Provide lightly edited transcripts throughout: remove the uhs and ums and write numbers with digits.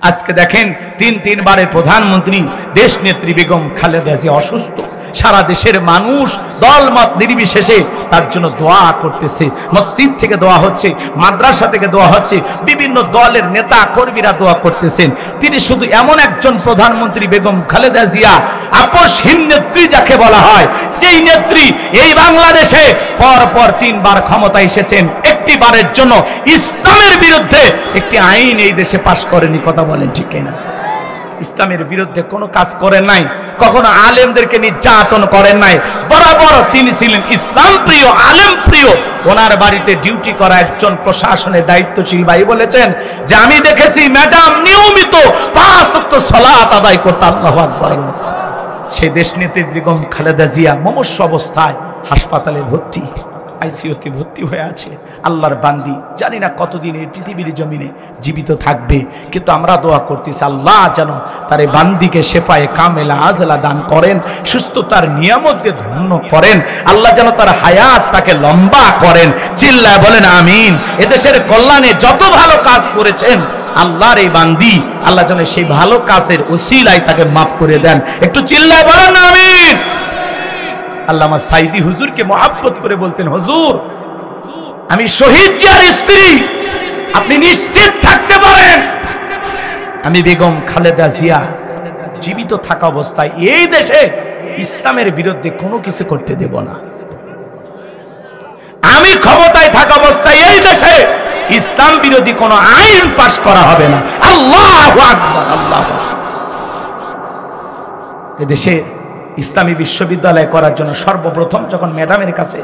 আজকে দেখেন তিনবারের প্রধানমন্ত্রী দেশ নেত্রী বেগম খালেদা জিয়া অসুস্থ। সারা দেশের মানুষ দলমত নির্বিশেষে তার জন্য দোয়া করতেছে। মসজিদ থেকে দোয়া হচ্ছে, মাদ্রাসা থেকে দোয়া হচ্ছে, বিভিন্ন দলের নেতা কর্মীরা দোয়া করতেছেন। তিনি শুধু এমন একজন প্রধানমন্ত্রী বেগম খালেদা জিয়া, আপসহীন নেত্রী যাকে বলা হয়, যেই নেত্রী এই বাংলাদেশে পরপর 3 বার ক্ষমতায় এসেছেন, একটি বারের জন্য ইসলামের বিরুদ্ধে একটি আইন এই দেশে পাশ করেনি। কথা বলেন ঠিক কিনা? ইসলামের বিরুদ্ধে কোনো কাজ করেন নাই, কখনো আলেমদেরকে নির্যাতন করেন নাই। বরাবর তিনি ছিলেন ইসলাম প্রিয়, আলেম প্রিয়। ওনার বাড়িতে ডিউটি করা একজন প্রশাসনের দায়িত্বশীল ভাই বলেছেন যে আমি দেখেছি ম্যাডাম নিয়মিত 5 ওয়াক্ত সালাত আদায় করতে। আল্লাহু আকবার। সেই দেশনেত্রী বেগম খালেদা জিয়া মুমূর্ষু অবস্থায় হাসপাতালে ভর্তি, আইসিইউতে ভর্তি হয়ে আছে। আল্লাহর বান্দি, জানি না কতদিন এই পৃথিবীর জমিনে জীবিত থাকবে, কিন্তু আমরা দোয়া করতেছি আল্লাহ যেন তার এই বান্দিকে শেফায়ে কামেলা আজলা দান করেন, সুস্থতার নিয়ামত দিয়ে ধন্য করেন। আল্লাহ যেন তার হায়াতটাকে লম্বা করেন। চিল্লায় বলেন আমিন। এদেশের কল্যাণে যত ভালো কাজ করেছেন আল্লাহর এই বান্দি, আল্লাহ যেন সেই ভালো কাজের ওসিলায় তাকে মাফ করে দেন। একটু চিল্লায় বলেন আমিন। আল্লামা সাইদি হুজুরকে মহব্বত করে বলতেন, হুজুর আমি শহীদ জিয়ার স্ত্রী, আপনি নিশ্চিত থাকতে পারেন আমি বেগম খালেদা জিয়া জীবিত থাকা অবস্থায় এই দেশে ইসলামের বিরুদ্ধে কোনো কিছু করতে দেব না। আমি ক্ষমতায় থাকা অবস্থায় এই দেশে ইসলাম বিরোধী কোনো আইন পাশ করা হবে না। আল্লাহু আকবার, আল্লাহু আকবার। এদেশে ইসলামী বিশ্ববিদ্যালয় করার জন্য সর্বপ্রথম যখন ম্যাডামের কাছে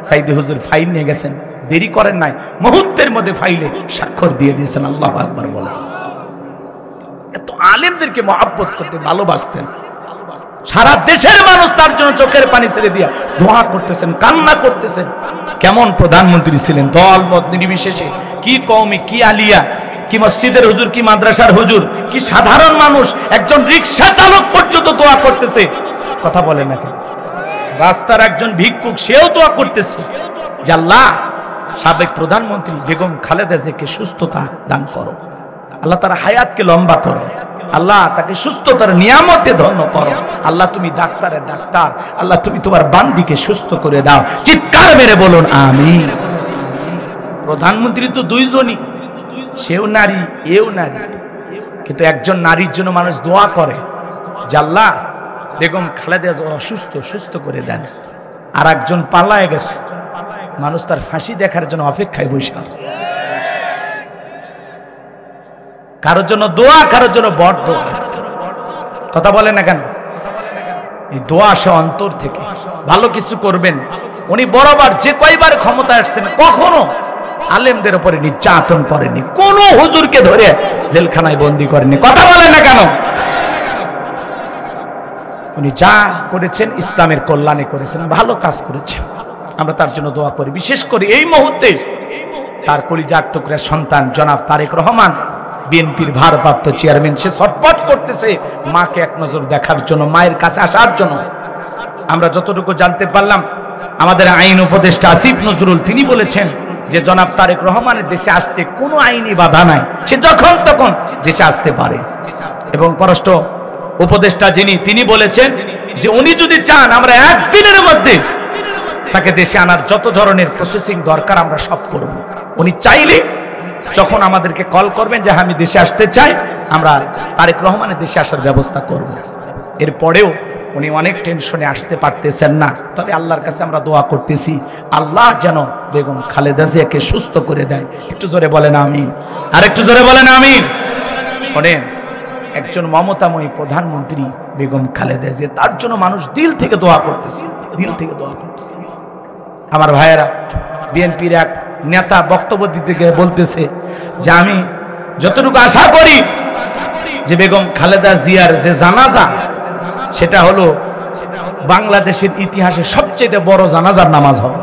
সাইদি হুজুর ফাইল নিয়ে গেছেন, দেরি করেন নাই, মুহূর্তের মধ্যে ফাইলে স্বাক্ষর দিয়ে দিয়েছেন। আল্লাহু আকবার বলেন। এত আলেমদেরকে মহব্বত করতে ভালোবাসতেন। সারা দেশের মানুষ তার জন্য চোখের পানি ছেড়ে দিয়ে দোয়া করতেছেন, কান্না করতেছেন। কেমন প্রধানমন্ত্রী ছিলেন, দল মত নির্বিশেষে। কি কওমি, কি আলিয়া, কি মসজিদের হুজুর, কি মাদ্রাসার হুজুর, কি সাধারণ মানুষ, একজন রিকশা চালক পর্যন্ত দোয়া করতেছে। কথা বলেন না কেন? রাস্তার একজন ভিক্ষুক, সেও দোয়া করতেছে যে আল্লাহ সাবেক প্রধানমন্ত্রী বেগম খালেদা জিয়াকে সুস্থতা দান করো, আল্লাহ তার হায়াতকে লম্বা করো, আল্লাহ তাকে সুস্থতার নিয়ামতে ধন্য করো। আল্লাহ তুমি ডাক্তারের ডাক্তার, আল্লাহ তুমি তোমার বান্দিকে সুস্থ করে দাও। চিৎকার মেরে বলুন আমিন। প্রধানমন্ত্রী তো 2 জনই, সেও নারী, এও নারী, কিন্তু একজন নারীর জন্য মানুষ দোয়া করে যে আল্লাহ বেগম খালেদা জিয়া অসুস্থ, সুস্থ করে দেন। আর একজন পালায় গেছে, মানুষ তার ফাঁসি দেখার জন্য অপেক্ষায় বসে আছে। কারোর জন্য দোয়া, কারোর জন্য বড় দোয়া। কথা বলে না কেন? এই দোয়া আসে অন্তর থেকে। ভালো কিছু করবেন। উনি বরাবর যে কয়বার ক্ষমতা আসছেন কখনো আলেমদের উপরে নির্যাতন করেনি, কোন হুজুরকে ধরে জেলখানায় বন্দী করেনি। কথা বলে না কেন? উনি যা করেছেন ইসলামের কল্যাণে করেছেন, ভালো কাজ করেছেন। আমরা তার জন্য দোয়া করি। বিশেষ করে এই মুহূর্তে তার কলিজার টুকরা সন্তান জনাব তারেক রহমান, বিএনপির ভারপ্রাপ্ত চেয়ারম্যান, সে ছটফট করতেছে মাকে এক নজর দেখার জন্য, মায়ের কাছে আসার জন্য। আমরা যতটুকু জানতে পারলাম, আমাদের আইন উপদেষ্টা আসিফ নজরুল তিনি বলেছেন যে জনাব তারেক রহমানের দেশে আসতে কোনো আইনি বাধা নাই, সে যখন তখন দেশে আসতে পারে। এবং পররাষ্ট্র উপদেষ্টা যিনি, তিনি বলেছেন যে উনি যদি চান আমরা 1 দিনের মধ্যে তাকে দেশে আনার যত ধরনের প্রসেসিং দরকার আমরা সব করব। উনি চাইলে যখন আমাদেরকে কল করবেন যে আমি দেশে আসতে চাই, আমরা তারেক রহমানের দেশে আসার ব্যবস্থা করব। এরপরেও উনি অনেক টেনশনে আসতে পারতেছেন না। তবে আল্লাহর কাছে আমরা দোয়া করতেছি আল্লাহ যেন বেগম খালেদা জিয়াকে সুস্থ করে দেয়। একটু জোরে বলেন আমিন। আর একটু জোরে বলেন আমিন। শোনেন, একজন মমতাময়ী প্রধানমন্ত্রী বেগম খালেদা জিয়া, তার জন্য মানুষ দিল থেকে দোয়া করতেছে, দিল থেকে দোয়া করতেছে। আমার ভাইয়েরা, বিএনপির এক নেতা বক্তব্য দিতে গিয়ে বলতেছে যে আমি যতটুকু আশা করি যে বেগম খালেদা জিয়ার যে জানাজা, সেটা হলো বাংলাদেশের ইতিহাসে সবচেয়ে বড় জানাজার নামাজ হবে,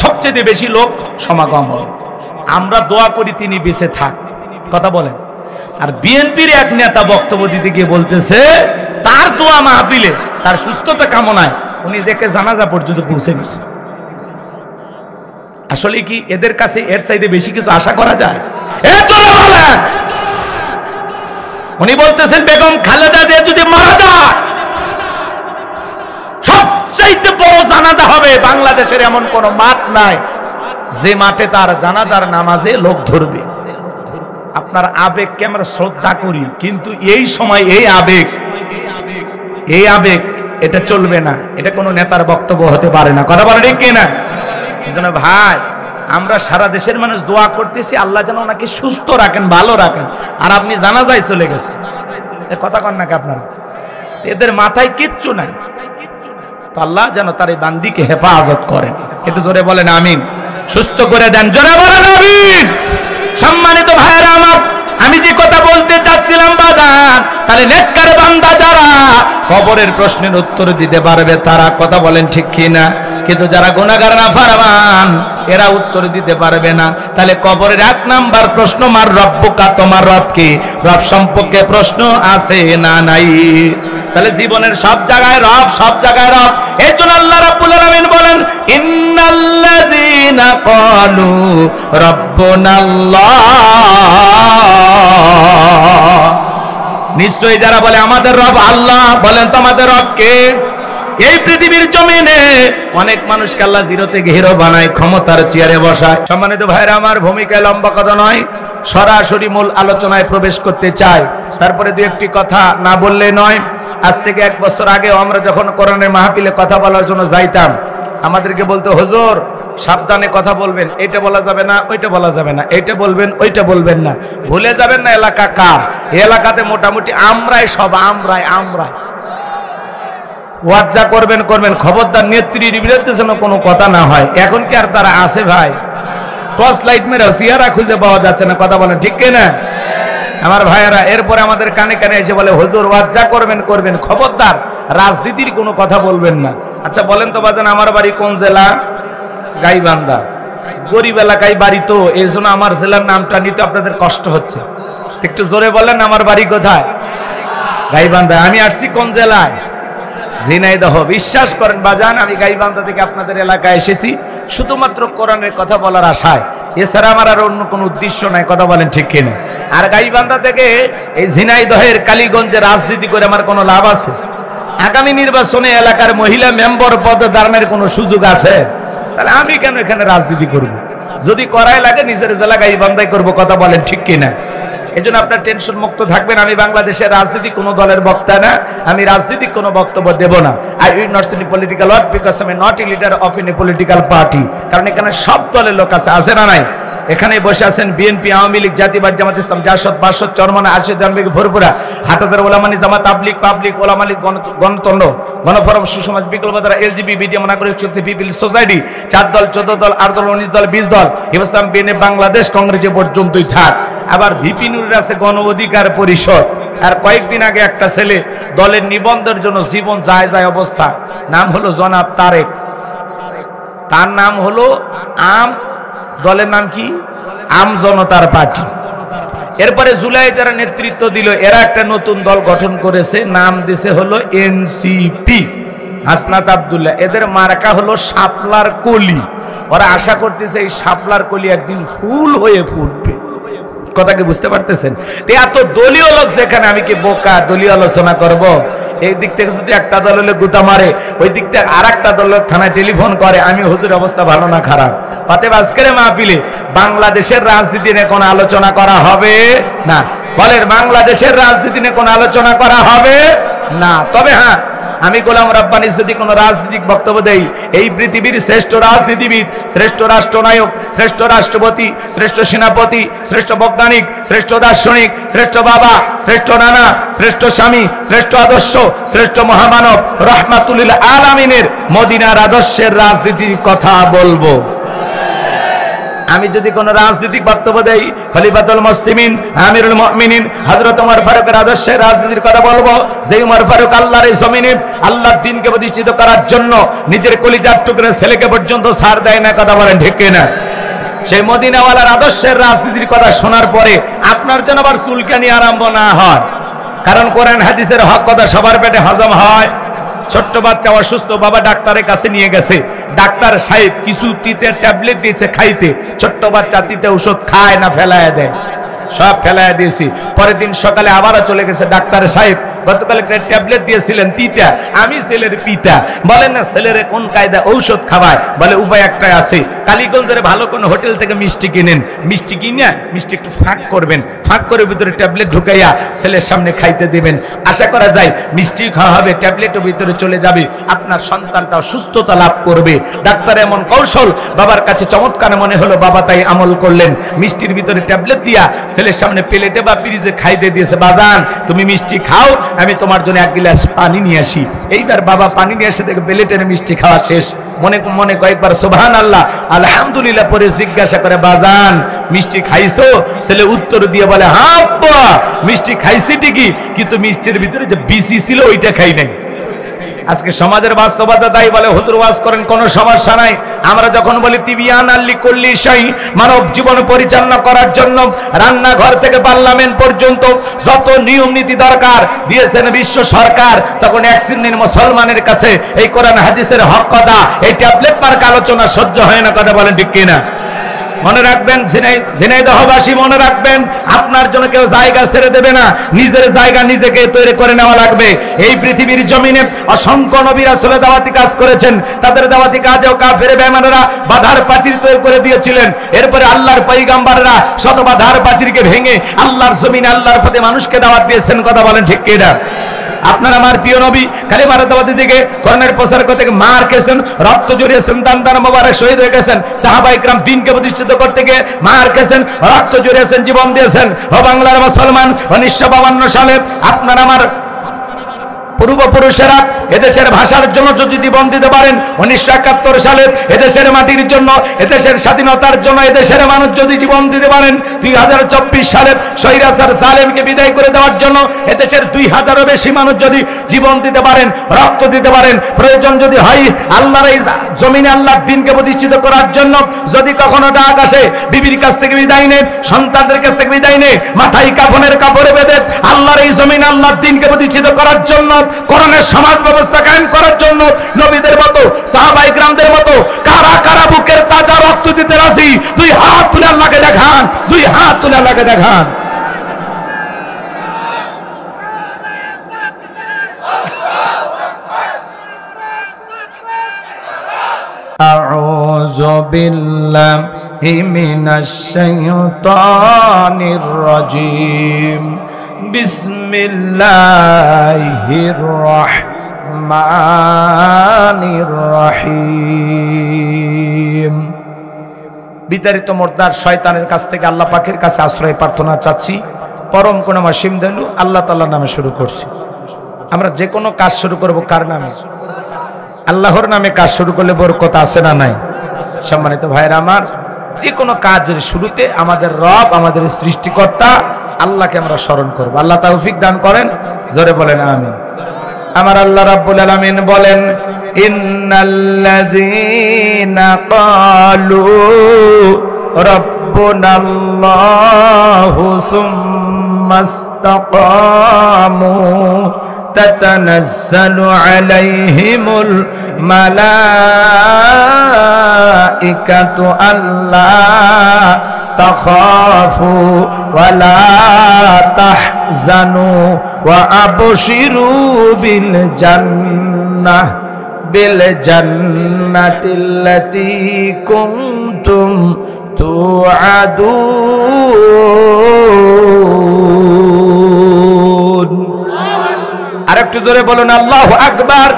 সবচেয়ে বেশি লোক সমাগম হবে। আমরা দোয়া করি তিনি বেঁচে থাক। কথা বলেন। আর বিএনপির এক নেতা বক্তব্য দিতে গিয়ে বলতেছে তার দোয়া মাহফিলে, তার সুস্থতা কামনায় উনি দেখে জানাজা পর্যন্ত পৌঁছে গেছে। আসলে কি এদের কাছে এর চাইতে বেশি কিছু আশা করা যায়? উনি বলতেছেন বেগম খালেদা জিয়া যদি মারা যায় সবচাইতে বড় জানাজা হবে বাংলাদেশের এমন কোন মাঠ নাই যে মাঠে তার জানাজার নামাজে লোক ধরবে। আপনার আবেগকে আমরা শ্রদ্ধা করি, কিন্তু এই সময় এই আবেগ এটা চলবে না, এটা কোনো নেতার বক্তব্য হতে পারে না। কথা বলে ঠিক কিনা? এজন্য ভাই আমরা সারা দেশের মানুষ দোয়া করতেছি আল্লাহ যেন ওনাকে সুস্থ রাখেন, ভালো রাখেন। আর আপনি জানাজায় চলে গেছেন, এ কথা কন নাকি আপনারা? এদের মাথায় কিচ্ছু নাই। তো আল্লাহ যেন তার এই বান্দিকে হেফাজত করেন। একটু জোরে বলেন আমিন। সুস্থ করে দেন, জোরে বলেন আমিন। সম্মানিত ভাইয়েরা আমার, আমি যে কথা বলতে চাচ্ছিলাম বাজার, তাহলে নেককার বান্দা যারা কবরের প্রশ্নের উত্তর দিতে পারবে তারা, কথা বলেন ঠিক কিনা? কিন্তু যারা গুনাহগার নাফরমান এরা উত্তর দিতে পারবে না। তাহলে কবরের 1 নাম্বার প্রশ্ন, মার রব্বুকা, তোমার রব কি? রব সম্পর্কে প্রশ্ন আছে না নাই? তাহলে জীবনের সব জায়গায় রব, সব জায়গায় রব। এর জন্য আল্লাহ রাব্বুল আলামিন বলেন ইন্নাল্লাযীনা ক্বালু রাব্বুনাল্লাহ, নিশ্চয়ই যারা বলে আমাদের রব আল্লাহ, বলেন তো আমাদের রব কে? এই পৃথিবীর জমিনে অনেক মানুষকে আল্লাহ জিরো থেকে হিরো বানায়, ক্ষমতার চেয়ারে বসায়। সম্মানিত ভাইরা আমার, ভূমিকায় লম্বা কথা নয়, সরাসরি মূল আলোচনায় প্রবেশ করতে চাই। তারপরে দু একটি কথা না বললে নয়। আজ থেকে 1 বছর আগে আমরা যখন কোরআনের মাহফিলে কথা বলার জন্য যাইতাম, আমাদেরকে বলতো হুজুর সাবধানে কথা বলবেন, এটা বলা যাবে না, ওইটা বলা যাবে না, এইটা বলবেন, ওইটা বলবেন না। ভুলে যাবেন না এলাকা কার। এই এলাকাতে মোটামুটি আমরাই সব, আমরাই ওয়াজ যা করবেন, খবরদার নেত্রীর বিরুদ্ধে যেন কোনো কথা না হয়। এখন কি আর তারা আছে ভাই? টর্চ লাইট মেরে সিয়ারা খুঁজে পাওয়া যাচ্ছে না। কথা বলেন ঠিক কিনা আমার ভাইয়েরা? এরপরে আমাদের কানে কানে এসে বলে হুজুর ওয়াজ যা করবেন, খবরদার রাজনীতির কোনো কথা বলবেন না। আচ্ছা বলেন তো বাজান, আমার বাড়ি কোন জেলা? গাইবান্ধা। গরিব এলাকায় বাড়ি, তো এই জন্য আমার জেলার নামটা নিতে আপনাদের কষ্ট হচ্ছে। একটু জোরে বলেন আমার বাড়ি কোথায়? গাইবান্ধা। আমি আসছি কোন জেলায়? ঝিনাইদহ। বিশ্বাস করেন বাজান, আমি গাইবান্ধা থেকে আপনাদের এলাকায় এসেছি শুধুমাত্র কোরআনের কথা বলার আশায়, এছাড়া আমার আর অন্য কোনো উদ্দেশ্য নাই। কথা বলেন ঠিক কিনা? আর গাইবান্ধা থেকে এই ঝিনাইদহের কালীগঞ্জে রাজনীতি করে আমার কোনো লাভ আছে? আগামী নির্বাচনে এলাকার মহিলা মেম্বার পদে দাঁড়ানোর কোনো সুযোগ আছে? তাহলে আমি কেন এখানে রাজনীতি করব? যদি করাই লাগে নিজের জেলা গাইবান্ধায় করব। কথা বলেন ঠিক কিনা? এজন্য আপনার টেনশন মুক্ত থাকবেন। আমি বাংলাদেশের রাজনীতি কোনো দলের বক্তা না, আমি রাজনীতিক কোনো বক্তব্য দেব না। I will not see political work because I am not a leader of any political party. কারণ এখানে সব দলের লোক আছে না নাই? এখানে বসে আছেন বিএনপি, আওয়ামী লীগ, জাতীয়বাদী জামাত ইসলাম, জাসদ, বাসদ, চরমনা, আরশেদ, জানবেগ, ভরপুরা, হাটহাজার, ওলামানী জামাত, তাবলীগ, পাবলিক, ওলামা লীগ, গণতন্ত্র, গণফোরাম, সুসমাজ, বিকল্পধারা, এলজিবি, বিডিএম, নাগরিক শক্তি, পিপল সোসাইটি, 4 দল, 14 দল, 8 দল, 19 দল, 20 দল, ইসলাম, বিএনএ, বাংলাদেশ কংগ্রেস পর্যন্তই থাক। আবার ভিপি নুরের আছে গণ অধিকার পরিষদ। আর কয়েকদিন আগে একটা ছেলে দলের নিবন্ধের জন্য জীবন যায় অবস্থা, নাম হলো জনাব তারেক। তার নাম হলো আম, দলের নাম কি? আম জনতার পার্টি। এরপরে জুলাই যারা নেতৃত্ব দিল এরা একটা নতুন দল গঠন করেছে, নাম দিয়েছে হলো এনসিপি, হাসনাত আব্দুল্লাহ। এদের মার্কা হলো শাপলার কলি। ওরা আশা করতেছে এই শাপলার কলি একদিন ফুল হয়ে ফুটবে। কথা কি বুঝতে পারতেছেন? এত দলীয় লোক যেখানে, আমি কি বোকা দলীয় আলোচনা করব? এই দিক থেকে যদি একটা দল হলে গুতা মারে, ওই দিক থেকে আর একটা দলের থানায় টেলিফোন করে, আমি হুজুর অবস্থা ভালো না খারাপ। অতএব আজকের মাহফিলে বাংলাদেশের রাজনীতি নিয়ে কোনো আলোচনা করা হবে না। বলেন বাংলাদেশের রাজনীতি নিয়ে কোনো আলোচনা করা হবে না। তবে হ্যাঁ, আমি গোলাম রাব্বানী যদি কোনো রাজনৈতিক বক্তব্য দেই, এই পৃথিবীর শ্রেষ্ঠ রাজনীতিবিদ, শ্রেষ্ঠ রাষ্ট্রনায়ক, শ্রেষ্ঠ রাষ্ট্রপতি, শ্রেষ্ঠ সেনাপতি, শ্রেষ্ঠ বৈজ্ঞানিক, শ্রেষ্ঠ দার্শনিক, শ্রেষ্ঠ বাবা, শ্রেষ্ঠ নানা, শ্রেষ্ঠ স্বামী, শ্রেষ্ঠ আদর্শ, শ্রেষ্ঠ মহামানব রাহমাতুল লিল আলামিনের মদিনার আদর্শের রাজনীতির কথা বলবো। আমি যদি কোন রাজনৈতিক বক্তব্য দেই, খলিফাতুল মুসলিমিন, আমিরুল মুমিনিন হযরত ওমর ফারুকের আদর্শের রাজনীতির কথা বলবো। যে ওমর ফারুক আল্লাহর এই জমিনে আল্লাহর দ্বীনকে প্রতিষ্ঠিত করার জন্য নিজের কলিজার টুকরা ছেলেকে পর্যন্ত ছাড় দেয় না। কথা বলেন ঠিক কিনা? সেই মদিনাওয়ালার আদর্শের রাজনীতির কথা শোনার পরে আপনার যেন আবার চুলকানি আরম্ভ না হয়। কারণ কোরআন হাদিসের হক কথা সবার পেটে হজম হয়। ছোট্ট বাচ্চা অসুস্থ, বাবা ডাক্তারের কাছে নিয়ে গেছে, ডাক্তার সাহেব কিছু তিতে ট্যাবলেট দিয়েছে খাইতে, ছোট্ট বাচ্চা তিতে ওষুধ খায় না ফেলায় দেয়। সব ফেলাইয়া দিয়েছি। পরের দিন সকালে আবারও চলে গেছে ডাক্তার সাহেব, গতকাল একটা ট্যাবলেট দিয়েছিলেন তিতা, আমি ছেলের পিতা, বলেন না ছেলের কোন কায়দা ঔষধ খাওয়ায়, বলে উপায় একটাই আছে, কালীগঞ্জের ভালো কোন হোটেল থেকে মিষ্টি কিনেন, মিষ্টি কিনে মিষ্টি একটু ফাঁক করবেন, ফাঁক করে ভিতরে ট্যাবলেট ঢুকাইয়া ছেলের সামনে খাইতে দিবেন, আশা করা যায় মিষ্টি খাওয়া হবে, ট্যাবলেটও ভিতরে চলে যাবে, আপনার সন্তানটাও সুস্থতা লাভ করবে। ডাক্তার এমন কৌশল বাবার কাছে চমৎকার মনে হলো, বাবা তাই আমল করলেন, মিষ্টির ভিতরে ট্যাবলেট দিয়া ছেলের সামনে প্লেটে বা ফ্রিজে খাইতে দিয়েছে, বাজান তুমি মিষ্টি খাও, আমি তোমার জন্য এক গ্লাস পানি নিয়ে আসি। এইবার বাবা পানি নিয়ে এসে দেখে প্লেটের মিষ্টি খাওয়া শেষ, মনে মনে কয়েকবার সুবহানাল্লাহ আলহামদুলিল্লাহ পরে জিজ্ঞাসা করে, বাজান মিষ্টি খাইছো? ছেলে উত্তর দিয়ে বলে, হ্যাঁ আব্বা মিষ্টি খাইছি ঠিকই, কিন্তু মিষ্টির ভিতরে যে বিসি ছিল ওইটা খাই নাই। আজকে সমাজের বাস্তবতা তাই বলে, হুজুর ওয়াজ করেন কোনো সমস্যা নাই, আমরা যখন বলি তিবিয়ান আল্লি কুল্লি শাই, মানব জীবন পরিচালনা করার জন্য রান্নাঘর থেকে পার্লামেন্ট পর্যন্ত যত নিয়ম নীতি দরকার দিয়েছেন বিশ্ব সরকার, তখন এক শ্রেণীর মুসলমানের কাছে এই কোরআন হাদিসের হক কথা, এই ট্যাবলেট মার্ক আলোচনা সহ্য হয় না, কথা বলেন ঠিক কিনা? মনে রাখবেন ঝিনাইদহবাসী, মনে রাখবেন আপনার জন্য কেউ জায়গা ছেড়ে দেবে না, নিজের জায়গা নিজেকে তৈরি করে নেওয়া লাগবে। এই পৃথিবীর জমিনে অসংখ্য নবী রাসূল দাওয়াতি কাজ করেছেন, তাদের দাওয়াতি কাজেও কাফের বেঈমানরা বাধার প্রাচীর তৈরি করে দিয়েছিলেন। এরপরে আল্লাহর পয়গম্বররা শত বাধার প্রাচীরকে ভেঙে আল্লাহর জমিনে আল্লাহর পথে মানুষকে দাওয়াত দিয়েছেন, কথা বলেন ঠিক কিনা? আপনার আমার প্রিয় নবী কালিমার দাওয়াত থেকে কোরআনের প্রচার করতে মার খেয়েছেন, রক্ত জড়িয়েছেন, দান মোবারক শহীদ হয়ে গেছেন, সাহাবায়ে কিরাম দ্বীনকে প্রতিষ্ঠিত করতে গিয়ে মার খেয়েছেন, রক্ত জড়িয়েছেন, জীবন দিয়েছেন। ও বাংলার মুসলমান, 1952 সালে আপনার আমার পূর্বপুরুষেরা এদেশের ভাষার জন্য যদি জীবন দিতে পারেন, 1971 সালে এদেশের মাটির জন্য, এদেশের স্বাধীনতার জন্য এদেশের মানুষ যদি জীবন দিতে পারেন, 2024 সালে স্বৈরাচার জালেমকে বিদায় করে দেওয়ার জন্য এদেশের 2000-এরও বেশি মানুষ যদি জীবন দিতে পারেন, রক্ত দিতে পারেন, প্রয়োজন যদি হয় আল্লাহর এই জমিনে আল্লাহর দ্বীনকে প্রতিষ্ঠিত করার জন্য যদি কখনো ডাক আসে, বিবির কাছ থেকে বিদায় নেই, সন্তানদের কাছ থেকে বিদায় নেই, মাথায় কাফনের কাপড়ে বেঁধে আল্লাহর এই জমিনে আল্লাহর দ্বীনকে প্রতিষ্ঠিত করার জন্য, কোরআনের সমাজ ব্যবস্থা কায়েম করার জন্য নবীদের মতো সাহাবায়ে কিরামদের মতো কারা কারা বুকের তাজা রক্ত দিতে রাজি? দুই হাত তুলে আল্লাহকে দেখান, দুই হাত তুলে আল্লাহকে দেখান। আউযু বিল্লাহি মিনাশ শাইতানির রাজীম। বিসমিল্লাহির রহমানির রহিম। বিতাড়িত মোর্দার শয়তানের কাছ থেকে আল্লাহ পাকের কাছে আশ্রয় প্রার্থনা চাচ্ছি। পরম করুণা সীম দয়ালু আল্লাহ তাআলার নামে শুরু করছি। আমরা যে কোনো কাজ শুরু করব কার নামে? আল্লাহর নামে কাজ শুরু করলে বরকত আছে না নাই? সম্মানিত ভাইরা আমার, যে কোনো কাজের শুরুতে আমাদের রব, আমাদের সৃষ্টিকর্তা আল্লাহকে আমরা স্মরণ করব। আল্লাহ তৌফিক দান করেন, জোরে বলেন আমিন। আমার আল্লাহ রাব্বুল আলামিন বলেন, ইন্নাল্লাযীনা ক্বালু রাব্বুনাল্লাহু সুম্মাস্তাকামু তাতানাজ্জালু আলাইহিমুল মালাইকাতু আল্লা তাখাফু ওয়া লা তাহজানু ওয়া আবশিরু বিল জান্নাতিল্লাতী কুনতুম তুআদুন। আরেকটু জোরে বলুন আল্লাহু আকবার।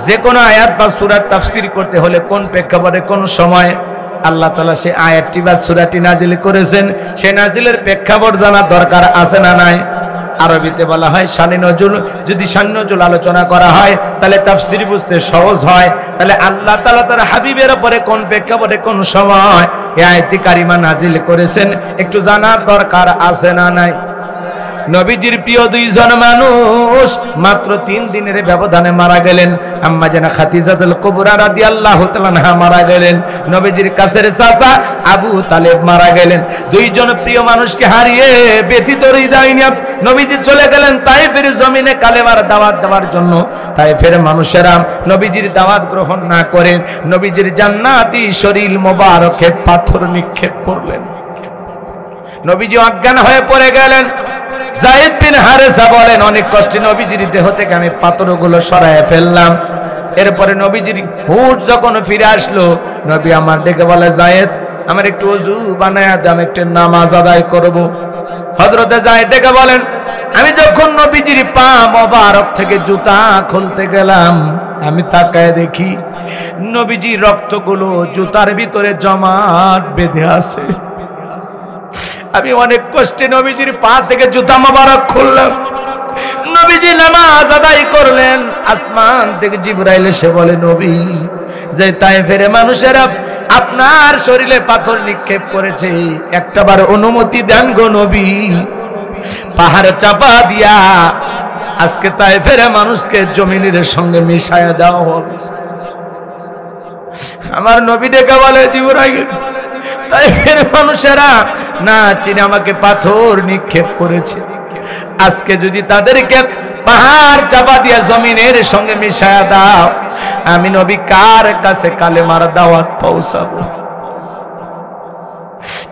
যে কোনো আয়াত বা সূরার তাফসীর করতে হলে কোন প্রেক্ষাপটে কোন সময় আল্লাহ তাআলা সেই আয়াতটি বা সূরাটি নাজিল করেছেন, সেই নাজিলের প্রেক্ষাপট জানা দরকার আছে না নাই? আরবিতে বলা হয় শানে নজুল। যদি শানে নজুল আলোচনা করা হয় তাহলে তাফসীর বুঝতে সহজ হয়। তাহলে আল্লাহ তাআলা তার হাবিবের উপরে কোন প্রেক্ষাপটে কোন সময় এই আয়াতটি কারিমা নাজিল করেছেন একটু জানার দরকার আছে না নাই? নবীজির প্রিয় দুইজন মানুষ মাত্র 3 দিনের ব্যবধানে মারা গেলেন। আম্মা জানা খাদিজাতুল কুবরা রাদিয়াল্লাহু তাআলা আনহা মারা গেলেন, নবীজির কাছের চাচা আবু তালেব মারা গেলেন। দুইজন প্রিয় মানুষকে হারিয়ে ব্যথিত হৃদয় নিয়ে নবীজি চলে গেলেন তায়েফের জমিনে কালেমার দাওয়াত দেওয়ার জন্য। তায়েফের মানুষেরা নবীজির দাওয়াত গ্রহণ না করে নবীজির জান্নাতি শরীর মোবারকে পাথর নিক্ষেপ করলেন। নবীজি অজ্ঞান হয়ে পড়ে গেলেন। যায়েদ বিন হারেসা বলেন, অনেক কষ্টে নবীজির দেহ থেকে আমি পাথরগুলো সরায় ফেললাম। এরপরে নবীজির হুঁশ যখন ফিরে আসলো, নবী আমার ডেকে বলে, যায়েদ আমার একটু ওযু বানায়া দে, আমি একটু নামাজ আদায় করব। হযরতে যায়েদ ডেকে বলেন, আমি যখন নবীজির পা মোবারক থেকে জুতা খুলতে গেলাম, আমি তাকায় দেখি নবীজির রক্তগুলো জুতার ভিতরে জমাট বেঁধে আছে। আমি অনেক কষ্টে নবীজির পা থেকে জুতা মোবারক খুললাম। নবীজি নামাজ আদায় করলেন। আসমান থেকে জিবরাইল এসে বলে, নবী, যে তায়েফের মানুষেরা আপনার শরীরে পাথর নিক্ষেপ করেছে, একটাবার অনুমতি দেন গো নবী, পাহাড় চাপা দিয়া আজকে তায়েফের মানুষকে জমিনের সঙ্গে মিশায়া দেওয়া হবে। আমার নবী ডেকে বলে, জিবরাইল, তায়েফের মানুষেরা না চিনে আমাকে পাথর নিক্ষেপ করেছে, আজকে যদি তাদেরকে পাহাড় চাপা দিয়া জমিনের সঙ্গে মিশায়া দাও, আমি নবী কার কাছে কালেমার দাওয়াত পৌঁছাবো?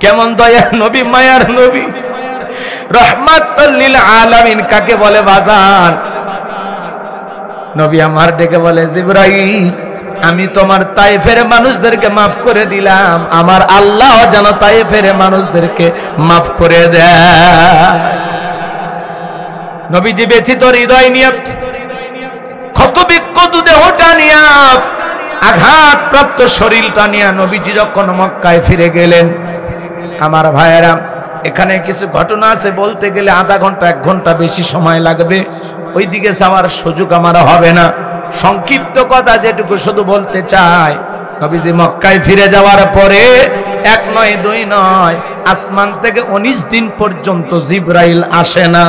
কেমন দয়ার নবী, মায়ার নবী, রহমাতুল লিল আলামিন কাকে বলে বাজান? নবী আমার ডেকে বলে, জিবরাইল, আমি তোমার তায়েফের মানুষদেরকে মাফ করে দিলাম, আমার আল্লাহ যেন তায়েফের মানুষদেরকে মাফ করে দেয়। নবীজি ব্যথিত হৃদয় নিয়ে, ক্ষতবিক্ষত দেহটা নিয়ে, আঘাতপ্রাপ্ত শরীরটা নিয়ে নবীজি যখন মক্কায় ফিরে গেলেন, আমার ভাইয়েরা, এখানে কিছু ঘটনা আছে, বলতে গেলে আধা ঘন্টা 1 ঘন্টা বেশি সময় লাগবে, ওইদিকে যাওয়ার সুযোগ আমার হবে না। সংক্ষিপ্ত কথা যেটুকু শুধু বলতে চাই, নবীজি মক্কায় ফিরে যাওয়ার পরে 1 নয় 2 নয়, আসমান থেকে 19 দিন পর্যন্ত জিবরাইল আসে না,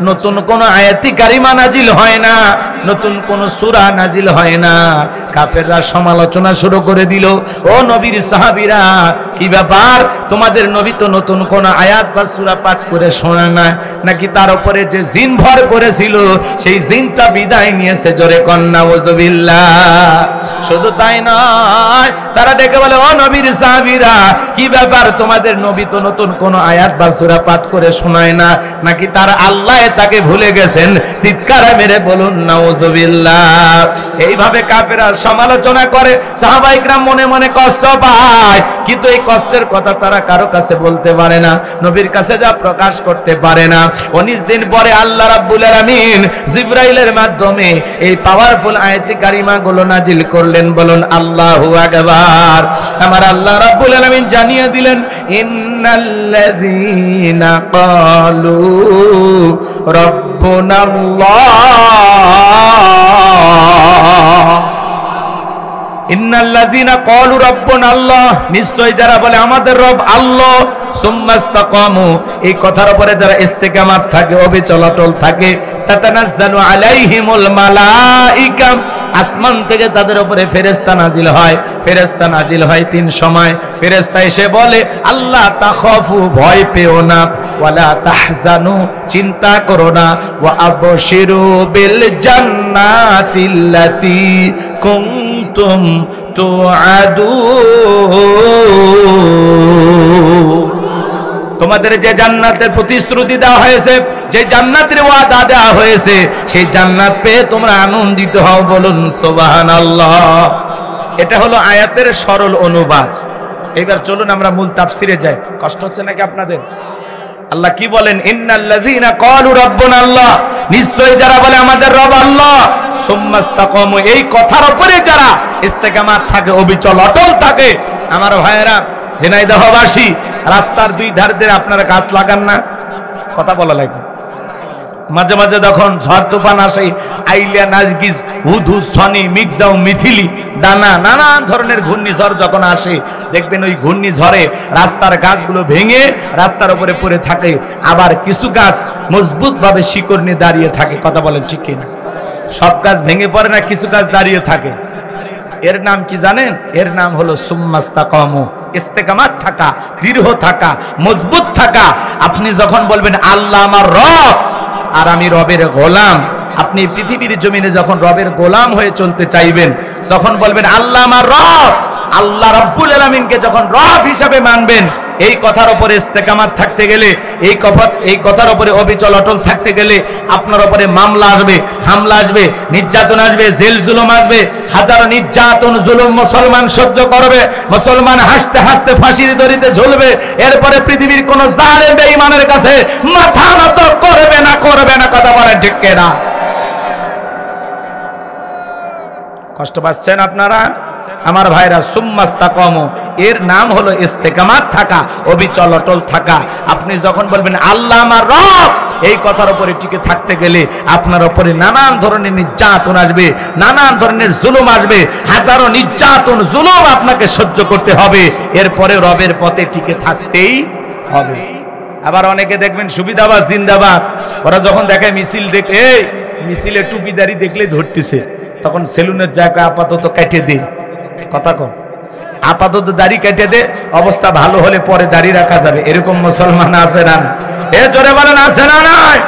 নতুন কোন আয়াতি কারিমা নাজিল হয় না, নতুন কোন সূরা নাজিল হয় না। কাফেররা সমালোচনা শুরু করে দিল, ও নবীর সাহাবীরা, কি ব্যাপার, তোমাদের নবী তো নতুন কোন আয়াত বা সূরা পাঠ করে শোনা না, নাকি তার উপরে যে জিন ভর করেছিল সেই জিনটা বিদায় নিয়েছে? জোরে কন্না ওয়াজবিল্লাহ। শুধু তাই নয়, তারা ডেকে বলে, ও নবীর সাহাবীরা, কি ব্যাপার, তোমাদের নবী তো নতুন কোন আয়াত বা সূরা পাঠ করে শোনায় না, নাকি তার আল্লাহ তাকে ভুলে গেছেন? চিৎকার মেরে বলুন নাউজুবিল্লাহ। এইভাবে কাফেররা সমালোচনা করে, সাহাবায়ে কিরাম মনে মনে কষ্ট পায়, কিন্তু এই কষ্টের কথা তারা কারো কাছে বলতে পারে না, নবীর কাছে যা প্রকাশ করতে পারে না। 19 দিন পরে আল্লাহ রাব্বুল আলামিন জিবরাইলের মাধ্যমে এই পাওয়ারফুল আয়াতি কারিমা গুলো নাজিল করলেন। বলুন আল্লাহু আকবার। আমার আল্লাহ রাব্বুল আলামিন জানিয়ে দিলেন, ইন্নাল্লাযীনা ক্বালু রাব্বুনাল্লাহ, ইন্নাল্লাযীনা ক্বালু রাব্বুনাল্লাহ, নিশ্চয় যারা বলে আমাদের রব আল্লাহ, সুম্মাস্তাকামু, এই কথার উপরে যারা ইস্তেকামাত থাকে, অবিচল অটল থাকে, তাতানাজ্জালু আলাইহিমুল মালাইকা, আসমান থেকে তাদের উপরে ফেরেশতা নাজিল হয়। ফেরেশতা নাজিল হয় 3 সময়। ফেরেশতা এসে বলে, আল্লাহ তাখাফু, ভয় পেও না, ওয়ালা তাহজানু, চিন্তা করো না, ওয়া আবশিরু বিল জান্নাতিল্লাতী কুনতুম তুআদুন, তোমাদের যে জান্নাতের প্রতিশ্রুতি দেওয়া হয়েছে, যে জান্নাতের ওয়াদা দেওয়া হয়েছে, সেই জান্নাত পেয়ে তোমরা আনন্দিত হও। বলুন সুবহানাল্লাহ। এটা হলো আয়াতের সরল অনুবাদ। এবার চলুন আমরা মূল তাফসিরে যাই। কষ্ট হচ্ছে নাকি আপনাদের? আল্লাহ কি বলেন, ইন্নাল্লাযীনা ক্বালু রাব্বুনাল্লাহ, নিশ্চয় যারা বলে আমাদের রব আল্লাহ, সুম্মাস্তাকামু, এই কথার উপরে যারা ইস্তেকামাত থাকে, অবিচল অটল থাকে। আমার ভাইয়েরা, ঝিনাইদহবাসী, রাস্তার 2 ধার দিয়ে আপনারা গাছ লাগান না? কথা বলা লাগবে। মাঝে মাঝে যখন ঝড় তুফান আসে, আইলিয়া, নাজগিজ, হুদু, সনি, মিগজাও, মিথিলি, দানা, নানান ধরনের ঘূর্ণিঝড় যখন আসে, দেখবেন ওই ঘূর্ণিঝড়ে রাস্তার গাছগুলো ভেঙে রাস্তার উপরে পড়ে থাকে, আবার কিছু গাছ মজবুত ভাবে শিকড় নিয়ে দাঁড়িয়ে থাকে। কথা বলেন ঠিক কিনা? সব গাছ ভেঙে পড়ে না, কিছু গাছ দাঁড়িয়ে থাকে। এর নাম কি জানেন? এর নাম হলো সুম্মাস্তাকামু, ইস্তেকামাত থাকা, দৃঢ় থাকা, মজবুত থাকা। আপনি যখন বলবেন আল্লাহ আমার রব আর আমি রবের গোলাম, আপনি পৃথিবীর জমিনে যখন রবের গোলাম হয়ে চলতে চাইবেন, যখন বলবেন আল্লাহ আমার রব আল্লাহ রাব্বুল আলামিনকে যখন রব হিসাবে মানবেন, এই কথার উপরে ইস্তেকামাত থাকতে গেলে, এই কথার উপরে অবিচল অটল থাকতে গেলে আপনার উপরে মামলা আসবে, হামলা আসবে, নির্যাতন আসবে, জেল জুলুম আসবে, হাজারো নির্যাতন জুলুম মুসলমান সহ্য করবে, মুসলমান হাসতে হাসতে ফাঁসির দড়িতে ঝুলবে, এরপরে পৃথিবীর কোন জালেম বেঈমানের কাছে মাথা নত করবে না, করবে না। কথা বলেন ঠিক কিনা? কষ্ট পাচ্ছেন আপনারা আমার ভাইরা? সুম্মাস্তাকামু, এর নাম হলো ইস্তেকামাত থাকা, অবিচল অটল থাকা। আপনি যখন বলবেন আল্লাহ আমার রব, এই কথার উপরে টিকে থাকতে গেলে আপনার উপরে নানান ধরনের নির্যাতন আসবে, নানান ধরনের জুলুম আসবে, হাজারো নির্যাতন জুলুম আপনাকে সহ্য করতে হবে, এরপরে রবের পথে টিকে থাকতেই হবে। আবার অনেকে দেখবেন সুবিধাবাদ জিন্দাবাদ, ওরা যখন দেখে মিছিল, দেখে এই মিছিলে টুপিদারি দেখলেই ধরতেছে, তখন সেলুনের জায়গায় আপাতত কেটে দে। কথা কন, আপাতত দাড়ি কেটে দে, অবস্থা ভালো হলে পরে দাড়ি রাখা যাবে, এরকম মুসলমান আছে না? এ জোরে বলেন আছে না নাই?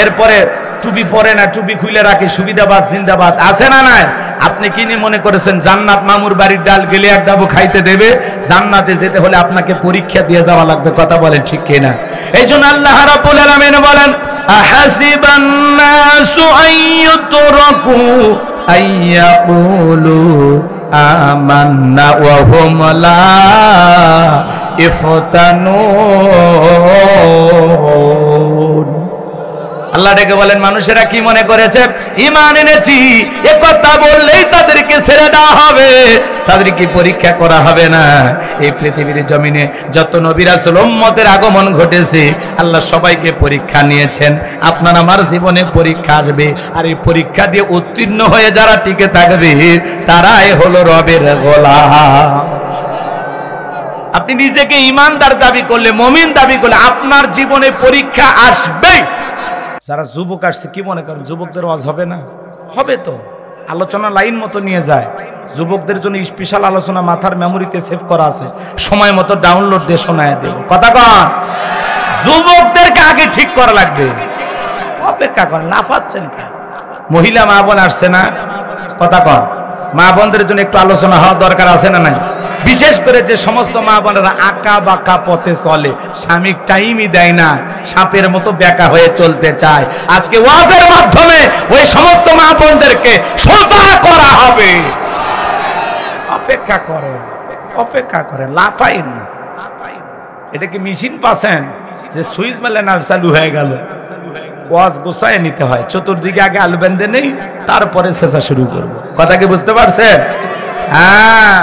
এরপরে টুপি পরে না, টুপি খুলে রাখে, সুবিধাবাদ জিন্দাবাদ আছে না নাই? আপনি কি নিয়ে মনে করেছেন জান্নাত মামুর বাড়ির ডাল গেলে এক ডাবু খাইতে দেবে? জান্নাতে যেতে হলে আপনাকে পরীক্ষা দিয়ে যাওয়া লাগবে। কথা বলেন ঠিক কিনা? এই জন্য আল্লাহ রাব্বুল আলামিন বলেন আহাসিবান নাসু আইয়ুতরাকু আইয়াকুলু আমান্না ওয়া হুম লা ইফতানুন। আল্লাহ ডেকে বলেন মানুষেরা কি মনে করেছে ঈমান এনেছি এ কথা বললেই তাদেরকে ছেড়ে দেওয়া হবে, তাদেরকে পরীক্ষা করা হবে না? এই পৃথিবীর জমিনে যত নবী রাসূল উম্মতের আগমন ঘটেছে, আল্লাহ সবাইকে পরীক্ষা নিয়েছেন। আপনার আমার জীবনে পরীক্ষা আসবে, আর এই পরীক্ষা দিয়ে উত্তীর্ণ হয়ে যারা টিকে থাকবে তারাই হলো রবের গোলাম। আপনি নিজেকে ঈমানদার দাবি করলে, মুমিন দাবি করলে আপনার জীবনে পরীক্ষা আসবে। যারা যুবক আসছে কি মনে করেন যুবকদের ওয়াজ হবে না? হবে তো, আলোচনা লাইন মতো নিয়ে যায়। যুবকদের জন্য স্পেশাল আলোচনা মাথার মেমোরিতে সেভ করা আছে, সময় মতো ডাউনলোড দিয়ে শোনায় দেব। কথা কন, যুবকদেরকে আগে ঠিক করা লাগবে। অপেক্ষা করেন, লাফাচ্ছেন কেন? মহিলা মা বোন আসছে না? কথা কন, মা বোনদের জন্য একটু আলোচনা হওয়া দরকার আছে না নাই? বিশেষ করে যে সমস্ত মা বোনেরা আঁকা বাঁকা পথে চলে, স্বামীর টাইমই দেয় না, সাপের মতো বেঁকা হয়ে চলতে চায়, আজকে ওয়াজের মাধ্যমে ওই সমস্ত মা বোনদেরকে সোজা করা হবে। অপেক্ষা করেন, অপেক্ষা করেন, লাফাইন না। এটা কি মেশিন পাচ্ছেন যে সুইচ মেলে না চালু হয়ে গেল? ওয়াজ গোছায় নিতে হয়, চতুর্দিকে আগে আলু বেঁধে নেই, তারপরে শেষা শুরু করব। কথা কি বুঝতে পারছেন? হ্যাঁ,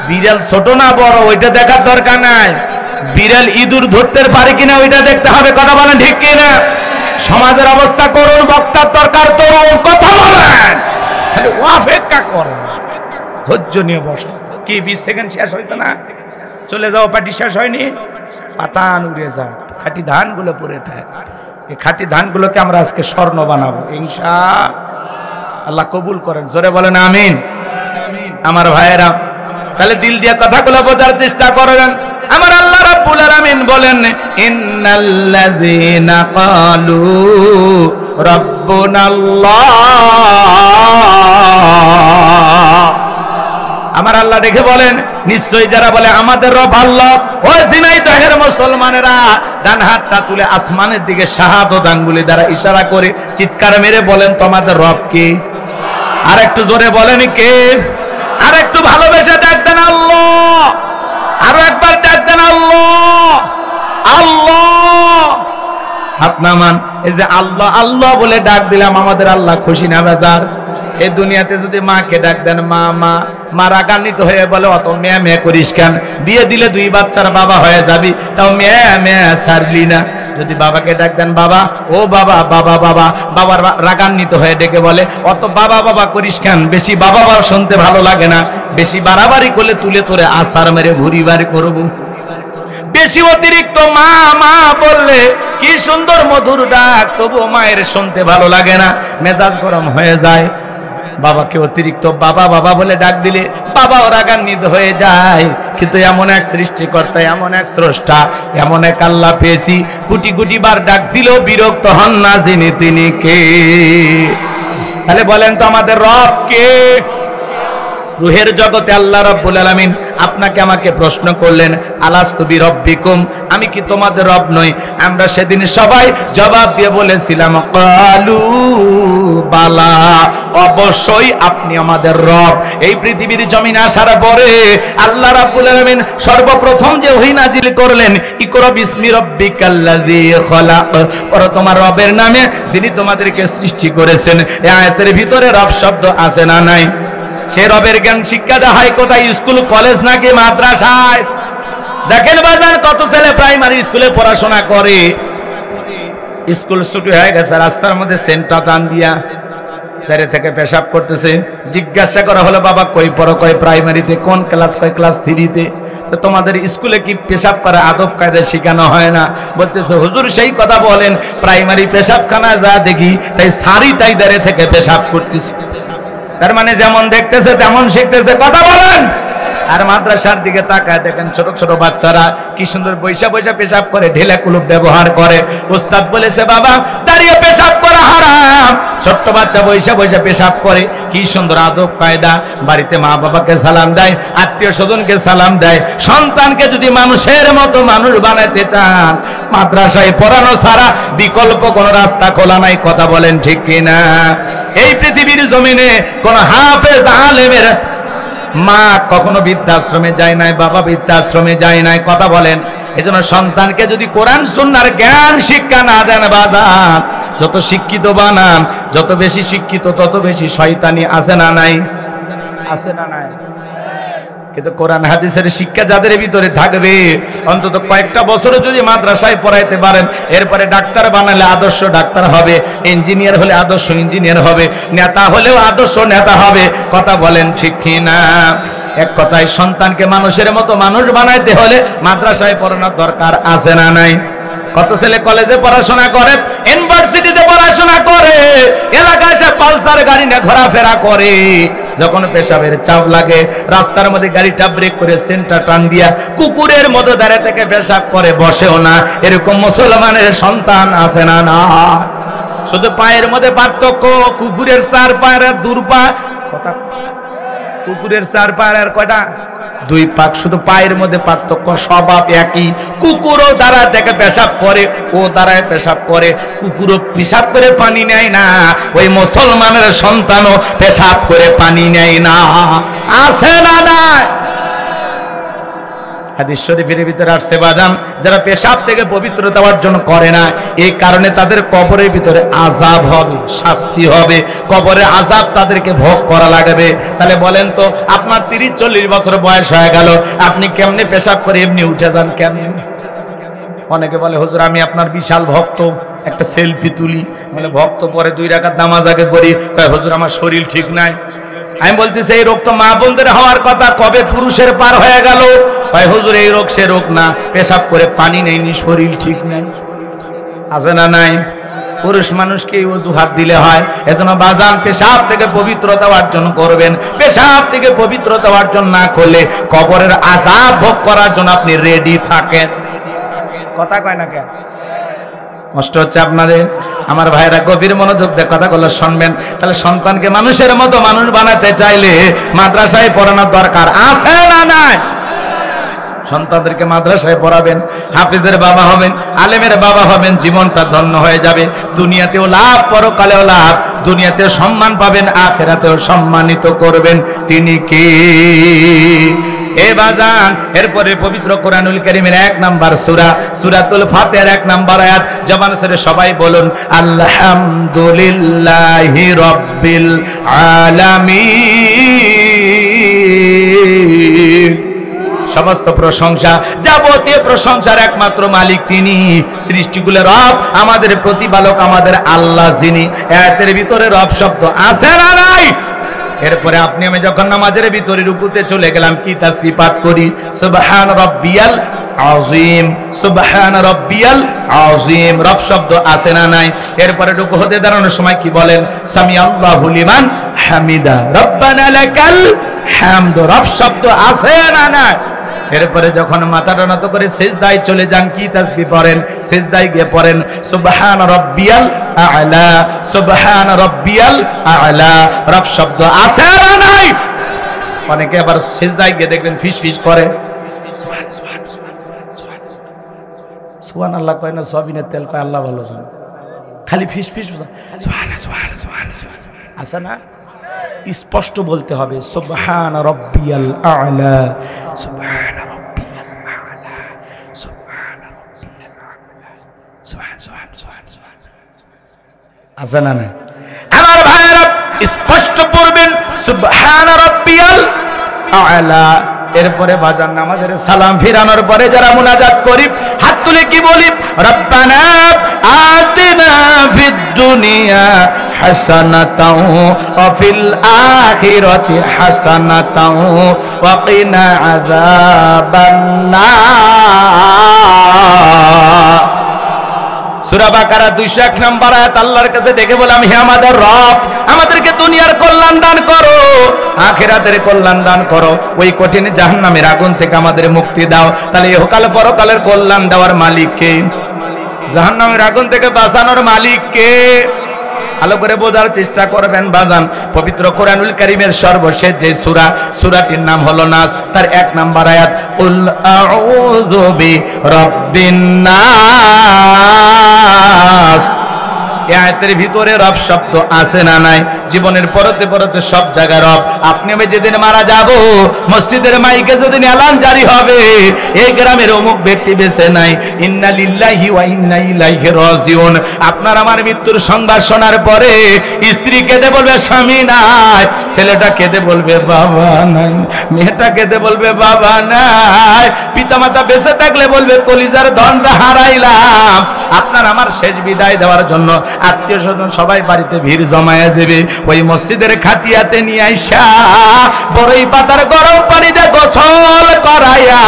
বিড়াল ছোট না বড় ওইটা দেখার দরকার নাই, বিড়াল ইঁদুর ধরতে পারে কিনা ওইটা দেখতে হবে। কথা বলেন ঠিক কিনা? সমাজের অবস্থা করুন, বক্তার দরকার তরুণ, কথা বলেন, অপেক্ষা করেন, ধৈর্য নিয়ে বসে। কি 20 সেকেন্ড শেষ হইতো না? চলে যাও, পাটি শেষ হয়নি, পাতান উড়ে যায়, খাঁটি ধানগুলো পড়ে থাকে। এই খাঁটি ধানগুলোকে আমরা আজকে স্বর্ণ বানাবো ইনশাআল্লাহ। কবুল করেন, জোরে বলেন আমিন। আমার ভাইয়েরা, তাহলে দিল দিয়ে কথাগুলো বোঝার চেষ্টা করেন। আমার আল্লাহ রাব্বুল আলামিন বলেন ইন্নাল্লাযীনা ক্বালু রাব্বুনাল্লাহ, আমার আল্লাহ দেখে বলেন নিশ্চয়ই যারা বলে আমাদের রব আল্লাহ, ও ঝিনাইদহের মুসলমানেরা ডান হাতটা তুলে আসমানের দিকে শাহাদাত আঙ্গুলি দ্বারা ইশারা করে চিৎকার মেরে বলেন তোমাদের রব কে? আর একটু জোরে বলেন কে? আর একটু ভালোবেসে ডাক দেন আল্লাহ, আরো একবার ডাক দেন আল্লাহ, আল্লাহ। হাত নামান। এই যে আল্লাহ আল্লাহ বলে ডাক দিলাম, আমাদের আল্লাহ খুশি না বেজার? এই দুনিয়াতে যদি মাকে ডাক দেন মা মা, মা রাগান্বিত হয়ে বলে অত মেয়ে মেয়ে করিস কেন? বিয়ে দিলে 2 বাচ্চার বাবা হয়ে যাবি, তাও মেয়ে মেয়ে ছাড়লি না। যদি বাবাকে ডাক দেন বাবা, ও বাবা বাবা বাবা, বাবার রাগান্বিত হয়ে ডেকে বলে অত বাবা বাবা করিস কেন? বেশি বাবা বাবা শুনতে ভালো লাগে না, বেশি বাড়াবাড়ি করলে তুলে তোরে আসার মেরে ভুরি বাড়ি করবো। বেশি অতিরিক্ত মা মা বললে কি সুন্দর মধুর ডাক, তবু মায়ের শুনতে ভালো লাগে না, মেজাজ গরম হয়ে যায়। বাবাকে অতিরিক্ত বাবা বাবা বলে ডাক দিলে বাবাও রাগান্বিত হয়ে যায়। কিন্তু এমন এক সৃষ্টিকর্তা, এমন এক স্রষ্টা, এমন এক আল্লাহ পেয়েছি, কোটি কোটি বার ডাক দিলেও বিরক্ত হন না যিনি, তিনি কে? তাহলে বলেন তো আমাদের রব কে? রূহের জগতে আল্লাহ রাব্বুল আলামিন আপনাকে আমাকে প্রশ্ন করলেন, আলাস্তু বিরব্বিকুম, আমি কি তোমাদের রব নই? আমরা সেদিন সবাই জবাব দিয়ে বলেছিলাম ক্বালু বালা, অবশ্যই আপনি আমাদের রব। এই পৃথিবীর জমিনে আসার পরে আল্লাহ রাব্বুল আলামিন সর্বপ্রথম যে ওহী নাজিল করলেন, ইকরা বিসমি রাব্বিকাল্লাযী খলাক, পর তোমার রবের নামে যিনি তোমাদেরকে সৃষ্টি করেছেন। এই আয়াতের ভিতরে রব শব্দ আছে না নাই? সে রবের জ্ঞান শিক্ষা দেওয়া হয় কোথায়? স্কুল, কলেজ নাকি মাদ্রাসায়? দেখেন বাজান, কত ছেলে প্রাইমারি স্কুলে পড়াশোনা করে, স্কুল ছুটি হয়ে গেছে, রাস্তার মধ্যে সেন্টার টান দিয়া দাঁড়িয়ে থেকে পেশাব করতেছে। জিজ্ঞাসা করা হলো, বাবা কই পড়ো? কয় প্রাইমারিতে। কোন ক্লাস? কয় ক্লাস 3-তে। তো তোমাদের স্কুলে কি পেশাব করা আদব কায়দা শেখানো হয় না? বলতেছে হুজুর সেই কথা বলেন, প্রাইমারি পেশাবখানা যা দেখি তাই সারি তাই দাঁড়িয়ে থেকে পেশাব করতেছে। তার মানে যেমন দেখতেছে তেমন শিখতেছে। কথা বলেন। আর মাদ্রাসার দিকে তাকায় দেখেন ছোট ছোট বাচ্চারা কি সুন্দর বৈশা বৈশা পেশাব করে, ঢেলা কুলুপ ব্যবহার করে। উস্তাদ বলেছে বাবা দাঁড়িয়ে পেশাব করা হারাম। ছোট্ট বাচ্চা বৈশা বৈশা পেশাব করে, কি সুন্দর আদব কায়দা। বাড়িতে মা বাবাকে সালাম দেয়, আত্মীয় স্বজনকে সালাম দেয়। সন্তানকে যদি মানুষের মতো মানুষ বানাতে চান, মাদ্রাসায় পড়ানো ছাড়া বিকল্প কোন রাস্তা খোলা নাই। কথা বলেন ঠিক কিনা? এই পৃথিবীর জমিনে কোন হাফেজ আলেমের মা কখনো বৃদ্ধাশ্রমে যায় নাই, বাবা বৃদ্ধাশ্রমে যায় নাই। কথা বলেন। এজন্য সন্তানকে যদি কোরআন সুন্নাহর জ্ঞান শিক্ষা না দেন বাজার, যত শিক্ষিত বানান, যত বেশি শিক্ষিত তত বেশি শয়তানি। আছে না নাই? আছে না নাই? কিন্তু কোরআন হাদিসের শিক্ষা যাদের ভিতরে থাকবে, অন্তত কয়েকটা বছর যদি মাদ্রাসায় পড়াইতে পারেন, এরপরে ডাক্তার বানালে আদর্শ ডাক্তার হবে, ইঞ্জিনিয়ার হলে আদর্শ ইঞ্জিনিয়ার হবে, নেতা হলেও আদর্শ নেতা হবে। কথা বলেন ঠিক কি না? এক কথায় সন্তানকে মানুষের মতো মানুষ বানাইতে হলে মাদ্রাসায় পড়ানোর দরকার আছে না নাই? কত ছেলে কলেজে পড়াশোনা করে, ইউনিভার্সিটিতে পড়াশোনা করে, এলাকায় সে পালসার গাড়ি নিয়ে ঘোরাফেরা করে। যখন পেশাবের চাপ লাগে, রাস্তার মধ্যে গাড়িটা ব্রেক করে সেন্টার টান দিয়া কুকুরের মতো দাঁড়িয়ে থেকে পেশাব করে, বসেও না। এরকম মুসলমানের সন্তান আছে না? না। শুধু পায়ের মধ্যে পার্থক্য, কুকুরের 4 পায়ের আর 2 পা। কথা, কুকুরের 4 পায়ের আর কয়টা? 2 পা। শুধু পায়ের মধ্যে পার্থক্য, স্বভাব একই। কুকুরও দাঁড়া থেকে পেশাব করে, ও দাঁড়ায় পেশাব করে। কুকুরও পেশাব করে পানি নেয় না, ওই মুসলমানের সন্তানও পেশাব করে পানি নেয় না। আছে না নাই? হাদিস শরীফের ভিতরে আসছে বাজান, যারা পেশাব থেকে পবিত্রতা অর্জন করে না, এই কারণে তাদের কবরের ভিতরে আযাব হবে, শাস্তি হবে। কবরে আযাব তাদেরকে ভোগ করা লাগবে। তাহলে বলেন তো, আপনার 30-40 বছর বয়স হয়ে গেল, আপনি কেমনে পেশাব করে এমনি উঠে যান? কেমনে? অনেকে বলে হুজুর আমি আপনার বিশাল ভক্ত, একটা সেলফি তুলি। বলে ভক্ত পরে 2 রাকাত নামাজ আগে পড়ি। কয় হুজুর আমার শরীর ঠিক নাই। আমি বলতেছি এই রোগ তো মা বোনদের হওয়ার কথা, কবে পুরুষের পার হয়ে গেল? ভাই হুজুর এই রোগ সে রোগ না, পেশাব করে পানি নেয়নি, শরীর ঠিক নাই। আছে না নাই? পুরুষ মানুষকে অজুহাত দিলে হয়। এজন্য বাজান পেশাব থেকে পবিত্রতা অর্জন করবেন। পেশাব থেকে পবিত্রতা অর্জন না করলে কবরের আযাব ভোগ করার জন্য আপনি রেডি থাকেন। কথা কয় না কেন? কষ্ট হচ্ছে আপনাদের? আমার ভাইরা গভীর মনোযোগ দিয়ে কথাগুলো শুনবেন। তাহলে সন্তানকে মানুষের মতো মানুষ বানাতে চাইলে মাদ্রাসায় পড়ানোর দরকার আছে না নাই? সন্তানদেরকে মাদ্রাসায় পড়াবেন, হাফিজের বাবা হবেন, আলেমের বাবা হবেন, জীবনটা ধন্য হয়ে যাবে। দুনিয়াতেও লাভ, পরকালেও লাভ। দুনিয়াতেও সম্মান পাবেন, আখিরাতেও সম্মানিত করবেন তিনি কে? এ বাজান, এরপরে পবিত্র কোরআনুল কারীমের 1 নাম্বার সূরা, সূরাতুল ফাতিহার 1 নাম্বার আয়াত। জবান ছেড়ে সবাই বলুন আলহামদুলিল্লাহি রাব্বিল আলামিন। সমস্ত প্রশংসা, যাবতীয় প্রশংসার একমাত্র মালিক তিনি, সৃষ্টিকুলের রব, আমাদের প্রতিপালক, আমাদের আল্লাহ যিনি। আয়াতের ভিতরে রব শব্দ আছে না নাই? এরপরে আপনি আমি যখন নামাজের ভিতরে রুকুতে চলে গেলাম, কি তাসবিহ পাঠ করি? সুবহান রাব্বিয়াল আযীম, সুবহান রাব্বিয়াল আযীম। রব শব্দ আছে না নাই? এরপরে রুকু হতে দাঁড়ানোর সময় কি বলেন? সামিআল্লাহু লিমান হামিদা, রব্বানা লাকাল হামদ। রব শব্দ আছে না নাই? এরপরে যখন মাথাটা নত করে সিজদায় চলে যান, কি তাসবিহ পড়েন? সিজদায় গিয়ে পড়েন সুবহান রাব্বিয়াল আ'লা, সুবহান রাব্বিয়াল আ'লা। রব শব্দ আছে না নাই? অনেকে আবার সিজদায় গিয়ে দেখবেন ফিস ফিস করে, সুবহানাল্লাহ কয় না, সয়াবিনের তেল কয় আল্লাহ ভালো জানে, খালি ফিস ফিস আছে না। স্পষ্ট বলতে হবে সুবহান রাব্বিয়াল আ'লা, সুবহান রাব্বিয়াল আ'লা, সুবহান রাব্বিয়াল আ'লা, সুবহান সুবহান সুবহান সুবহান। আছে না না আমার ভাইরা, স্পষ্ট পড়বেন সুবহান রাব্বিয়াল আ'লা। এরপরে বাজার নামাজের সালাম ফিরানোর পরে যারা মুনাজাত করি, হাত তুলে কি বলি, রব্বানা আতিনা ফিদ দুনিয়া হাসানাতাও ওয়া ফিল আখিরাতি হাসানাতাও ওয়া কিনা আযাবান্নার। সূরা বাকারা 201 নম্বর আয়াত। আল্লাহর কাছে ডেকে বললাম, হে আমাদের রব, আমাদেরকে দুনিয়ার কল্যাণ দান করো, আখিরাতের কল্যাণ দান করো, ওই কঠিন জাহান্নামের আগুন থেকে আমাদের মুক্তি দাও। তাহলে ইহকাল পরকালের কল্যাণ দেওয়ার মালিক কে? জাহান্নামের আগুন থেকে বাঁচানোর মালিক কে? ভালো করে বোঝার চেষ্টা করবেন বাজান। পবিত্র কোরআনুল কারীমের সর্বশেষ যে সূরা, সূরাটির নাম হলো নাস, তার 1 নম্বর আয়াত, কুল আউযু বিরাব্বিন নাস। এই আয়াতের ভিতরে রব শব্দ আছে না নাই? জীবনের পরতে পরতে সব জায়গায় রব। আপনি আমি যেদিন মারা যাব, মসজিদের মাইকে যেদিন এলান জারি হবে, এই গ্রামের অমুক ব্যক্তি বেঁচে নাই, ইন্না লিল্লাহি ওয়া ইন্না ইলাইহি রাজিউন, আপনার আমার মৃত্যুর সংবাদ শোনার পরে স্ত্রী কেঁদে বলবে স্বামী নাই, ছেলেটা কেঁদে বলবে বাবা নাই, মেয়েটা কেঁদে বলবে বাবা নাই, পিতামাতা বেঁচে থাকলে বলবে কলিজার ধনটা হারাইলাম। আপনার আমার শেষ বিদায় দেওয়ার জন্য আত্মীয় স্বজন সবাই বাড়িতে ভিড় জমায়া যাবে। ওই মসজিদের খাটিয়াতে নিয়ে আইসা বড়ই পাতার গরম পানিতে গোসল করাইয়া,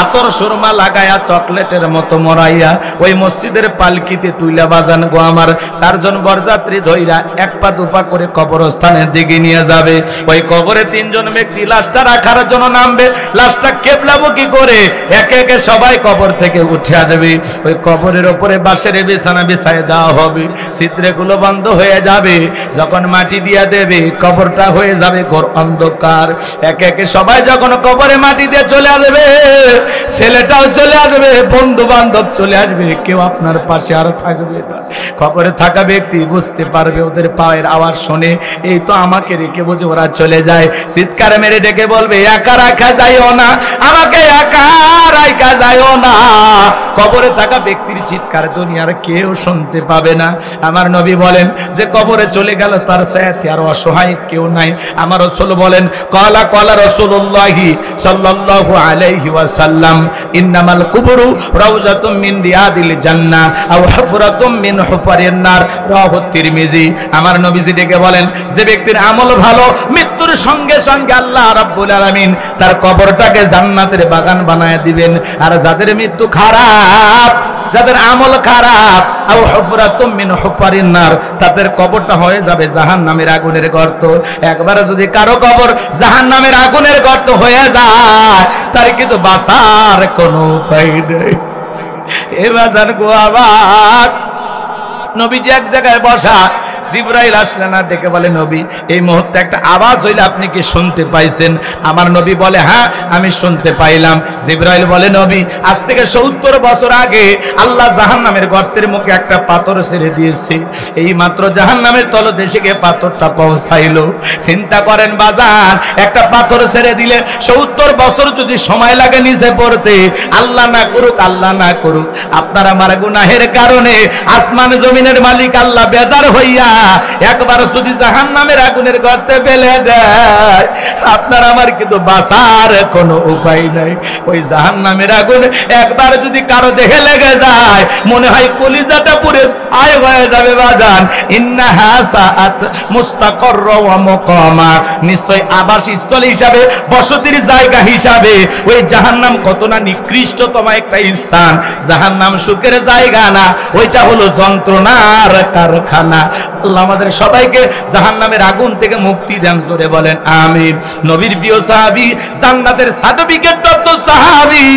আতর সুরমা লাগায়া, চকলেটের মতো মরাইয়া, ওই মসজিদের পালকিতে তুইলা বাজান গো আমার 4 জন বরযাত্রী ধইরা এক পা দুপা করে কবরস্থানের দিকে নিয়ে যাবে। ওই কবরে 3 জন ব্যক্তি লাশটা রাখার জন্য নামবে। লাশটা কেবলামুখী করে একে একে সবাই কবর থেকে উঠে আসবে। ওই কবরের উপরে বাঁশের বিছানা বিছায় দেওয়া হবে, ছিদ্রগুলো বন্ধ হয়ে যাবে। যখন মাটি দিয়া দেবে, কবরটা হয়ে যাবে ঘোর অন্ধকার। একে একে সবাই যখন কবরে মাটি দিয়ে চলে আসবে, ছেলেটাও চলে আসবে, বন্ধু বান্ধব চলে আসবে, কেউ আপনার পাশে আর থাকবে না। কবরে থাকা ব্যক্তি বুঝতে পারবে, ওদের পায়ের আওয়াজ শুনে এই তো আমাকে রেখে বুঝে ওরা চলে যায়। চিৎকার মেরে ডেকে বলবে, একা রাখা যাইও না, আমাকে একা রাখা যাইও না। কবরে থাকা ব্যক্তির চিৎকার দুনিয়ার কেউ শুনতে পাবে না। আমার নবী বলেন যে কবরে চলে গেল তার চাইতে আর অসহায় কেউ নাই। আমার রাসূল বলেন, ক্বালা ক্বালা রাসূলুল্লাহি সাল্লাল্লাহু আলাইহি ওয়াসাল্লাম, ইন্নামাল কুবুরু রাউযাতুম মিন রিয়াদিল জান্নাহ আও হুফরাতুম মিন হুফারিন নার, রাওয়াহু তিরমিজি। আমার নবীজি ডেকে বলেন, যে ব্যক্তির আমল ভালো, মৃত্যুর সঙ্গে সঙ্গে আল্লাহ রাব্বুল আলামিন তার কবরটাকে জান্নাতের বাগান বানায় দিবেন। আর যাদের মৃত্যু খারাপ, যাদের আমল খারাপ, আও হুফরাতুম মিন হুফারিন নার, তাদের কবরটা হয়ে যাবে জাহান্নামের আগুনের গর্ত। একবার যদি কারো কবর জাহান্নামের আগুনের গর্ত হয়ে যায়, তার কিন্তু বাঁচার কোনো উপায় নেই। এবার জান গো আবার নবীজি এক জায়গায় বসা, জিবরাইল আসলেন আর ডেকে বলে, নবী এই মুহূর্তে একটা আওয়াজ হইলে আপনি কি শুনতে পাইছেন? আমার নবী বলে, হ্যাঁ আমি শুনতে পাইলাম। জিবরাইল বলে, নবী আজ থেকে 70 বছর আগে আল্লাহ জাহান্নামের গর্তের মুখে একটা পাথর ছেড়ে দিয়েছে, এই মাত্র জাহান্নামের তলদেশে গিয়ে পাথরটা পৌঁছাইলো। চিন্তা করেন বাজান, একটা পাথর ছেড়ে দিলে 70 বছর যদি সময় লাগে নিচে পড়তে, আল্লাহ না করুক, আল্লাহ না করুক, আপনার আমার গুনাহের কারণে আসমান জমিনের মালিক আল্লাহ বেজার হইয়া একবার যদি জাহান্নামের আগুনের গর্তে ফেলে দেয়, আপনার আমার কিন্তু বাঁচার কোনো উপায় নাই। ওই জাহান্নামের আগুন একবার যদি কারো দেহে লেগে যায়, মনে হয় কলিজাটা পুরো ছাই হয়ে যাবে বাজান। ইন্নাহা সাআত মুস্তাকারর ওয়া মুকামা, নিশ্চয় আবাসস্থল হিসাবে, বসতির জায়গা হিসাবে ওই জাহান্নাম কত না নিকৃষ্টতম একটা স্থান। জাহান্নাম সুখের জায়গা না, ওইটা হলো যন্ত্রণার কারখানা। আল্লাহ আমাদের সবাইকে জাহান্নামের আগুন থেকে মুক্তি দান করে বলেন আমিন। নবীর প্রিয় সাহাবী, জান্নাতের সার্টিফিকেট প্রাপ্ত সাহাবী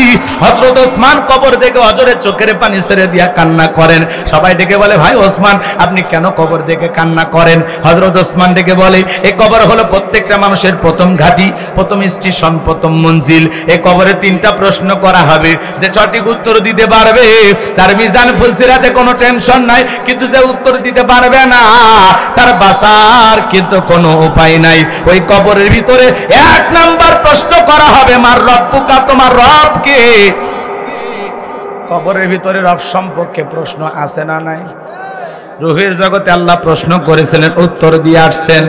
হযরত ওসমান কবর থেকে অজরে চোখের পানি ছেড়ে দিয়া কান্না করেন। সবাই ডেকে বলে, ভাই ওসমান আপনি কেন কবর দেখে কান্না করেন? হযরত ওসমান ডেকে বলে, এই কবর হলো প্রত্যেকটা মানুষের প্রথম ঘাঁটি, প্রথম স্টেশন, প্রথম মঞ্জিল। এই কবরে 3টা প্রশ্ন করা হবে, যে সঠিক উত্তর দিতে পারবে তার মিজান ফুলসিরাতে কোনো টেনশন নাই, কিন্তু যে উত্তর দিতে পারবে না তার বাঁচার কিন্তু কোনো উপায় নাই। ওই কবরের ভিতরে 1 নাম্বার প্রশ্ন করা হবে, মার রব্বুকা, তোমার রব কে? কবরের ভিতরে রব সম্পর্কে প্রশ্ন আছে না নাই? রূহের জগতে আল্লাহ প্রশ্ন করেছিলেন, উত্তর দিয়ে আসছেন।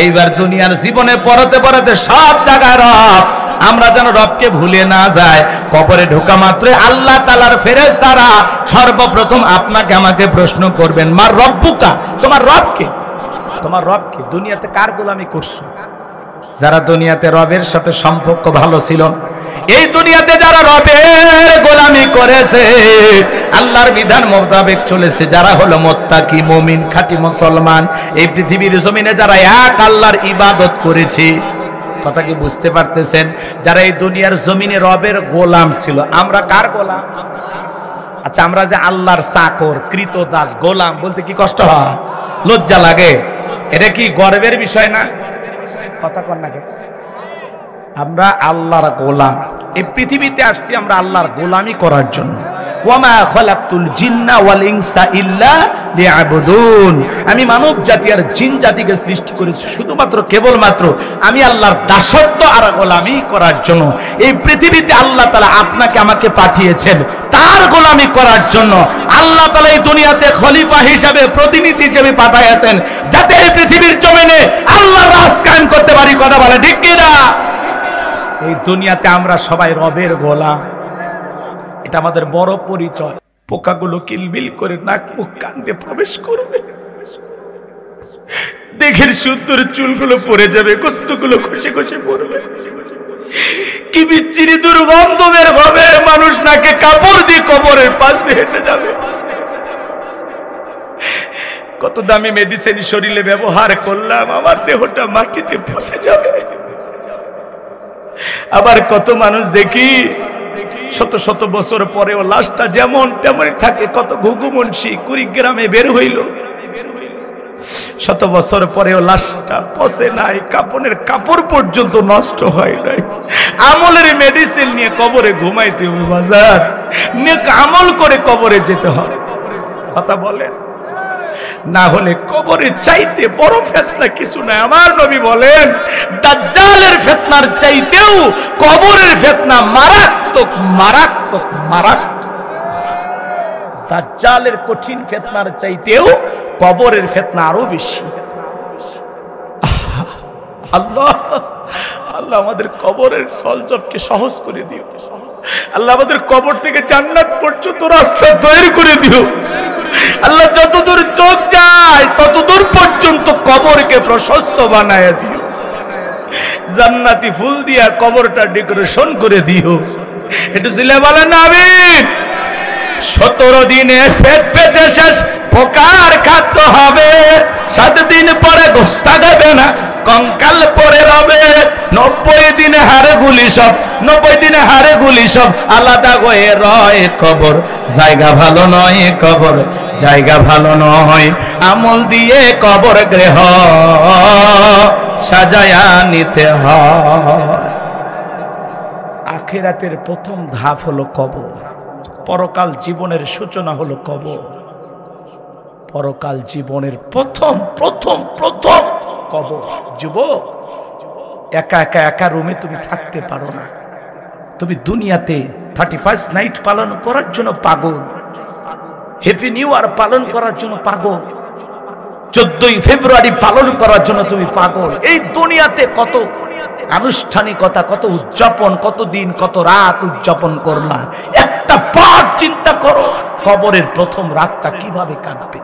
এইবার দুনিয়ার জীবনে পড়াতে পড়াতে সব জায়গায় রব, আমরা যেন রবকে ভুলে না যায়। কবরে ঢোকা মাত্র আল্লাহ তাআলার ফেরেশতারা সর্বপ্রথম আপনাকে আমাকে প্রশ্ন করবেন, মার রব্বুকা, তোমার রব কে? তোমার রব কে? দুনিয়াতে কার গোলামি করছো? যারা দুনিয়াতে রবের সাথে সম্পর্ক ভালো ছিল, এই দুনিয়াতে যারা রবের গোলামি করেছে, আল্লাহর বিধান মোতাবেক চলেছে, যারা হলো মুত্তাকি, মুমিন, খাঁটি মুসলমান, এই পৃথিবীর জমিনে যারা এক আল্লাহর ইবাদত করেছে, কথা কি বুঝতে পারতেছেন? যারা এই দুনিয়ার জমিনে রবের গোলাম ছিল। আমরা কার গোলাম? আচ্ছা, আমরা যে আল্লাহর চাকর, কৃতদাস, গোলাম বলতে কি কষ্ট হয়, লজ্জা লাগে? এটা কি গর্বের বিষয় না? কথা কন না কে? আমরা আল্লাহর গোলাম, এই পৃথিবীতে আসছি আমরা আল্লাহর গোলামি করার জন্য। ওয়ামা খালাকতুল জিন্না ওয়াল ইনসা ইল্লা লিয়াবুদুন, আমি মানব জাতি আর জিন জাতিকে সৃষ্টি করেছি শুধুমাত্র কেবলমাত্র আমি আল্লাহর দাসত্ব আর গোলামি করার জন্য। এই পৃথিবীতে আল্লাহ তাআলা আপনাকে আমাকে পাঠিয়েছেন তার গোলামি করার জন্য। আল্লাহ তাআলা এই দুনিয়াতে খলিফা হিসেবে, প্রতিনিধি হিসেবে পাঠিয়েছেন, যাতে এই পৃথিবীর জমিনে আল্লাহর রাজ কায়েম করতে পারি। কথা বলে ঠিক কি না? এই দুনিয়াতে আমরা সবাই রবের গোলাম, এটা আমাদের বড় পরিচয়। পোকাগুলো কিলবিল করে নাক মুখ কান দিয়ে প্রবেশ করবে, দেখের সুন্দর চুলগুলো পড়ে যাবে, গোস্তগুলো খসে খসে পড়বে, কি বিচ্ছিরি দুর্গন্ধ বের হবে, মানুষ নাকে কাপড় দিয়ে কবরের পাশ দিয়ে হেঁটে যাবে। কত দামি মেডিসিন শরীরে ব্যবহার করলাম, আমার দেহটা মাটিতে পচে যাবে। আবার কত মানুষ দেখি শত শত বছর পরেও লাশটা যেমন তেমনই থাকে। কত ঘুঘু মুন্সি কুড়িগ্রামে বের হইল, শত বছর পরেও লাশটা পচে নাই, কাপড়ের কাপড় পর্যন্ত নষ্ট হয় নাই। আমলের মেডিসিন নিয়ে কবরে ঘুমাইতে হবে বাজার, নেক আমল করে কবরে যেতে হবে। কথা বলেন, না হলে কবরের চাইতে বড় ফিতনা কিছু নাই। আমার নবী বলেন, দাজ্জালের ফিতনার চাইতেও কবরের ফিতনা মারাত্মক মারাত্মক মারাত্মক। দাজ্জালের কঠিন ফিতনার চাইতেও কবরের ফিতনা আরো বেশি। আল্লাহ আল্লাহ আমাদের কবরের সলজবকে সহজ করে দিও। আল্লাহ আমাদের কবর থেকে জান্নাত পর্যন্ত রাস্তা তৈরি করে দিও। আল্লাহ যতদূর চোখ যায় ততদূর পর্যন্ত কবরকে প্রশস্ত বানায় দিও। জান্নাতি ফুল দিয়া কবরটা ডেকোরেশন করে দিও। একটু জিলে বলেন আমিন। 17 দিনে পেট পেটে শেষ পোকার খাদ্য হবে, 7 দিন পরে গোস্ত দেবে না, কঙ্কাল পরে রবে। 90 দিনে হাড়ে গুলি সব, 90 দিনে হাড়ে গুলি সব আলাদা হয়ে রয় কবর। জায়গা ভালো নয় কবর, জায়গা ভালো নয়। আমল দিয়ে কবর গৃহ সাজায়া নিতে হয়। আখিরাতের প্রথম ধাপ হলো কবর। পরকাল জীবনের সূচনা হলো কবর। পরকাল জীবনের প্রথম প্রথম প্রথম কবর। যুবক, একা একা একা রুমে তুমি থাকতে পারো না। তুমি দুনিয়াতে 31 নাইট পালন করার জন্য পাগল, হ্যাপি নিউ ইয়ার পালন করার জন্য পাগল, 14ই ফেব্রুয়ারি পালন করার জন্য তুমি পাগল। এই দুনিয়াতে কত আনুষ্ঠানিকতা, কত উদযাপন, কত দিন কত রাত উদযাপন করলা। একটা বার চিন্তা করো, কবরের প্রথম রাতটা কিভাবে কাটবে?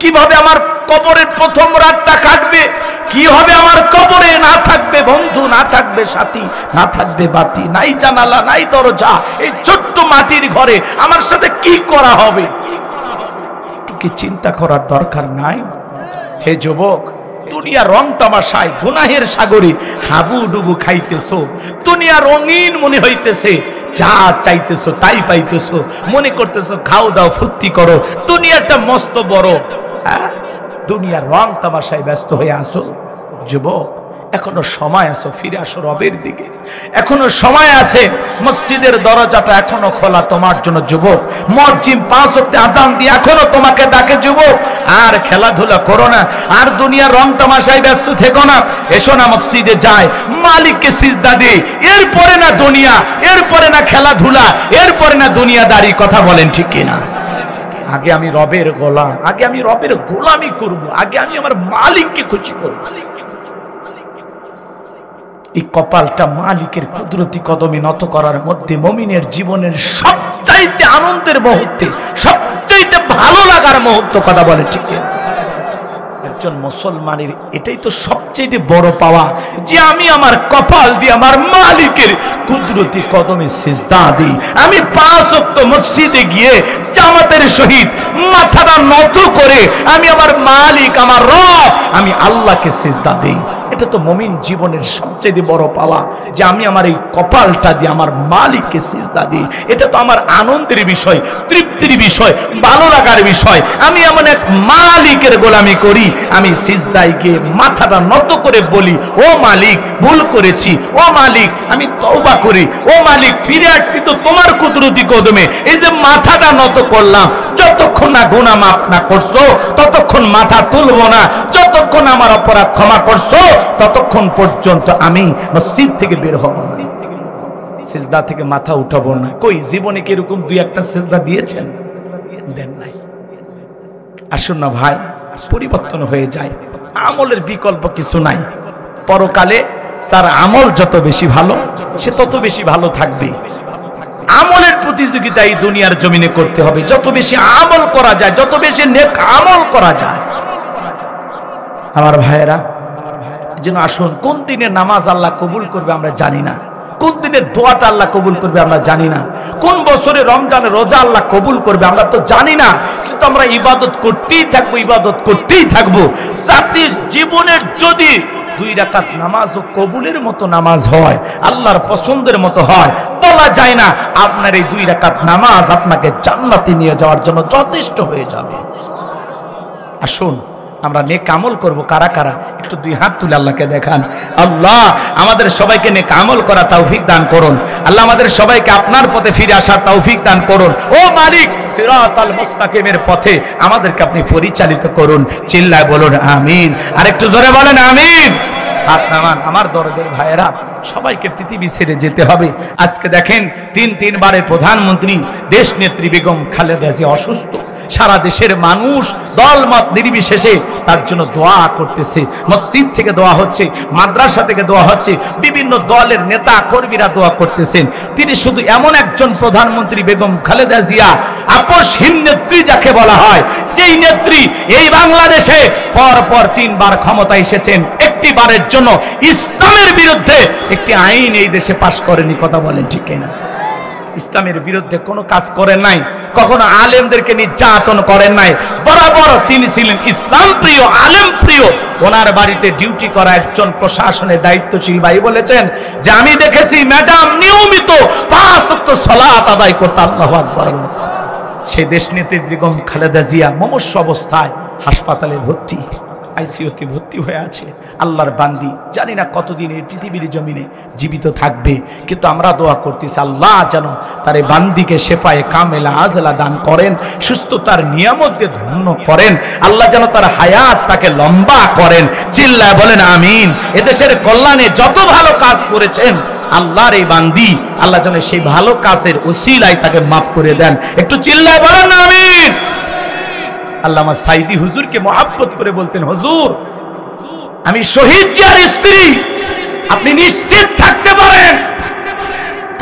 কিভাবে আমার কবরের প্রথম রাতটা কাটবে? কি হবে আমার কবরে? না থাকবে বন্ধু, না থাকবে সাথী, না থাকবে বাতি, নাই জানালা, নাই দরজা। এই ছোট্ট মাটির ঘরে আমার সাথে কি করা হবে? কি চিন্তা করার দরকার নাই? হে যুবক, দুনিয়া রং তামাশায় গুনাহের সাগরে হাবুডুবু খাইতেছো, দুনিয়া রঙিন মনে হইতেছে, যা চাইতেছো তাই পাইতেছো, মনে করতেছো খাও দাও ফুর্তি করো, দুনিয়াটা মস্ত বড়। দুনিয়ার রং তামাশায় ব্যস্ত হয়ে আসো। যুবক, এখনো সময় আছে, ফিরে আসো রবের দিকে, এখনো সময় আছে। মসজিদের দরজাটা এখনো খোলা তোমার জন্য যুবক। মুয়াজ্জিন 5 ওয়াক্ত আযান দিয়ে এখনো তোমাকে ডাকে যুবক। আর খেলাধুলা করো না, আর দুনিয়ার রং তামাশায় ব্যস্ত থেকো না। এসো না মসজিদে যায়, মালিককে সিজদা দিই, এরপরে না দুনিয়া, এরপরে না খেলাধুলা, এরপরে না দুনিয়াদারি। কথা বলেন ঠিক কিনা? আগে আমি রবের গোলাম, আগে আমি রবের গোলামি করব, আগে আমি আমার মালিককে খুশি করব। এই কপালটা মালিকের কুদরতি কদমে নত করার মধ্যে মুমিনের জীবনের সবচাইতে আনন্দের মুহূর্তে, সবচাইতে ভালো লাগার মুহূর্ত। কথা বলে ঠিক? একজন মুসলমানের এটাই তো সবচেয়ে বড় পাওয়া, যে আমি আমার কপাল দিয়ে আমার মালিকের কুদরতি কদমে সিজদা দিই। আমি 5 ওয়াক্ত মসজিদে গিয়ে জামাতের সহিত মাথাটা নত করে আমি আমার মালিক, আমার রব, আমি আল্লাহকে সিজদা দিই। এটা তো মুমিন জীবনের সবচেয়ে বড় পাওয়া, যে আমি আমার এই কপালটা দিয়ে আমার মালিককে সিজদা দিই। এটা তো আমার আনন্দের বিষয়, তৃপ্তির বিষয়, ভালো লাগার বিষয়। আমি এমন এক মালিকের গোলামি করি, আমি সিজদায় গিয়ে মাথাটা নত করে বলি, ও মালিক ভুল করেছি, ও মালিক আমি তওবা করি, ও মালিক ফিরে আসছি তো তোমার কুদরতি কদমে। এই যে মাথাটা নত করলাম, যতক্ষণ না গুনাহ মাফ না করছো ততক্ষণ মাথা তুলবো না, যতক্ষণ আমার অপরাধ ক্ষমা করছো ততক্ষণ পর্যন্ত আমি মসজিদ থেকে বের হব না, সিজদা থেকে মাথা উঠাবো না। কই জীবনে কি এরকম 2-1টা সিজদা দিয়েছেন? দেন নাই। আসুন না ভাই, পরিবর্তন হয়ে যায়। আমলের বিকল্প কিছু নাই। পরকালে তার আমল যত বেশি ভালো, সে তত বেশি ভালো থাকবে। আমলের প্রতিযোগিতা এই দুনিয়ার জমিনে করতে হবে। যত বেশি আমল করা যায়, যত বেশি নেক আমল করা যায়। আমার ভাইয়েরা, যেন আসুন, কোন দিনে নামাজ আল্লাহ কবুল করবে আমরা জানি না, কোন দিনের দোয়াটা আল্লাহ কবুল করবে আমরা জানি না, কোন বছরে রমজানের রোজা আল্লাহ কবুল করবে আমরা তো জানি না। কিন্তু আমরা ইবাদত করতেই থাকবো, ইবাদত করতেই থাকবো। জাতির জীবনের যদি 2 রাকাত নামাজও কবুলের মতো নামাজ হয়, আল্লাহর পছন্দের মতো হয়, বলা যায় না আপনার এই 2 রাকাত নামাজ আপনাকে জান্নাতে নিয়ে যাওয়ার জন্য যথেষ্ট হয়ে যাবে। আসুন আমরা নেক আমল করব। কারা কারা একটু 2 হাত তুলে আল্লাহকে দেখান। আল্লাহ আমাদের সবাইকে নেক আমল করা তৌফিক দান করুন। আল্লাহ আমাদের সবাইকে আপনার পথে ফিরে আসার তৌফিক দান করুন। ও মালিক, সিরাতাল মুস্তাকিমের পথে আমাদেরকে আপনি পরিচালিত করুন। চিল্লায় বলুন আমিন। আর একটু জোরে বলেন আমিন। হাত নামান। আমার দরদের ভাইয়েরা, সবাইকে পৃথিবী ছেড়ে যেতে হবে। আজকে দেখেন 3 বারের প্রধানমন্ত্রী দেশ নেত্রী বেগম খালেদা জিয়া অসুস্থ। সারা দেশের মানুষ দলমত নির্বিশেষে তার জন্য দোয়া করতেছে। মসজিদ থেকে দোয়া হচ্ছে, মাদ্রাসা থেকে দোয়া হচ্ছে, বিভিন্ন দলের নেতা কর্মীরা দোয়া করতেছেন। তিনি শুধু এমন একজন প্রধানমন্ত্রী বেগম খালেদা জিয়া, আপসহীন নেত্রী যাকে বলা হয়, যেই নেত্রী এই বাংলাদেশে পর 3 বার ক্ষমতা এসেছেন, একটি বারের জন্য ইসলামের বিরুদ্ধে একটি আইন এই দেশে পাশ করেনি। কথা বলেন ঠিক কিনা? ইসলামের বিরুদ্ধে কোনো কাজ করেন নাই, কখনো আলেমদেরকে নির্যাতন করেন নাই। বরাবর তিনি ছিলেন ইসলাম প্রিয়, আলেম প্রিয়। ওনার বাড়িতে ডিউটি করা একজন প্রশাসনের দায়িত্বশীল ভাই বলেছেন যে আমি দেখেছি ম্যাডাম নিয়মিত 5 ওয়াক্ত সালাত আদায় করতে। আল্লাহু আকবার। সেই দেশনেত্রী বেগম খালেদা জিয়া মুমূর্ষ অবস্থায় হাসপাতালে ভর্তি, আইসিইউতে ভর্তি হয়ে আছে। আল্লাহর বান্দি, জানি না কতদিন এই পৃথিবীর জমিনে জীবিত থাকবে, কিন্তু আমরা দোয়া করতেছি আল্লাহ যেন তার এই বান্দিকে শেফায়ে কামেলা আজলা দান করেন, সুস্থতার নিয়ামত দিয়ে ধন্য করেন। আল্লাহ যেন তার হায়াত তাকে লম্বা করেন। চিল্লায় বলেন আমিন। এদেশের কল্যাণে যত ভালো কাজ করেছেন আল্লাহর এই বান্দি, আল্লাহ যেন সেই ভালো কাজের ওসিলায় তাকে মাফ করে দেন। একটু চিল্লায় বলেন আমিন। আল্লামা সাইদি হুজুরকে মহব্বত করে বলতেন, হুজুর আমি শহীদ জিয়ার স্ত্রী, আপনি নিশ্চিত থাকতে পারেন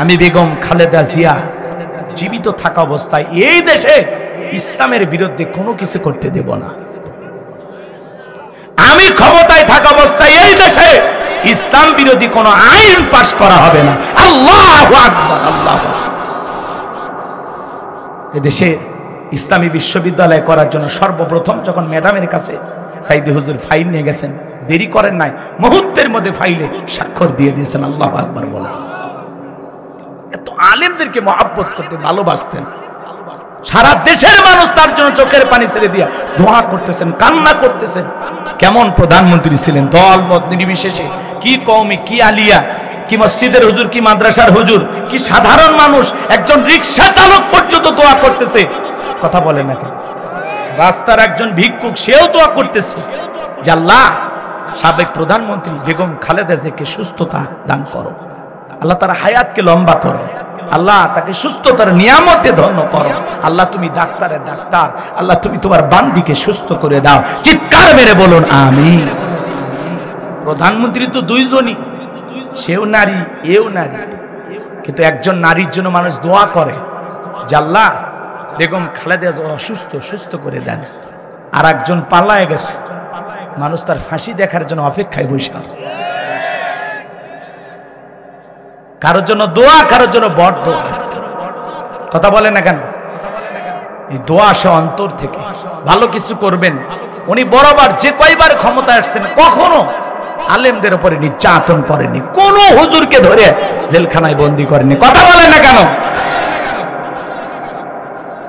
আমি বেগম খালেদা জিয়া জীবিত থাকা অবস্থায় এই দেশে ইসলামের বিরুদ্ধে কোনো কিছু করতে দেব না। আমি ক্ষমতায় থাকা অবস্থায় এই দেশে ইসলাম বিরোধী কোনো আইন পাশ করা হবে না। আল্লাহু আকবার। আল্লাহু আকবার। এদেশে ইসলামী বিশ্ববিদ্যালয় করার জন্য সর্বপ্রথম যখন ম্যাডামের কাছে সাইদি হুজুর ফাইল নিয়ে গেছেন, দেরি করেন নাই, মুহূর্তের মধ্যে ফাইলে স্বাক্ষর দিয়ে দিয়েছেন। আল্লাহু আকবার বলেন। এত আলেমদেরকে মহব্বত করতে ভালোবাসতেন। সারা দেশের মানুষ তার জন্য চোখের পানি ছেড়ে দিয়া দোয়া করতেছেন, কান্না করতেছেন। কেমন প্রধানমন্ত্রী ছিলেন, দল মত নির্বিশেষে, কি কওমি, কি আলিয়া, কি মসজিদের হুজুর, কি মাদ্রাসার হুজুর, কি সাধারণ মানুষ, একজন রিকশা চালক পর্যন্ত দোয়া করতেছে। কথা বলেন না কেন? রাস্তার একজন ভিক্ষুক, সেও দোয়া করতেছে যে আল্লাহ সাবেক প্রধানমন্ত্রী বেগম খালেদা জিয়াকে সুস্থতা দান করো, আল্লাহ তার হায়াতকে লম্বা করো, আল্লাহ তাকে সুস্থতার নিয়ামতে ধন্য করো, আল্লাহ তুমি ডাক্তারের ডাক্তার, আল্লাহ তুমি তোমার বান্দিকে সুস্থ করে দাও। চিৎকার মেরে বলুন আমিন। প্রধানমন্ত্রী তো দুইজনই, সেও নারী, এও নারী, কিন্তু একজন নারীর জন্য মানুষ দোয়া করে যে আল্লাহ বেগম খালেদা জিয়া অসুস্থ, সুস্থ করে দেন। আর একজন পালায় গেছে, মানুষ তার ফাঁসি দেখার জন্য অপেক্ষায় বসে আছে। কারোর জন্য দোয়া, কারোর জন্য বড় দোয়া। কথা বলে না কেন? এই দোয়া আসে অন্তর থেকে। ভালো কিছু করবেন। উনি বরাবর যে কয়বার ক্ষমতায় আসছেন কখনো আলেমদের উপরে নির্যাতন করেনি, কোন হুজুরকে ধরে জেলখানায় বন্দী করেনি। কথা বলেন না কেন?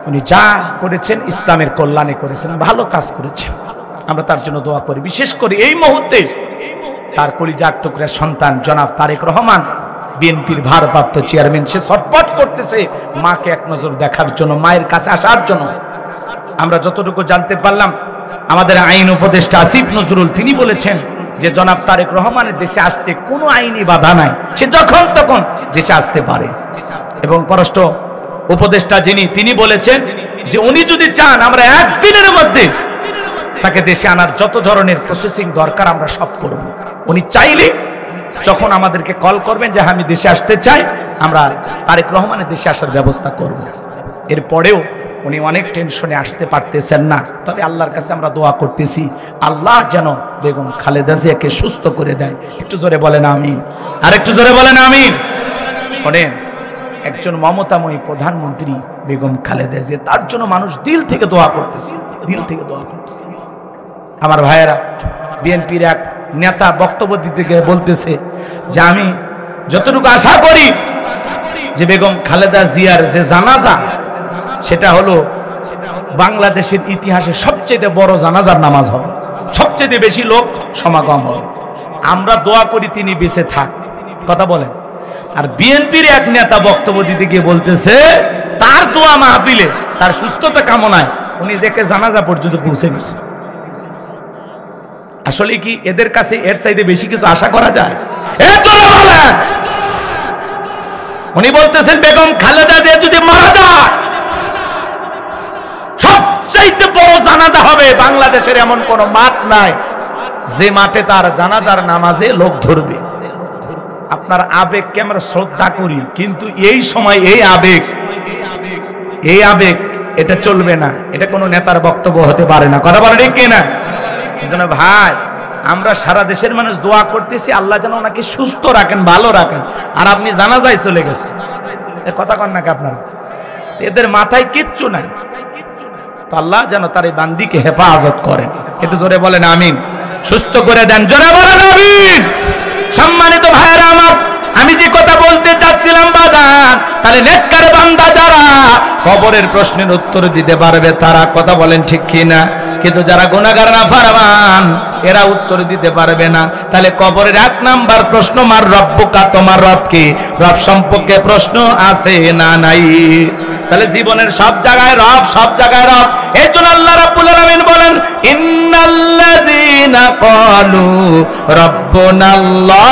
উনি যা করেছেন ইসলামের কল্যাণে করেছেন, ভালো কাজ করেছেন। আমরা তার জন্য দোয়া করি। বিশেষ করে এই মুহূর্তে তার কলিজার টুকরা সন্তান জনাব তারেক রহমান, বিএনপির ভারপ্রাপ্ত চেয়ারম্যান, সে ছটফট করতেছে মাকে এক নজর দেখার জন্য, মায়ের কাছে আসার জন্য। আমরা যতটুকু জানতে পারলাম, আমাদের আইন উপদেষ্টা আসিফ নজরুল তিনি বলেছেন যে জনাব তারেক রহমানের দেশে আসতে কোনো আইনি বাধা নাই, সে যখন তখন দেশে আসতে পারে। এবং পররাষ্ট্র উপদেষ্টা তিনি বলেছেন যে উনি যদি চান আমরা একদিনের মধ্যে তাকে দেশে আনার যত ধরনের প্রসেসিং দরকার আমরা সব করব। উনি চাইলে যখন আমাদেরকে কল করবেন যে আমি দেশে আসতে চাই, আমরা তারেক রহমানের দেশে আসার ব্যবস্থা করব। এরপরেও উনি অনেক টেনশনে আসতে পারতেছেন না, তবে আল্লাহর কাছে আমরা দোয়া করতেছি আল্লাহ যেন বেগম খালেদা জিয়াকে সুস্থ করে দেয়। একটু জোরে বলেন আমিন, আর একটু জোরে বলেন আমিন। শোনেন, একজন মমতাময়ী প্রধানমন্ত্রী বেগম খালেদা জিয়া, তার জন্য মানুষ দিল থেকে দোয়া করতেছে, দিল থেকে দোয়া করতেছে। আমার ভাইয়েরা, বিএনপির এক নেতা বক্তব্য দিতে গিয়ে বলতেছে যে আমি যতটুকু আশা করি যে বেগম খালেদা জিয়ার যে জানাজা, সেটা হলো বাংলাদেশের ইতিহাসে সবচেয়ে বড় জানাজার নামাজ হবে, সবচেয়ে বেশি লোক সমাগম হবে। আমরা দোয়া করি তিনি বেঁচে থাক। কথা বলেন। আর বিএনপির এক নেতা বক্তব্য দিতে গিয়ে বলতেছে তার দোয়া মাহফিলে, তার সুস্থতা কামনায় উনি দেখে জানাজা পর্যন্ত পৌঁছে গেছে। আসলে কি এদের কাছে এর চাইতে বেশি কিছু আশা করা যায়? উনি বলতেছেন বেগম খালেদা জিয়া যদি মারা যায় সবচাইতে বড় জানাজা হবে। বাংলাদেশের এমন কোন মাঠ নাই যে মাঠে তার জানাজার নামাজে লোক ধরবে। আপনার আবেগকে আমরা শ্রদ্ধা করি, কিন্তু এই সময় এই আবেগ এটা চলবে না, এটা কোনো নেতার বক্তব্য হতে পারে না। কথা বলে ঠিক কিনা? এজন্য ভাই, আমরা সারা দেশের মানুষ দোয়া করতেছি আল্লাহ যেন ওনাকে সুস্থ রাখেন, ভালো রাখেন। আর আপনি জানাজায় চলে গেছেন, কথা কন নাকি আপনার? এদের মাথায় কিচ্ছু নাই। তো আল্লাহ যেন তার এই বান্দিকে হেফাজত করেন। একটু জোরে বলেন আমিন। সুস্থ করে দেন, জোরে বলেন আমিন। সম্মানিত ভাইরা আমার, আমি যে কথা বলতে চাচ্ছিলাম বাজার, তাহলে নেককার বান্দা যারা কবরের প্রশ্নের উত্তর দিতে পারবে তারা, কথা বলেন ঠিক কিনা? কিন্তু যারা গুনাহগার নাফরমান এরা উত্তর দিতে পারবে না। তাহলে কবরের 1 নাম্বার প্রশ্ন, মার রব্বুকা, তোমার রব কি? রব সম্পর্কে প্রশ্ন আছে না নাই? তাহলে জীবনের সব জায়গায় রব, সব জায়গায় রব। এজন্য আল্লাহ রাব্বুল আলামিন বলেন ইন্নাল্লাযীনা ক্বালু রাব্বুনাল্লাহ,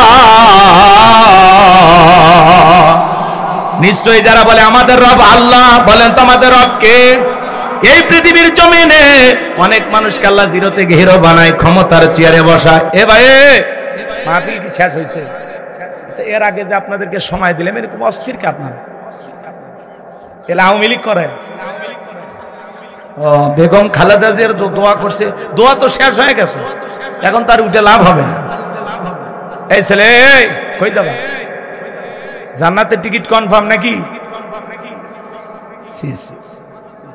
নিশ্চয়ই যারা বলে আমাদের রব আল্লাহ, বলেন তো আমাদের রব কে? এই পৃথিবীর জমিনে অনেক মানুষকে আল্লাহ জিরো থেকে হিরো বানায়, ক্ষমতার চেয়ারে বসায়। এ ভাই, মাহফিল কি শেষ হয়েছে? আচ্ছা, এর আগে যে আপনাদেরকে সময় দিলাম, এরকম অস্থির কে আপনারা? এলা আওয়ামী লীগ করে? ও, বেগম খালেদা জিয়ার দোয়া করছে, দোয়া তো শেষ হয়ে গেছে, এখন তার উঠে লাভ হবে না। এই ছেলে, কই যাবা? জান্নাতের টিকিট কনফার্ম নাকি?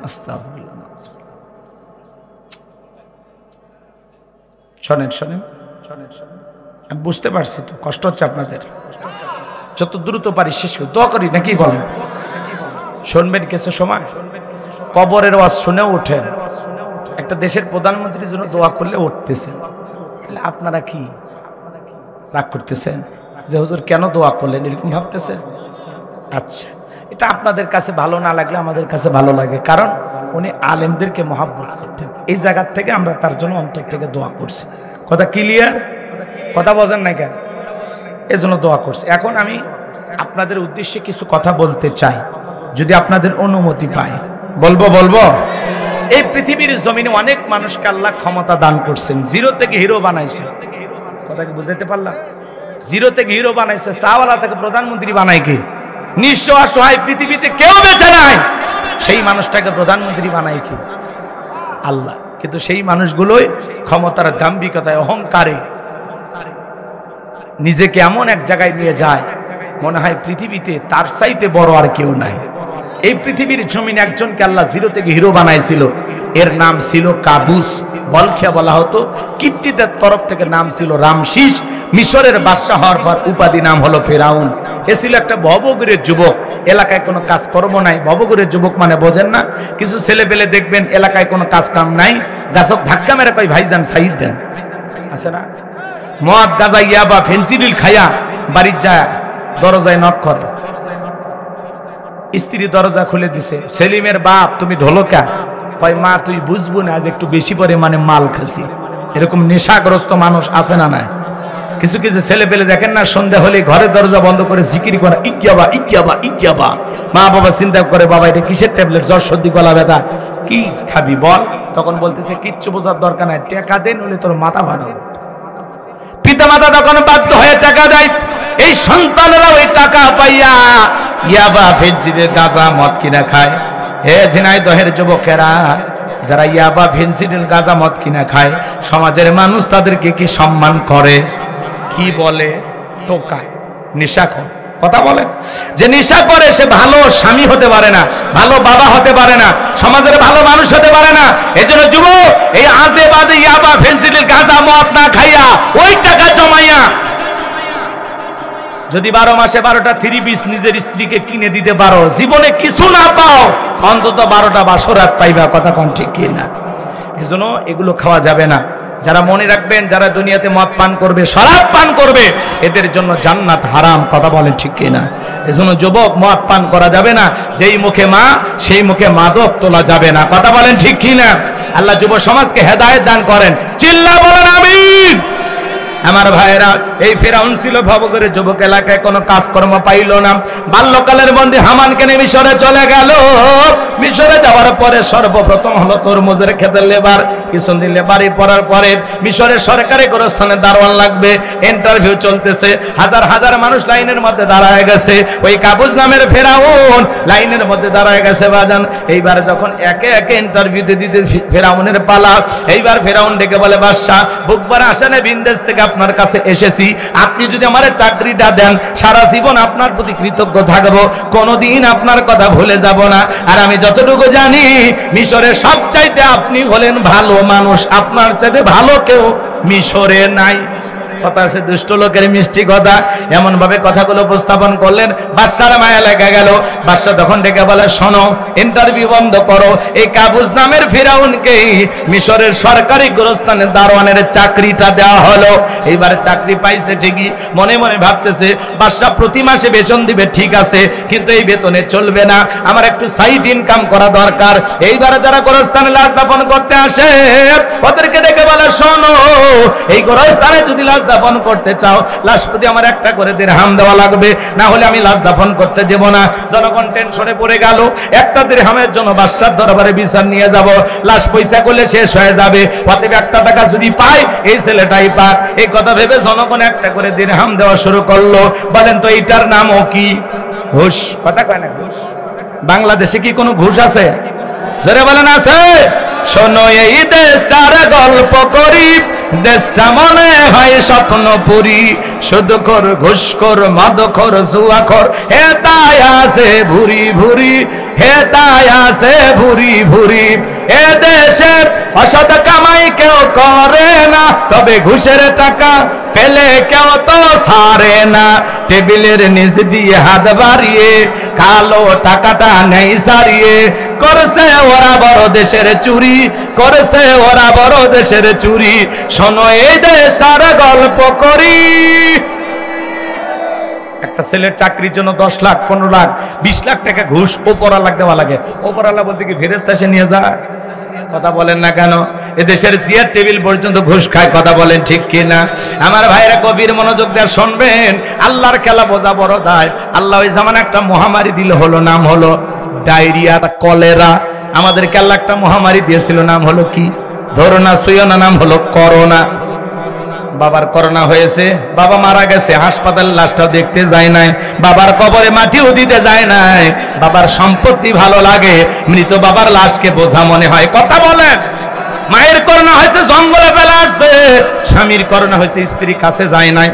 আস্তাগফিরুল্লাহ। শোনেন শোনেন, আমি বুঝতে পারছি তো কষ্ট হচ্ছে আপনাদের, যত দ্রুত পারি শেষ করি, দোয়া করি নাকি বলেন? শুনবেন কিছু সময়, কবরের ওয়াজ শুনেও ওঠেন। একটা দেশের প্রধানমন্ত্রীর জন্য দোয়া করলে উঠতেছেন, তাহলে আপনারা কি রাগ করতেছেন যে হুজুর কেন দোয়া করলেন এরকম ভাবতেছেন? আচ্ছা, এটা আপনাদের কাছে ভালো না লাগলে আমাদের কাছে ভালো লাগে, কারণ উনি আলেমদেরকে মহাব্বত করতেন। এই জায়গা থেকে আমরা তার জন্য অন্তর থেকে দোয়া করছি। কথা ক্লিয়ার? কথা বোঝেন না কেন? এজন্য দোয়া করছি। এখন আমি আপনাদের উদ্দেশ্যে কিছু কথা বলতে চাই, যদি আপনাদের অনুমতি পাই বলবো। এই পৃথিবীর জমিনে অনেক মানুষকে আল্লাহ ক্ষমতা দান করছেন, জিরো থেকে হিরো বানাইছেন। কথা কি বুঝাইতে পারলাম? জিরো থেকে হিরো বানাইছে, চাওয়ালা থেকে প্রধানমন্ত্রী বানায় কে? নিঃস্ব অসহায় পৃথিবীতে কেউ বেঁচে নাই, সেই মানুষটাকে প্রধানমন্ত্রী বানায় কি? আল্লাহ। কিন্তু সেই মানুষগুলোই ক্ষমতার দাম্ভিকতায় অহংকারে নিজেকে এমন এক জায়গায় নিয়ে যায়, মনে হয় পৃথিবীতে তার চাইতে বড় আর কেউ নাই। এই পৃথিবীর জমিনে একজনকে আল্লাহ জিরো থেকে হিরো বানাইছিল, এর নাম ছিল কাবুস, বলখিয়া বলা হতো। কিপ্টিদের তরফ থেকে নাম ছিল রামশিস। মিশরের বাদশা হওয়ার পর উপাধি নাম হলো ফেরাউন। এ ছিল একটা ভবঘুরের যুবক, এলাকায় কোনো কাজকর্ম নাই। ভবঘুরের যুবক মানে বোঝেন না? কিছু ছেলে পেলে দেখবেন এলাকায় কোনো কাজ কাম নাই, গাছক ধাক্কা মেরে কই ভাইজান সাইড দেন, আছে না? মদ গাঁজা ইয়াবা ফেন্সিডিল খাইয়া বাড়ির যায় দরজায় নক করে, স্ত্রী দরজা খুলে দিছে। সেলিমের বাপ তুমি ঢোলকা, কয় মা তুই বুঝবো না, আজ একটু বেশি পরিমাণে মাল খাসি। এরকম নেশাগ্রস্ত মানুষ আছে না? নাই? কিছু কিছু ছেলে পেলে দেখেন না, সন্ধ্যা হলে ঘরের দরজা বন্ধ করে জিকির করা, ইজ্ঞাবা ইজ্ঞাবা ইজ্ঞাবা। মা বাবা চিন্তা করে, বাবা এটা কিসের ট্যাবলেট, জ্বর সর্দি গলা ব্যথা, কি খাবি বল? তখন বলতেছে কিচ্ছু বোঝার দরকার নাই, টাকা দেন হলে তোর মাথা ফাটাবো। পিতা মাতা তখন বাধ্য হয়ে টাকা দেয়। এই সন্তানেরা ওই টাকা পাইয়া ইয়াবা ফেন্সিডিল গাঁজা মদ কিনা খায়। হে ঝিনাইদহের যুবকেরা, যারা ইয়াবা ফেন্সিডিল গাঁজা মদ কিনা খায়, সমাজের মানুষ তাদেরকে কি সম্মান করে? কি বলে? টোকায়, নেশাখোর। কথা বলেন, যে নেশা করে সে ভালো স্বামী হতে পারে না, ভালো বাবা হতে পারে না, সমাজের ভালো মানুষ হতে পারে না। এজন্য যুবক, এই আজে বাজে ইয়াবা ফেন্সিডিল গাঁজা মদ না খাইয়া ওই টাকা জমাইয়া যদি 12 মাসে 12টা 3 পিস নিজের স্ত্রীকে কিনে দিতে পারো, জীবনে কিছু না পাও অন্তত 12টা বাসরাত পাইবা। কথা কোন ঠিক কি না? এজন্য এগুলো খাওয়া যাবে না। যারা মনে রাখবেন, যারা দুনিয়াতে মদ পান করবে, শরাব পান করবে, এদের জন্য জান্নাত হারাম। কথা বলেন ঠিক কি না? এজন্য যুবক, মদ পান করা যাবে না। যেই মুখে মা সেই মুখে মাদক তোলা যাবে না। কথা বলেন ঠিক কি না? আল্লাহ যুব সমাজকে হেদায়েত দান করেন। চিল্লা বলেন আমিন। আমার ভাইরা, এই ফেরাউন ছিল ভবঘুরের যুবক, এলাকায় কোনো কাজকর্ম পাইল না। বাল্যকালের বন্দী হামানকে নিয়ে মিশরে চলে গেল। মিশরে যাওয়ার পরে সর্বপ্রথম হলো তরমুজের ক্ষেতের লেবার। কিছুদিন লেবারি পড়ার পরে মিশরের সরকারি গোরস্থানে দারোয়ান লাগবে, ইন্টারভিউ চলতেছে। হাজার হাজার মানুষ লাইনের মধ্যে দাঁড়ায় গেছে। ওই কাবুস নামের ফেরাউন লাইনের মধ্যে দাঁড়ায় গেছে বাজান। এইবার যখন একে একে ইন্টারভিউ দিতে ফেরাউনের পালা, এইবার ফেরাউন ডেকে বলে, বাদশা বুকবার আসানে বিন্দেশ থেকে আপনার কাছে এসেছি, আপনি যদি আমার চাকরিটা দেন সারা জীবন আপনার প্রতি কৃতজ্ঞ থাকবো, কোনোদিন আপনার কথা ভুলে যাব না। আর আমি যতটুকু জানি মিশরের সবচাইতে আপনি হলেন ভালো মানুষ, আপনার চাইতে ভালো কেউ মিশরে নাই। কথা আছে, দুষ্ট লোকের মিষ্টি কথা। এমন ভাবে কথাগুলো উপস্থাপন করলেন, বাদশার মায়া লেগে গেল। বাদশা তখন ডেকে বলে, শোনো, ইন্টারভিউ বন্ধ করো। এই কাবুস নামের ফিরাউনকে মিশরের সরকারি গোরস্থানে দারোয়ানের চাকরিটা দেওয়া হলো। এইবার চাকরি পাইছে ঠিকই, মনে মনে ভাবতেছে বাদশা প্রতি মাসে বেতন দিবে, ঠিক আছে, কিন্তু এই বেতনে চলবে না, আমার একটু সাইড ইনকাম করা দরকার। এইবার যারা গোরস্থানে লাশ দাফন করতে আসে ওদেরকে ডেকে বলে, শোনো, এই গোরস্থানে যদি লাশ দাফন করতে চাও, লাশ প্রতি আমার একটা করে দিরহাম দেওয়া লাগবে, না হলে আমি লাশ দাফন করতে দেব না। জনগণ টেনশনে পড়ে গেল, একটা দিরহামের জন্য বাদশার দরবারে বিচার নিয়ে যাব, লাশ পয়সা করলে শেষ হয়ে যাবে, অতএব একটা টাকা যদি পাই এই ছেলেটাই পাক। এই কথা ভেবে জনগণ একটা করে দিরহাম দেওয়া শুরু করলো। বলেন তো এইটার নামও কি? ঘুষ। কথা কয় না ঘুষ? বাংলাদেশে কি কোনো ঘুষ আছে? যারা বলেন আছে? শোনো, এই দেশটার গল্প করি, দেশটা মনে হয় স্বপ্নপুরী, সুদখোর ঘুষখোর মদখোর জুয়াখোর হে তাই আছে ভুরি ভুরি, হে তাই আছে ভুরি ভুরি। এ দেশের অসৎ কামাই কেউ করে না, তবে ঘুষের টাকা পেলে কেউ তো ছাড়ে না, টেবিলের নিচ দিয়ে হাত বাড়িয়ে কালো টাকাটা নেই সারিয়ে, করছে ওরা বড় দেশের চুরি, করছে ওরা বড় দেশের চুরি, শোনো এই দেশটার গল্প করি। একটা ছেলের চাকরির জন্য 10 লাখ 15 লাখ 20 লাখ টাকা ঘুষ ওপরওয়ালা দেওয়া লাগে। ওপরওয়ালা বলতে কি ফেরেশতা এসে নিয়ে যায়? কথা বলেন না কেন? এদেশের চেয়ার টেবিল পর্যন্ত ঘুষ খায়। কথা বলেন ঠিক কিনা? আমার ভাইরা গভীর মনোযোগ দিয়ে শুনবেন, আল্লাহর খেলা বোঝা বড় দায়। আল্লাহ ওই জামানে একটা মহামারী দিল, হলো নাম হলো ডায়রিয়া, কলেরা। আমাদেরকে আল্লাহ একটা মহামারী দিয়েছিল, নাম হলো কি? ধরো না সুইও না, নাম হলো করোনা। বাবার করোনা হয়েছে, বাবা মারা গেছে, হাসপাতাল লাশটা দেখতে যায় নাই, বাবার কবরে মাটিও দিতে যায় নাই। বাবার সম্পত্তি ভালো লাগে, মৃত বাবার লাশকে বোঝা মনে হয়। কথা বলেন। মায়ের করোনা হয়েছে, জঙ্গলে ফেলা আসছে। স্বামীর করোনা হয়েছে, স্ত্রী কাছে যায় নাই।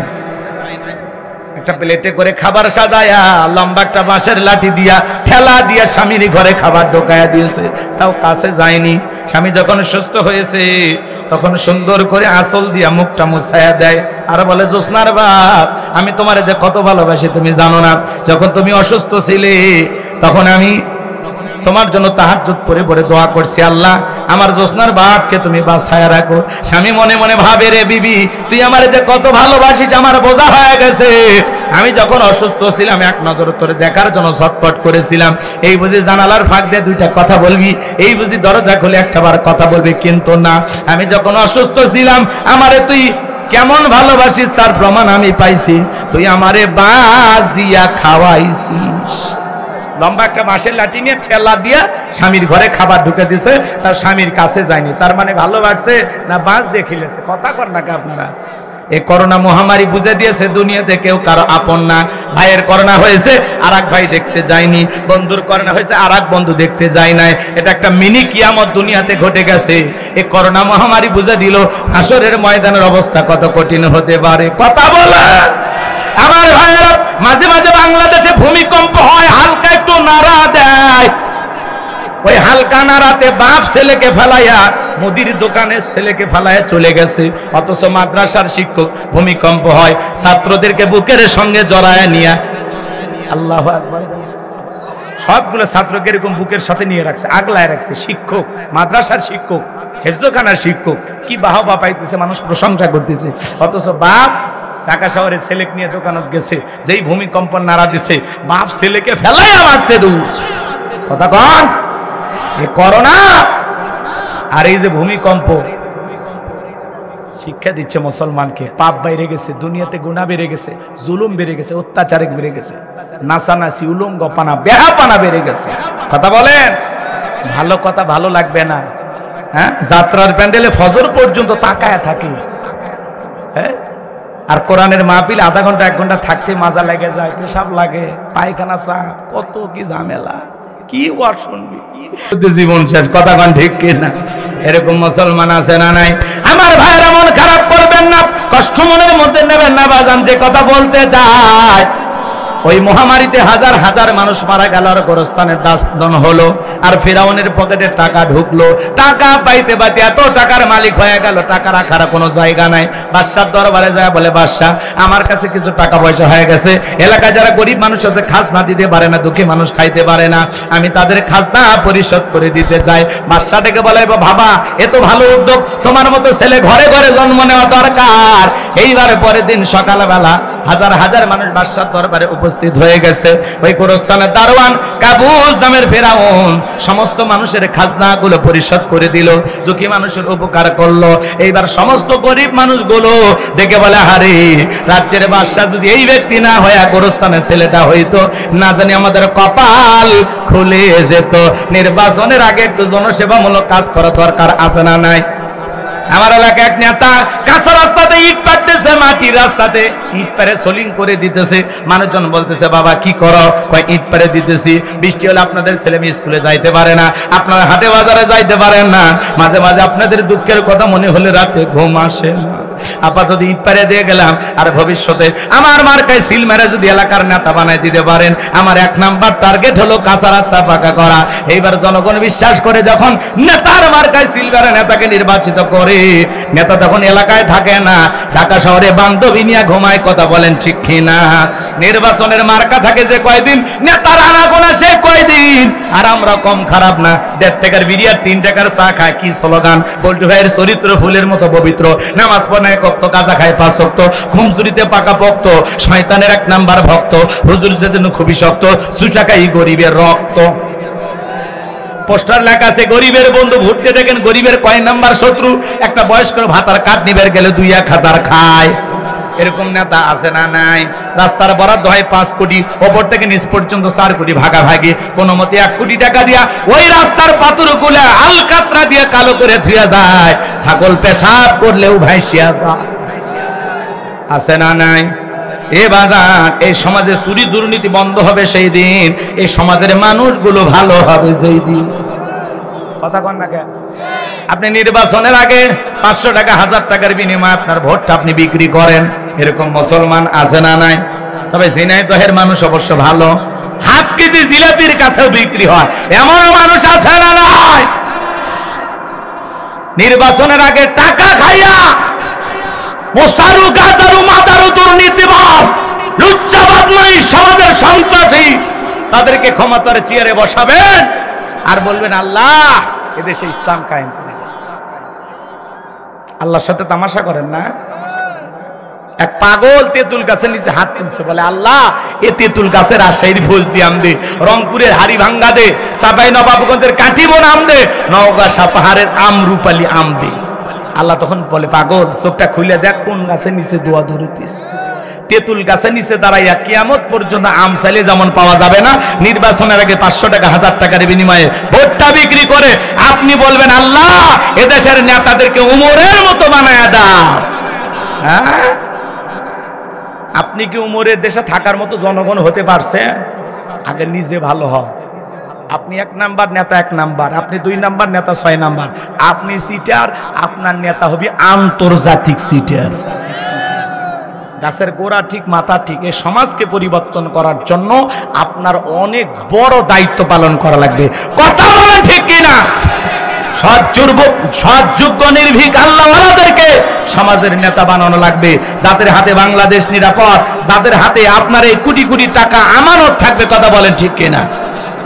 একটা প্লেটে করে খাবার সাজায়া লম্বা একটা বাঁশের লাঠি দিয়া ঠেলা দিয়া স্বামীর ঘরে খাবার ঢোকায়া দিয়েছে, তাও কাছে যায়নি। স্বামী যখন সুস্থ হয়েছে তখন সুন্দর করে আঁচল দিয়া মুখটা মুছায়া দেয়, আর বলে, জোসনার বাপ, আমি তোমারে যে কত ভালোবাসি তুমি জানো না। যখন তুমি অসুস্থ ছিলে তখন আমি তোমার জন্য তাহাজ্জুদ পড়ে পড়ে দোয়া করছি, আল্লাহ আমার জোসনার বাপকে তুমি বাঁচায়া রাখো। স্বামী মনে মনে ভাবে, রে বিবি, তুই আমারে যে কত ভালোবাসিস আমার বোঝা হয়ে গেছে। আমি যখন অসুস্থ ছিলাম এক নজর তোরে দেখার জন্য ছটফট করেছিলাম। এই বুঝি জানালার ফাঁক দিয়ে দুইটা কথা বলবি, এই বুঝি দরজা খুলে একটাবার কথা বলবি, কিন্তু না। আমি যখন অসুস্থ ছিলাম আমারে তুই কেমন ভালোবাসিস তার প্রমাণ আমি পাইছি, তুই আমারে বাঁশ দিয়া খাওয়াইছিস। লম্বা একটা বাঁশের লাঠি নিয়ে ঠেলা দিয়া স্বামীর ঘরে খাবার ঢুকে দিছে, তার স্বামীর কাছে যায়নি। তার মানে ভালোবাসছে না বাঁশ দিয়ে খিলেছে? কথা কর নাকি আপনারা? এই করোনা মহামারী বুঝে দিয়েছে দুনিয়াতে কেউ কারো আপন না। ভাইয়ের করোনা হয়েছে আর এক ভাই দেখতে যায়নি, বন্ধুর করোনা হয়েছে আর এক বন্ধু দেখতে যায় নাই। এটা একটা মিনি কিয়ামত দুনিয়াতে ঘটে গেছে। এই করোনা মহামারী বুঝে দিল হাসরের ময়দানের অবস্থা কত কঠিন হতে পারে। কথা বলে আমার ভাইয়েরা, মাঝে মাঝে বাংলাদেশে ভূমিকম্প হয়, হালকা একটু নাড়া দেয়, ওই হালকা নাড়াতে বাপ ছেলেকে ফেলাইয়া মুদির দোকানের ছেলেকে ফেলাইয়া চলে গেছে। অথচ মাদ্রাসার শিক্ষক ভূমিকম্প হয় ছাত্রদেরকে বুকের সঙ্গে জড়ায় নিয়ে, আল্লাহু আকবার, সবগুলো ছাত্রকে এরকম বুকের সাথে নিয়ে রাখছে, আগলায় রাখছে। শিক্ষক, মাদ্রাসার শিক্ষক, হেফজখানার শিক্ষক, কি বাহবা পাইতেছে, মানুষ প্রশংসা করতেছে। অথচ বাপ ঢাকা শহরে ছেলেকে নিয়ে দোকানত গেছে, যেই ভূমিকম্প নাড়া দিছে বাপ ছেলেকে ফেলাইয়া মারছে। কথা কন, এই করোনা আর এই যে ভূমিকম্প শিক্ষা দিচ্ছে মুসলমানকে। পাপ বেড়ে গেছে, দুনিয়াতে গুনাহ বেড়ে গেছে, জুলুম বেড়ে গেছে, অত্যাচার বেড়ে গেছে, নাচানাচি উলঙ্গপানা বেহাপানা বেড়ে গেছে। কথা বলেন, ভালো কথা ভালো লাগবে না। হ্যাঁ, যাত্রার প্যান্ডেলে ফজর পর্যন্ত তাকায় থাকে, হ্যাঁ, আর কোরআনের মাহফিল আধা ঘন্টা 1 ঘন্টা থাকতে মাজা লেগে যায়, পেশাব লাগে, পায়খানা চাপ, কত কি ঝামেলা, কি ওয়াজ শুনবি, জীবন শেষ। কথা কান ঠিক কিনা? এরকম মুসলমান আছে না নাই? আমার ভাইরা মন খারাপ করবেন না, কষ্ট মনের মধ্যে নেবেন না। বাজান যে কথা বলতে চায়, ওই মহামারীতে হাজার হাজার মানুষ মারা গেল, আর গোরস্থানের দাস্তান হলো, আর ফিরাউনের পকেটে টাকা ঢুকলো। টাকা পাইতে পাইতে এত টাকার মালিক হয়ে গেল, টাকা রাখার কোনো জায়গা নাই। বাদশার দরবারে যায়, বলে, বাদশা, আমার কাছে কিছু টাকা পয়সা হয়ে গেছে, এলাকায় যারা গরিব মানুষ আছে খাজনা দিতে পারে না, দুঃখী মানুষ খাইতে পারে না, আমি তাদের খাজনা পরিশোধ করে দিতে চাই। বাদশা ডেকে বলে, বাবা, এত ভালো উদ্যোগ, তোমার মতো ছেলে ঘরে ঘরে জন্ম নেওয়া দরকার। এইবারে পরের দিন সকালবেলা হাজার হাজার মানুষ বাদশার দরবারে উপস্থিত হয়ে গেছে। ওই গোরস্থানের দারোয়ান কাবুস নামের ফেরাউন সমস্ত মানুষের খাজনাগুলো পরিশোধ করে দিল, দুঃখী মানুষের উপকার করলো। এইবার সমস্ত গরিব মানুষগুলো দেখে বলে, হারে, রাজ্যের বাদশা যদি এই ব্যক্তি না হয়ে গোরস্থানের ছেলেটা হইতো, না জানি আমাদের কপাল খুলে যেত। নির্বাচনের আগে একটু জনসেবামূলক কাজ করা দরকার আছে না নাই? আমার এলাকায় এক নেতা কাঁচা রাস্তাতে ইট পাড়তেছে, মাটির রাস্তাতে ইট পারে সোলিং করে দিতেছে। মানুষজন বলতেছে, বাবা কি করো? কয়, ইট পারে দিতেছি। বৃষ্টি হলে আপনাদের ছেলে মেয়ে স্কুলে যাইতে পারে না, আপনারা হাটে বাজারে যাইতে পারেন না, মাঝে মাঝে আপনাদের দুঃখের কথা মনে হলে রাতে ঘুম আসে না। আপাতত ইট পারে দিয়ে গেলাম, আর ভবিষ্যতে আমার মার্কায় সিল মেরে যদি এলাকার নেতা বানাই দিতে পারেন, আমার 1 নাম্বার টার্গেট হলো কাঁচা রাস্তা পাকা করা। এইবার জনগণ বিশ্বাস করে যখন নেতার মার্কায় সিল মেরে নেতাকে নির্বাচিত করে, নেতা তখন এলাকায় থাকে না, ঢাকা শহরে বান্ধবী নিয়ে ঘুমায়। কথা বলেন ঠিক কিনা? নির্বাচনের মার্কা থাকে যে কয়দিন, নেতার আনাগোনা সে কয়দিন। আর আমরা কম খারাপ না, 1.5 টাকার বিড়ি আর 3 টাকার চা খায়। কি স্লোগান! বল্টু ভাইয়ের চরিত্র ফুলের মতো পবিত্র, নামাজ পড়ে 1 ওয়াক্ত, গাঁজা খায় 5 ওয়াক্ত, খুমচুরিতে পাকা পক্ত, শয়তানের 1 নাম্বার ভক্ত, হুজুর যেদিন খুবই শক্ত, সুচাকাই গরিবের রক্ত। পোস্টার লেখা আছে গরিবের বন্ধু, ভুটতে দেখেন গরিবের কয় নাম্বার শত্রু। একটা বয়স্ক ভাতার কাঠ নিবের গেলে 2-1000 খায়। এরকম নেতা আছে না নাই? রাস্তার বরাদ্দ হয় 5 কোটি, ওপর থেকে নিচ পর্যন্ত 4 কোটি ভাগাভাগি। কোন মতে 1 কোটি টাকা দিয়া ওই রাস্তার পাথর গুলা আলকাতরা দিয়ে কালো করে ধুয়ে যায়। ছাগল পেশাব করলেও ভাইসিয়া যায়। আছে না নাই? এ বাজার, এই সমাজে চুরি দুর্নীতি বন্ধ হবে সেই দিন, এই সমাজের মানুষগুলো ভালো হবে সেই দিন। কথা কন না কেন? আপনি নির্বাচনের আগে 500 টাকা 1000 টাকার বিনিময়ে আপনার ভোটটা আপনি বিক্রি করেন। এরকম মুসলমান আছে না নাই? তবে ঝিনাইদহের মানুষ অবশ্য ভালো, হাফ কেজি জিলাপির কাছেও বিক্রি হয়, এমনও মানুষ আছে না নাই? নির্বাচনের আগে টাকা খাইয়া মোসারু গাজারু মাদারু দুর্নীতিবাজ লুচ্চাবাদময় সমাজের সন্ত্রাসী, তাদেরকে ক্ষমতার চেয়ারে বসাবেন আর বলবেন আল্লাহ এদেশে ইসলাম কায়েম করে। আল্লাহর সাথে তামাশা করেন না? এক পাগল তেঁতুল গাছের নিচে হাত তুলছে, বলে আল্লাহ এ তেঁতুল গাছের রাজশাহীর ফৌজদি আম দে, রংপুরের হাড়ি ভাঙ্গা দে, চাঁপাই নবাবগঞ্জের কাঠিবন আম দে, নওগাঁ সাপাহারের আম রূপালী আম দে। আল্লাহ তখন বলে পাগল চোখটা খুলে দেখ কোন গাছের নিচে দোয়া ধরতিস। তেঁতুল গাছের নিচে দাঁড়াইয়া কিয়ামত পর্যন্ত আম চাইলে যেমন পাওয়া যাবে না, নির্বাচনের আগে 500 টাকা 1000 টাকার বিনিময়ে ভোটটা বিক্রি করে আপনি বলবেন আল্লাহ এদেশের নেতাদেরকে উমরের মতো বানায়া দাও। হ্যাঁ, আপনি কি উমরের দেশে থাকার মতো জনগণ হতে পারছেন? আগে নিজে ভালো হন। আপনি 1 নাম্বার নেতা 1 নাম্বার, আপনি 2 নাম্বার নেতা 6 নাম্বার, আপনি সিটার, আপনার নেতা হবে আন্তর্জাতিক সিটার। গাছের গোড়া ঠিক মাথা ঠিক, এই সমাজকে পরিবর্তন করার জন্য আপনার অনেক বড় দায়িত্ব পালন করা লাগবে। কথা বলেন ঠিক কিনা? সৎযোগ্য নির্ভীক আল্লাহওয়ালাদেরকে সমাজের নেতা বানানো লাগবে, যাদের হাতে বাংলাদেশ নিরাপদ, যাদের হাতে আপনার এই কোটি কোটি টাকা আমানত থাকবে। কথা বলেন ঠিক কিনা?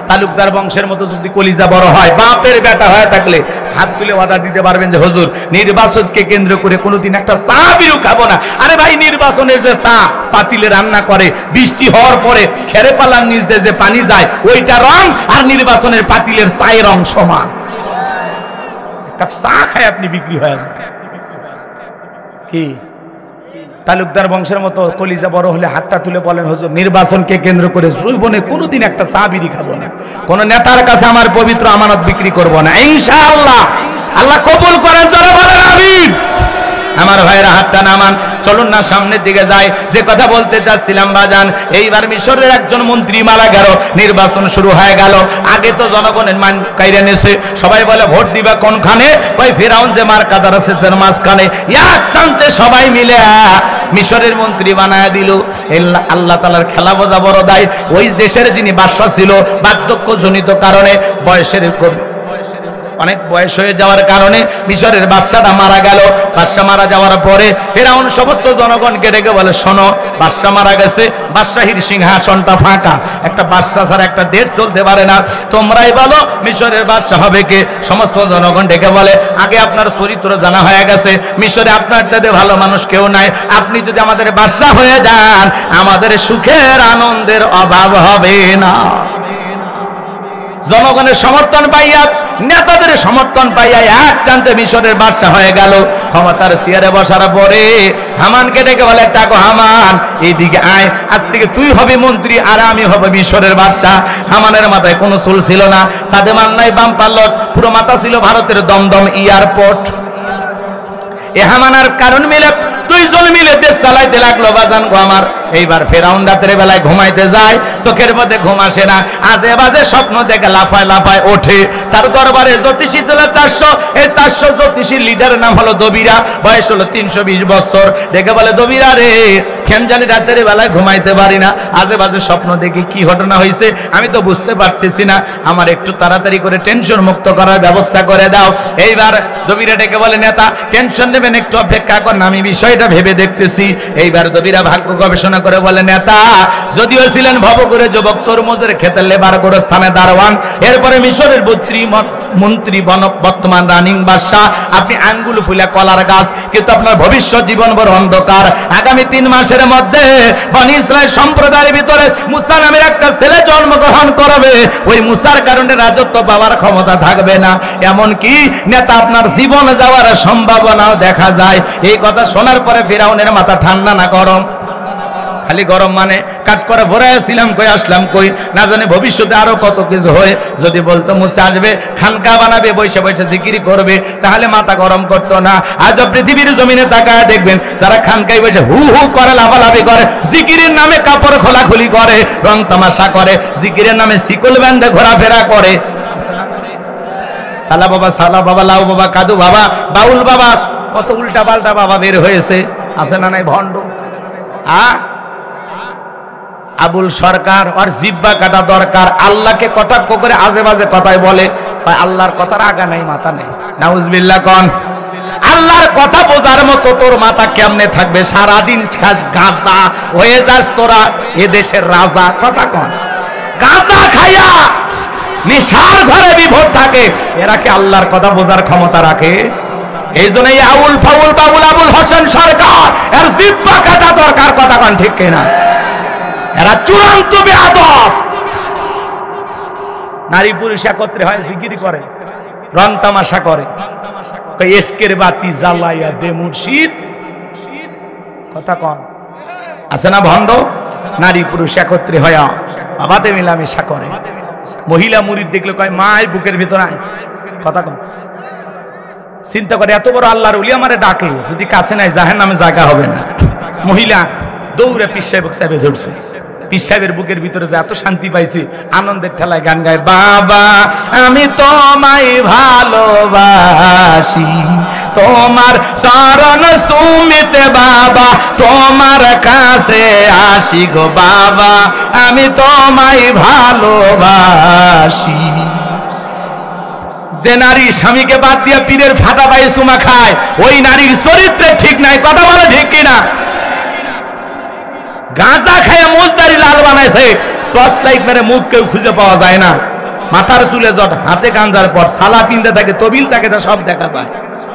তালুকদার বংশের মতো যদি কলিজা বড় হয়, বাপের বেটা হয়ে থাকলে হাত তুলে ওয়াদা দিতে পারবেন যে হুজুর নির্বাচনকে কেন্দ্র করে কোনোদিন একটা চা বিরু খাবো না। আরে ভাই, নির্বাচনের যে চা পাতিলে রান্না করে, বৃষ্টি হওয়ার পরে খেরে পালার নিচ দিয়ে যে পানি যায় ওইটা রং, আর নির্বাচনের পাতিলের চায়ের রং সমান। একটা চা খায় আপনি বিক্রি হয়ে যান। কি তালুকদার বংশের মতো কলিজা বড় হলে হাতটা তুলে বলেন হুজুর নির্বাচনকে কেন্দ্র করে জীবনে কোনোদিন একটা চা বিড়ি খাবো না, কোন নেতার কাছে আমার পবিত্র আমানত বিক্রি করব না, ইনশাআল্লাহ। আল্লাহ কবুল করেন, যারা বলেন আমিন। আমার ভাইরা হাতটা নামান, চলুন না সামনের দিকে যাই। যে কথা বলতে চাচ্ছিলাম বাজান, এইবার মিশরের একজন মন্ত্রী মারা গেল, নির্বাচন শুরু হয়ে গেল। আগে তো জনগণের মান কাইরে নেছে, সবাই বলে ভোট দিবা কোনখানে? ওই ফিরাউন যে মার কাদার আছে মাঝখানে, এক চান্সে সবাই মিলে মিশরের মন্ত্রী বানায় দিল। আল্লাহ তাআলার খেলা বোঝা বড় দায়। ওই দেশের যিনি বাদশা ছিল, বার্ধক্যজনিত কারণে বয়সের অনেক বয়স হয়ে যাওয়ার কারণে মিশরের বাদশাটা মারা গেল। বাদশা মারা যাওয়ার পরে ফিরাউন সমস্ত জনগণকে ডেকে বলে শোনো, বাদশা মারা গেছে, বাদশাহীর সিংহাসনটা ফাঁকা, একটা বাদশা ছাড়া একটা দেশ চলতে পারে না, তোমরাই বলো মিশরের বাদশা হবে কে? সমস্ত জনগণ ডেকে বলে আগে আপনার চরিত্র জানা হয়ে গেছে, মিশরে আপনার চাইতে ভালো মানুষ কেউ নাই, আপনি যদি আমাদের বাদশা হয়ে যান আমাদের সুখের আনন্দের অভাব হবে না। জনগণের সমর্থন পাইয়া, নেতাদের সমর্থন পাইয়া এক চান্সে মিশরের বাদশা হয়ে গেল। ক্ষমতার চেয়ারে বসার পরে হামানকে ডেকে বলে টাকো হামান এইদিকে আয়, আজ থেকে তুই হবে মন্ত্রী আর আমি হব মিশরের বাদশা। হামানের মাথায় কোনো চুল ছিল না, সাদে মান নাই, বাম পাল্লট, পুরো মাথা ছিল ভারতের দমদম এয়ারপোর্ট। এ হামানার কারণ মিলে 2 জন মিলে দেশ চালাইতে লাগলো। বাজান গো আমার, এইবার ফেরাউন রাতের বেলায় ঘুমাইতে যায়, চোখের মধ্যে ঘুম আসে না, আজে বাজে স্বপ্ন দেখে লাফায় লাফায় ওঠে। তার দরবারে জ্যোতিষী ছিল 400, এই 400 জ্যোতিষীর লিডারের নাম হলো দবিরা, বয়স হলো 320 বছর। দেখে বলে, দবিরা রে, কেন জানি রাতের বেলায় ঘুমাইতে পারি না, আজে বাজে স্বপ্ন দেখি, কি ঘটনা হয়েছে আমি তো বুঝতে পারতেছি না, আমার একটু তাড়াতাড়ি করে টেনশন মুক্ত করার ব্যবস্থা করে দাও। এইবার দবিরা ডেকে বলে, নেতা টেনশন নেবেন, একটু অপেক্ষা করেন, আমি বিষয়টা ভেবে দেখতেছি। এইবার দবিরা ভাগ্য গবেষণা করে বলে, নেতা যদিও ছিলেন ভবঘুরে যুবক, তরমুজের খেতে লেবার গোরস্থানে দারোয়ান, এরপরে মিশরের মন্ত্রী, বর্তমান রানিং বাদশা, আপনি আঙ্গুল ফুলা কলার গাছ, কিন্তু আপনার ভবিষ্যৎ জীবন বড় অন্ধকার। আগামী 3 মাসের মধ্যে বনি ইসরাইল সম্প্রদায়ের ভিতরে মুসা নামের একটা ছেলে জন্মগ্রহণ করবে, ওই মুসার কারণে রাজত্ব পাওয়ার ক্ষমতা থাকবে না, এমনকি নেতা আপনার জীবন যাওয়ার সম্ভাবনাও দেখা যায়। এই কথা শোনার পরে ফিরাউনের মাথা ঠান্ডা না গরম? খালি গরম মানে কাট করে ভরাইছিলাম, কই আসলাম কই, না জানে ভবিষ্যতে আরো কত কিছু হয়। যদি বলতো মুসা আসবে, খানকা বানাবে, বসে বসে জিকিরি করবে, তাহলে মাথা গরম করতো না। আজ পৃথিবীর জমিনে তাকায় দেখবেন, যারা খানকায় বসে হু হু করে, লাফালাফি করে, জিকিরের নামে কাপড় খোলাখুলি করে, রং তামাশা করে, জিকিরের নামে শিকল বেঁধে ঘোরাফেরা করে, সালা বাবা, সালা বাবা, লাউ বাবা, কাদু বাবা, বাউল বাবা, কত উল্টা পাল্টা বাবা বের হয়েছে, আছে না নাই ভণ্ড। আবুল সরকার, আর জিব্বা কাটা দরকার, আল্লাহকে কটাক্ষ করে আজে বাজে কথাই বলে, আল্লাহর কথার আগা নাই মাথা নেই, নাউজুবিল্লাহ কোন। আল্লাহর কথা বোঝার মতো তোর মাথা কেমনে থাকবে? সারাদিন খাস গাঁজা, হয়ে যাস তোরা এদেশের রাজা, কথা কন। গাঁজা খাইয়া নেশার ঘরে বিভোর থাকে, এরা কি আল্লাহর কথা বোঝার ক্ষমতা রাখে? এই জন্য এই আউল ফাউল বাবুল আবুল হোসেন সরকার, এর জিব্বা কাটা দরকার, কথা কন ঠিক কিনা? এরা চূড়ান্ত বেয়াদব। নারী পুরুষ একত্রে হয়, জিকির করে, রং তামাশা করে, এসকের বাতি জ্বালাইয়া দে মুর্শিদ, কথা কন, আছে না ভণ্ড? নারী পুরুষ একত্রে হয়া বাবাতে মিলামেশা করে, মহিলা মুরিদ দেখলে কয় মাই বুকের ভিতর আয়, কথা কন। চিন্তা করে, এত বড় আল্লাহর ওলি আমারে ডাকে, যদি কাছে নাই জাহান্নামে জায়গা হবে না। মহিলা দৌড়ে পীর সাহেব চাপে ধরছে, পীর সাহেবের বুকের ভিতরে যে এত শান্তি পাইছি, আনন্দের ঠেলায় গান গায়, বাবা আমি তোমায় ভালোবাসি, তোমার চরণ সুমিতে বাবা, তোমার কাছে আসি গো বাবা, আমি তোমায় ভালোবাসি। যে নারী স্বামীকে বাদ দিয়ে পীরের ফাটা পায়ে চুমা খায়, ওই নারীর চরিত্রে ঠিক নাই, কথা বলে ঠিক কিনা? গাঁজা খায় মোজদারি লাল বানাইছে, টর্চ লাইট মেরে মুখ কেউ খুঁজে পাওয়া যায় না, মাথার চুলে জট, হাতে গাঞ্জার পর, সালা পিনতে থাকে, তবিল থাকে, তা সব দেখা যায়।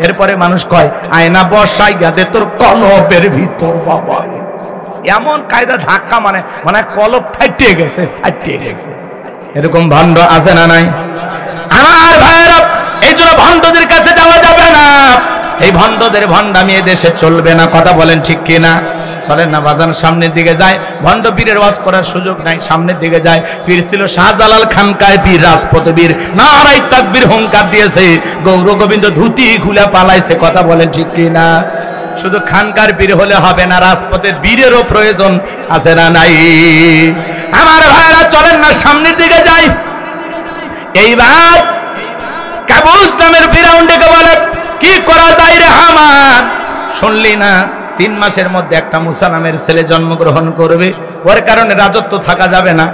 এরপরে মানুষ কয় আয়না বসাই গাদে তোর কলবের ভিতর, বাবা এমন কায়দা ধাক্কা, মানে মানে কলব ফাটিয়ে গেছে, ফাটিয়ে গেছে। এরকম ভণ্ড আছে না নাই? আমার ভাইয়েরা, এই জন্য ভণ্ডদের কাছে যাওয়া যাবে না, এই ভণ্ডদের ভণ্ডামি দেশে চলবে না, কথা বলেন ঠিক কিনা? চলেন না বাজান, সামনের দিকে যায়, ভণ্ড পীরের ওয়াজ করার সুযোগ নাই, সামনের দিকে যায়। পীর ছিল শাহজালাল খানকায় পীর, রাজপথ বীর, নারাই তাকবীর হুঙ্কার দিয়েছে, গৌর গোবিন্দ ধুতি খুলে পালাইছে, কথা বলেন ঠিক কিনা? শুধু খানকার পীর হলে হবে না, রাজপথের বীরেরও প্রয়োজন আছে না নাই? আমার ভাইরা চলেন না সামনের দিকে যাই। এইবার কাবুস নামের ফিরাউন ডেকে বলে, কি করা যায় রে হামান? শুনলি না 3 মাসের মধ্যে একটা মুসা নামের ছেলে জন্মগ্রহণ করবে, ওর কারণে রাজত্ব থাকা যাবে না,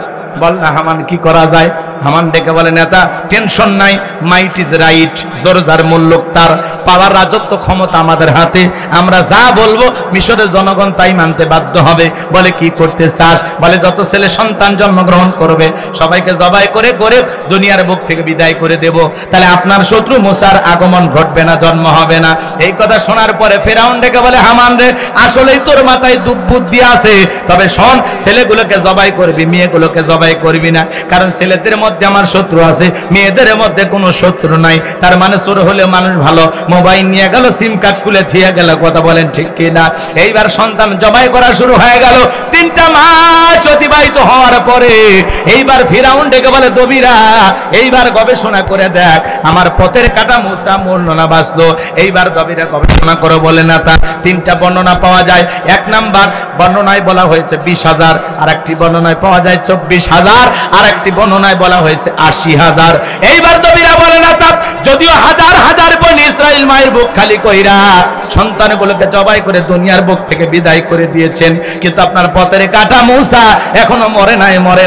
বল না হামান কি করা যায়? হামান ডেকে বলে, নেতা টেনশন নাই, মাইট ইজ রাইট, জোর যার মূল্য তার, পাওয়ার রাজত্ব ক্ষমতা আমাদের হাতে, আমরা যা বলবো মিশরের জনগণ তাই মানতে বাধ্য হবে। বলে কি করতে চাস? বলে যত ছেলে সন্তান জন্মগ্রহণ করবে সবাইকে জবাই করে করে দুনিয়ার বুক থেকে বিদায় করে দেব, তাহলে আপনার শত্রু মুসার আগমন ঘটবে না, জন্ম হবে না। এই কথা শোনার পরে ফেরাউন ডেকে বলে, হামান রে আসলেই তোর মাথায় দুর্বুদ্ধি আছে, তবে শোন, ছেলেগুলোকে জবাই করবি, মেয়েগুলোকে জবাই করবি না, কারণ ছেলেদের মধ্যে আমার শত্রু আছে, মেয়েদের মধ্যে কোনো শত্রু নাই। তার মানে চোর হলে মানুষ ভালো, মোবাইল নিয়ে গেল, সিম কার্ড খুলে থিয়ে গেল, কথা বলেন ঠিক কিনা? এইবার সন্তান জবাই করা শুরু হয়ে গেল। 3টা মাস অতিবাহিত হওয়ার পরে এইবার ফিরাউন ডেকে বলে, দবিরা এইবার গবেষণা করে দেখ আমার পথের কাটা মুসা মরলো না বাঁচলো। এইবার দবিরা গবেষণা করে বলে না, তা 3টা বর্ণনা পাওয়া যায়। 1 নাম্বার বর্ণনায় বলা হয়েছে 20,000, আর একটি বর্ণনায় পাওয়া যায় 24,000, আর একটি বর্ণনায় বলা হয়েছে 80,000। এইবার দবিরা বলে না, তা যদিও হাজার হাজার বনি ইসরাইল মায়ের বুক খালি কইরা সন্তানগুলোকে জবাই করে দুনিয়ার বুক থেকে বিদায় করে দিয়েছেন, কিন্তু আপনার পথের কাটা মূসা এখনো মরে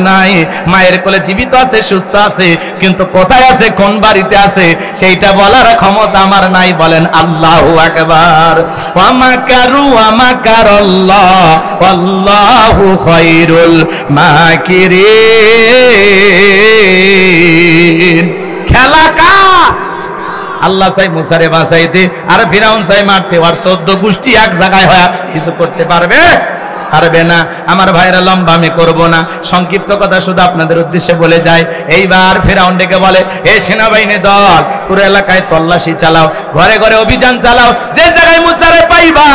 নাই, মায়ের কোলে জীবিত আছে, সুস্থ আছে, কিন্তু কোথায় আছে, কোন বাড়িতে আছে, সেইটা বলার ক্ষমতা আমার নাই। বলেন আল্লাহু আকবার। ওয়া মাকারু ওয়া মাকারাল্লাহ ওয়াল্লাহু খায়রুল মাকিরিন। খেলা কার? আল্লাহ চাই মুসারে বাঁচাইতে, আর ফিরাউন চাই মারতে। আর 14 গোষ্ঠী এক জায়গায় হয়ে কিছু করতে পারবে? পারবে না। আমার ভাইরা, লম্বা আমি করব না, সংক্ষিপ্ত কথা শুধু আপনাদের উদ্দেশ্যে বলে যায়। এইবার ফিরাউন ডেকে বলে, এ সেনাবাহিনী দল, পুরো এলাকায় তল্লাশি চালাও, ঘরে ঘরে অভিযান চালাও, যে জায়গায় মুসারে পাইবা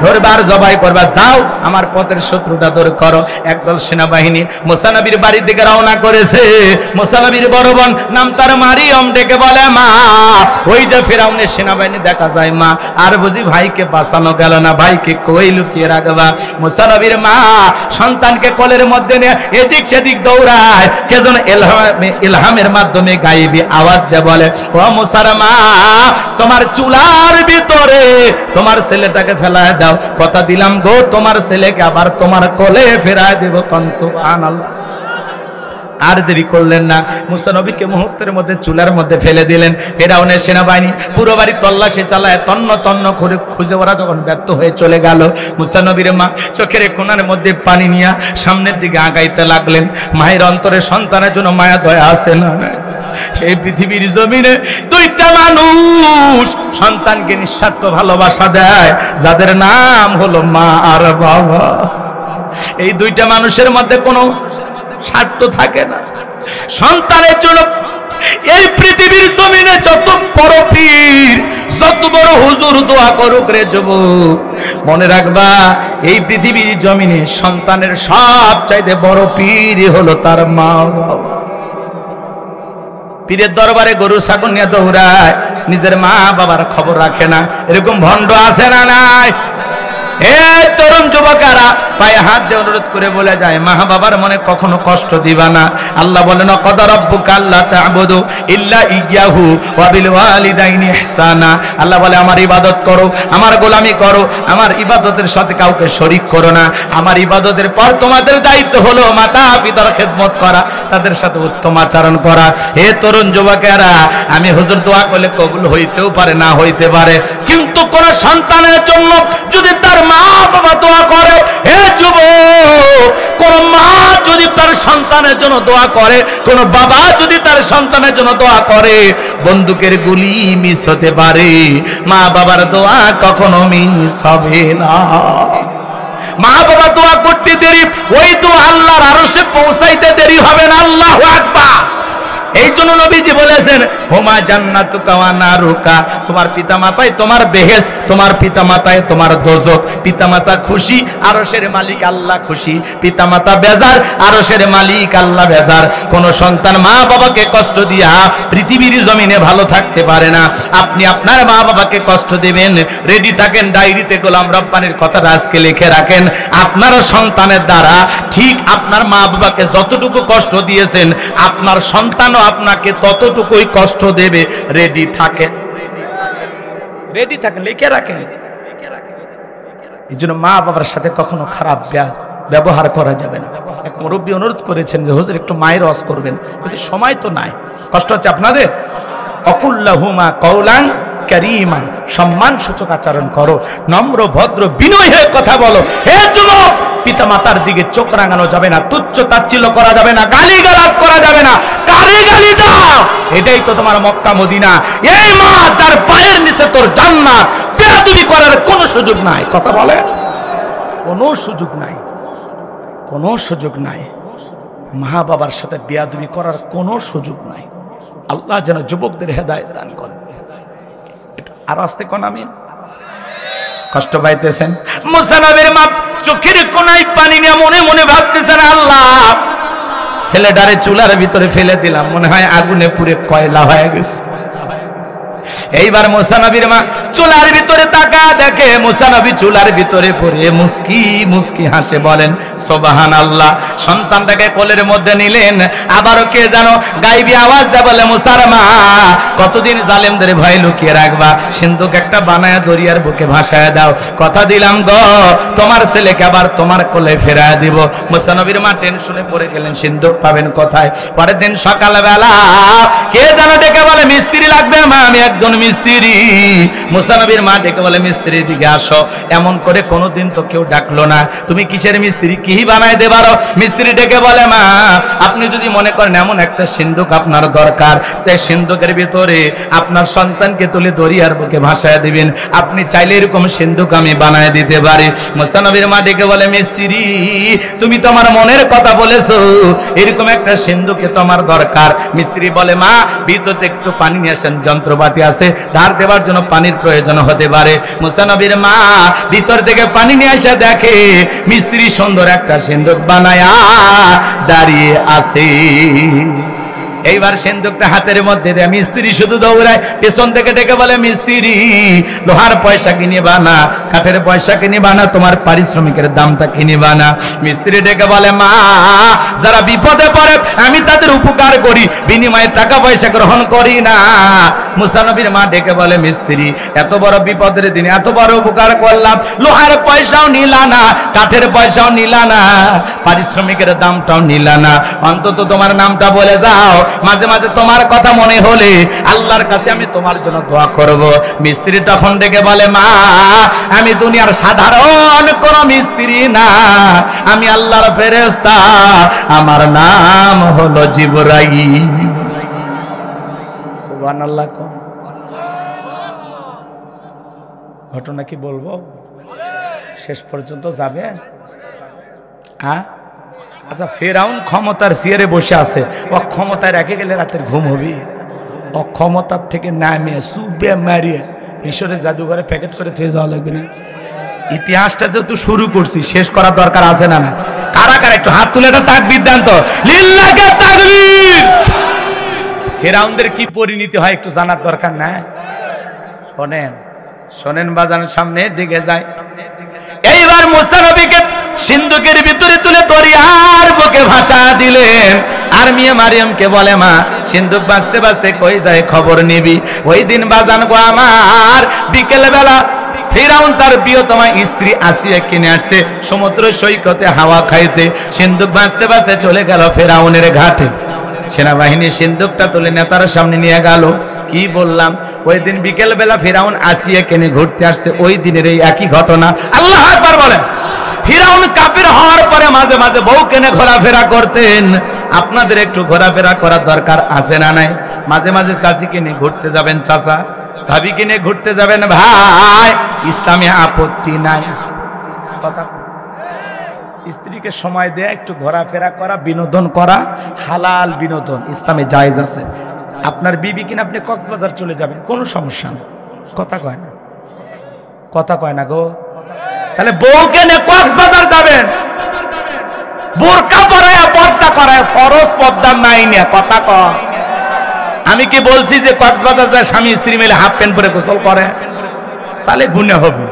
ধরবার, জবাই করবা, যাও আমার পথের শত্রুটা দূর করো। একদল সেনাবাহিনী মুসা নবীর বাড়ির দিকে রওনা করেছে। মুসা নবীর বড় বোন নাম তার মারিয়ম ডেকে বলে, মা ওই যে ফিরাউনের সেনাবাহিনী দেখা যায়, মা আর বুঝি ভাইকে বাঁচানো গেল না, ভাইকে কই লুকিয়ে রাখবা? মুসা নবীর মা সন্তানকে কোলের মধ্যে নিয়ে এদিক সেদিক দৌড়ায়, কে যেন ইলহামের মাধ্যমে গায়েবী আওয়াজ দিয়ে বলে, ও মুসার মা, তোমার চুলার ভিতরে তোমার ছেলেটাকে ফেলায় দাও, কথা দিলাম গো তোমার ছেলেকে আবার তোমার কোলে ফেরায় দেব। সুবহানাল্লাহ। আর দেরি করলেন না, মুসা নবীকে মুহূর্তের মধ্যে চুলার মধ্যে ফেলে দিলেন। ফিরাউনের সেনাবাহিনী পুরো বাড়ি তল্লাশি চালায়, তন্ন তন্ন করে খুঁজে ওরা যখন ব্যর্থ হয়ে চলে গেল, মুসা নবীর মা চোখের কোণার মধ্যে পানি নিয়ে সামনের দিকে আগাইতে লাগলেন। মায়ের অন্তরে সন্তানের জন্য মায়া দয়া আছে না? এই পৃথিবীর জমিনে 2টা মানুষ সন্তানকে নিঃস্বার্থ ভালোবাসা দেয়, যাদের নাম হলো মা আর বাবা। এই 2টা মানুষের মধ্যে কোনো স্বার্থ থাকে না। সন্তানের জন্য এই পৃথিবীর জমিনে যত বড় পীর, যত বড় হুজুর দোয়া করুক রে যুবক, মনে রাখবা এই পৃথিবীর জমিনে সন্তানের সবচাইতে বড় পীর হলো তার মা বাবা। পীরের দরবারে গরু ছাগল নিয়ে দৌড়ায়, নিজের মা বাবার খবর রাখে না। এরকম ভণ্ড আছে না নাই? এই তরুণ যুবকেরা পায়ে হাত দিয়ে অনুরোধ করে বলে যায়, মা বাবার মনে কখনো কষ্ট দিবা না। আল্লাহ বলেন, ক্বাদা রাব্বুকা আল্লা তা'বুদু ইল্লা ইয়্যাহু ওয়া বিল ওয়ালিদাইনি ইহসানা। আল্লাহ বলে, আমার ইবাদত করো, আমার গোলামি করো, আমার ইবাদতের সাথে কাউকে শরীক করো না। আমার ইবাদতের পর তোমাদের দায়িত্ব হলো মাতা পিতার খেদমত করা, তাদের সাথে উত্তম আচরণ করা। হে তরুণ যুবকেরা, আমি হুজুর দোয়া করলে কবুল হইতেও পারে, না হইতে পারে, কিন্তু কোন সন্তানের জন্য যদি তার মা বাবা দোয়া করে, হে যুবক, কোন মা যদি তার সন্তানের জন্য দোয়া করে, কোন বাবা যদি তার সন্তানের জন্য দোয়া করে, বন্দুকের গুলি মিস হতে পারে, মা বাবার দোয়া কখনো মিস হবে না। মা বাবা দোয়া করতে দেরি, ওই তো আল্লাহর আরশে পৌঁছাইতে দেরি হবে না। আল্লাহু আকবার। এই জন্য নবীজি বলেছেন, হুমা জান্নাতুকা ওয়া নারুকা, তোমার পিতামাতাই তোমার বেহেশত, তোমার পিতামাতায় তোমার দোজখ। পিতামাতা খুশি, আরশের মালিক আল্লাহ খুশি। পিতামাতা বেজার, আরশের মালিক আল্লাহ বেজার। কোন সন্তান মা বাবাকে কষ্ট দিয়া পৃথিবীর জমিনে ভালো থাকতে পারে না। আপনি আপনার মা বাবাকে কষ্ট দিবেন, রেডি থাকেন, ডায়েরিতে গোলাম রব্বানির কথাটা আজকে লিখে রাখেন। আপনার সন্তানের দ্বারা ঠিক আপনার মা বাবাকে যতটুকু কষ্ট দিয়েছেন, আপনার সন্তানও আপনাকে ততটুকুই কষ্ট দেবে। রেডি থাকেন, রেডি থাকেন, লিখে রাখেন। এই জন্য মা বাবার সাথে কখনো খারাপ ব্যবহার করা যাবে না। এক মুরব্বী অনুরোধ করেছেন যে হুজুর একটু মায়ের ওয়াজ করবেন, কিন্তু সময় তো নাই। কষ্ট হচ্ছে আপনাদের। অকুল্লাহুমা কওলান কারীমা, সম্মান সূচক আচরণ করো, নম্র ভদ্র বিনয় হয়ে কথা বলো। হে যুবক, পিতা মাতার দিকে চোখ রাঙানো যাবে না, তুচ্ছ তাচ্ছিল্য করা যাবে না, গালিগালাজ করা যাবে না। কারে গালি দাও? এটাই তো তোমার মক্কা মদিনা। এই মা যার পায়ের নিচে তোর জান্নাত, বেয়াদবি করার কোনো সুযোগ নাই। কথা বলে, কোনো সুযোগ নাই, কোনো সুযোগ নাই। মা বাবার সাথে বেয়াদবি করার কোনো সুযোগ নাই। আল্লাহ যেন যুবকদের হেদায়েত দান করেন। আর আস্তে কোন আমিন। কষ্ট পাইতেছেন? মুসা নবীর মা চোখের কোনায় পানি নিয়ে মনে মনে ভাবতেছেন, আল্লাহ ছেলেটারে চুলার ভিতরে ফেলে দিলাম, মনে হয় আগুনে পুড়ে কয়লা হয়ে গেছে। এইবার মুসা নবীর মা চুলার ভিতরে তাকা দেখে মুসা নবী চুলার ভিতরে পড়ে মুস্কি মুস্কি হাসে, বলেন সুবহানাল্লাহ। সন্তানটাকে কোলের মধ্যে নিলেন, আবারও কে যেন গাইবি আওয়াজ দেয়, বলে মুসার মা কতদিন জালেমদের ভয় লুকিয়ে রাখবা, সিন্ধুক একটা বানায়া দরিয়ার বুকে ভাসায় দাও, কথা দিলাম গো তোমার ছেলেকে আবার তোমার কোলে ফেরায় দিব। মুসা নবীর মা টেনশনে পড়ে গেলেন, সিন্ধুক পাবেন কোথায়? পরের দিন সকালবেলা কে যেন ডেকে বলে মিস্ত্রি লাগবে মা, আমি একজন মিস্ত্রি। মুসা নবীর মা ডেকে বলে মিস্ত্রির দিকে আসো। এমন করে কোনোদিন তো কেউ ডাকলো না, তুমি কিসের মিস্ত্রি, কি বানায় দেবারো? মিস্ত্রি ডেকে বলে মা আপনি যদি মনে করেন এমন একটা সিন্ধুক আপনার দরকার, সেই সিন্ধুকের ভিতরে আপনার সন্তানকে তুলে দরিয়ার বুকে ভাসায় দিবেন, আপনি চাইলে এরকম সিন্ধুক আমি বানায় দিতে পারি। মুসা নবীর মা ডেকে বলে মিস্ত্রি তুমি তো আমার মনের কথা বলেছো, এরকম একটা সিন্ধুকে তোমার দরকার। মিস্ত্রি বলে মা ভিতরে একটু পানি নিয়ে আসেন, যন্ত্রপাতি আছে ধার দেওয়ার জন্য পানির প্রয়োজন হতে পারে। মুসা নবীর মা ভিতর থেকে পানি নিয়ে এসে দেখে মিস্ত্রি সুন্দর একটা সিন্ধুক বানায়া দাঁড়িয়ে আছে। এইবার সিন্ধুকটা হাতের মধ্যে দেয়, মিস্ত্রি শুধু দৌড়ায়, পেছন থেকে ডেকে বলে মিস্ত্রি লোহার পয়সা কিনিবা না, কাঠের পয়সা কিনিবা না, তোমার পারিশ্রমিকের দামটা কিনিবা না। মিস্ত্রি ডেকে বলে মা যারা বিপদে পড়ে আমি তাদের উপকার করি, বিনিময়ে টাকা পয়সা গ্রহণ করি না। মুসা নবীর মা ডেকে বলে মিস্ত্রি এত বড় বিপদের দিনে এত বড় উপকার করলাম, লোহার পয়সাও নিলা না, কাঠের পয়সাও নিলা না, পারিশ্রমিকের দামটাও নিলা না, অন্তত তোমার নামটা বলে যাও, মাঝে মাঝে তোমার কথা মনে হলে আল্লাহর কাছে আমি তোমার জন্য দোয়া করব। মিস্ত্রি তখন ডেকে বলে মা আমি দুনিয়ার সাধারণ কোন মিস্ত্রি না, আমি আল্লাহর ফেরেশতা, আমার নাম হলো জিবরাইল। সুবহানাল্লাহ। ঘটনা কি বলবো? শেষ পর্যন্ত যাবে? হ্যাঁ আচ্ছা, ফেরাউন ক্ষমতার চেয়ারে বসে আছে, ও ক্ষমতায় রেখে গেলে রাতের ঘুম হবে? ও ক্ষমতার থেকে নামে সুবে মারিয়ে মিশরের জাদুঘরে প্যাকেট করে থয়ে যাওয়া লাগবে না? ইতিহাসটা যেহেতু শুরু করছি শেষ করার দরকার আছে না? না কারা কারা একটু হাত তুলে একটা তাকবীর দেন তো, লিল্লাহি তাকবীর। ফেরাউনদের কি পরিণতি হয় একটু জানার দরকার না? শোনেন শোনেন বাজানের সামনে দিকে যায়। এইবার মুসা নবীকে সিন্ধুকের ভিতরে তুলে দরিয়ার বুকে ভাসা দিলেন, আর মেয়ে মারিয়ামকে বলে মা সিন্ধুক বাঁচতে বাঁচতে কই যায় খবর নিবি। ওই দিন বাজান গো আমার বিকেল বেলা ফিরাউন তার প্রিয়তমা স্ত্রী আসিয়া কিনে আসছে সমুদ্র সৈকতে হাওয়া খাইতে, সিন্ধুক বাঁচতে বাঁচতে চলে গেল ফেরাউনের ঘাটে। সেনাবাহিনী সিন্ধুকটা তুলে নেতার সামনে নিয়ে গেল। কি বললাম, ওই দিন বিকেল বেলা ফিরাউন আসিয়া কিনে ঘুরতে আসছে, ওই দিনের এই একই ঘটনা। আল্লাহু আকবার বলেন। ফিরাউন কাফির হওয়ার পরে মাঝে মাঝে বউ কেনে ঘোরাফেরা করতেন। আপনাদের একটু ঘোরাফেরা করার দরকার আছে না নাই? মাঝে মাঝে চাচি কিনে ঘুরতে যাবেন, চাচা ভাবি কিনে ঘুরতে যাবেন ভাই, ইসলামে আপত্তি নাই। কথা স্ত্রীকে সময় দেয়া, একটু ঘোরাফেরা করা, বিনোদন করা, হালাল বিনোদন ইসলামে জায়েজ আছে। আপনার বিবি কিনা আপনি কক্সবাজার চলে যাবেন, কোনো সমস্যা নেই। কথা কয় না, কথা কয় না গো। তাহলে বউকে নিয়ে কক্সবাজার যাবেন, বোরকা পরায় পর্দা করায়, ফরজ পর্দা নাই নিয়ে কথা কয়। আমি কি বলছি যে কক্সবাজার যায় স্বামী স্ত্রী মিলে হাফ প্যান্ট পরে গোসল করে? তাহলে গুনাহ হবে।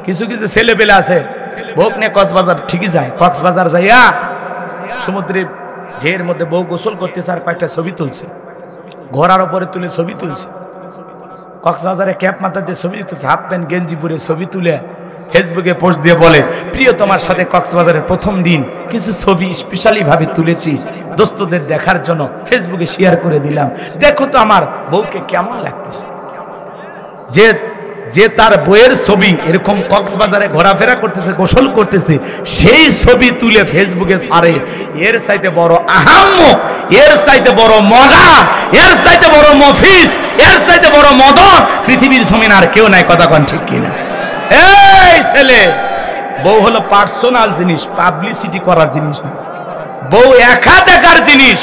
কিছু কিছু ছেলে পেলে আছে বউ নিয়ে কক্সবাজার ঠিকই যায়, কক্সবাজার যাইয়া সমুদ্রের ঢের মধ্যে বউ গোসল করতেছে আর কয়েকটা ছবি তুলছে, ঘোড়ার উপরে তুলে ছবি তুলছে, কক্সবাজারে ক্যাপ মাথা দিয়ে ছবি তুলছে, হাফ প্যান্ট গেঞ্জি পরে ছবি তুলে ফেসবুকে পোস্ট দিয়ে বলে প্রিয় তোমার সাথে কক্সবাজারের প্রথম দিন কিছু ছবি স্পেশালি ভাবে তুলেছি, দোস্তদের দেখার জন্য ফেসবুকে শেয়ার করে দিলাম, দেখো তো আমার বউকে কেমন লাগতেছে। যে যে তার বইয়ের ছবি এরকম কক্সবাজারে ঘোরাফেরা করতেছে, গোসল করতেছে, সেই ছবি তুলে ফেসবুকে ছাড়ে, এর চাইতে বড় আহাম্মক, এর চাইতে বড় মজা, এর চাইতে বড় মফিজ, এর চাইতে বড় মদন পৃথিবীর জমিন আর কেউ নাই। কথা কোন ঠিক কিনা? এই ছেলে, বউ হলো পার্সোনাল জিনিস, পাবলিসিটি করার জিনিস না। বউ একা দেখার জিনিস,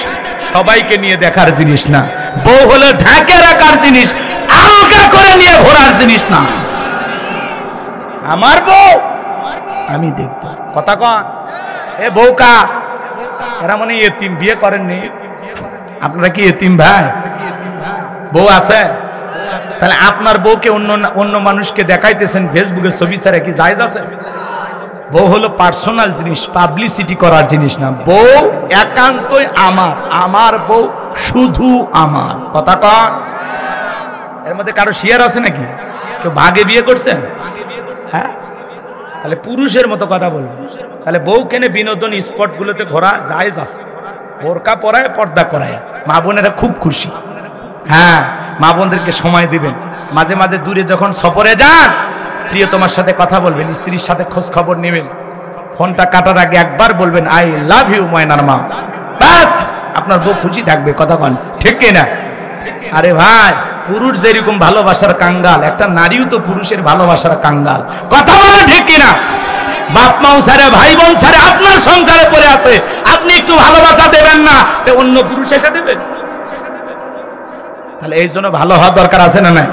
সবাইকে নিয়ে দেখার জিনিস না। বউ হলো ঢাকে রাখার জিনিস, আলগা করে নিয়ে ঘোরার জিনিস না। আমার বউ আমি দেখব, কথা কন। এ বউকা, এরা মনে এতিম, বিয়ে করেননি আপনারা? কি এতিম ভাই? বউ আছে? তাহলে আপনার বউকে অন্য মানুষকে দেখাইতেছেন ফেসবুকে ছবি ছাড়া, কি জায়েজ আছে? বউ হলো পার্সোনাল জিনিস, পাবলিসিটি করার জিনিস না। বউ একান্তই আমার, আমার বউ শুধু আমার, কথা কন। এর মধ্যে কারো শেয়ার আছে নাকি? কেউ ভাগে বিয়ে করছেন? হ্যাঁ, তাহলে পুরুষের মতো কথা বলবেন। তাহলে বউ কেনে বিনোদন স্পট গুলোতে ঘোরা জায়েজ আছে, বোরকা পরায়, পর্দা করায়। মা বোনেরা খুব খুশি। হ্যাঁ, মা বোনদেরকে সময় দিবেন। মাঝে মাঝে দূরে যখন সফরে যান, প্রিয় তোমার সাথে কথা বলবেন, স্ত্রীর সাথে খোঁজ খবর নেবেন। ফোনটা কাটার আগে একবার বলবেন আই লাভ ইউ ময়নার মা, বাস আপনার বউ খুশি থাকবে, কথা বল, ঠিক কিনা? আরে ভাই, পুরুষ যেরকম ভালোবাসার কাঙ্গাল, একটা নারীও তো পুরুষের ভালোবাসার কাঙ্গাল, কথা বলে, ঠিক কিনা? বাপ মাও ছাড়ে, ভাই বোন ছাড়ে আপনার সংসারে পড়ে আছে, আপনি একটু ভালোবাসা দেবেন না, অন্য পুরুষ এসে দেবেন? তাহলে এই জন্য ভালো হওয়ার দরকার আছে না নাই?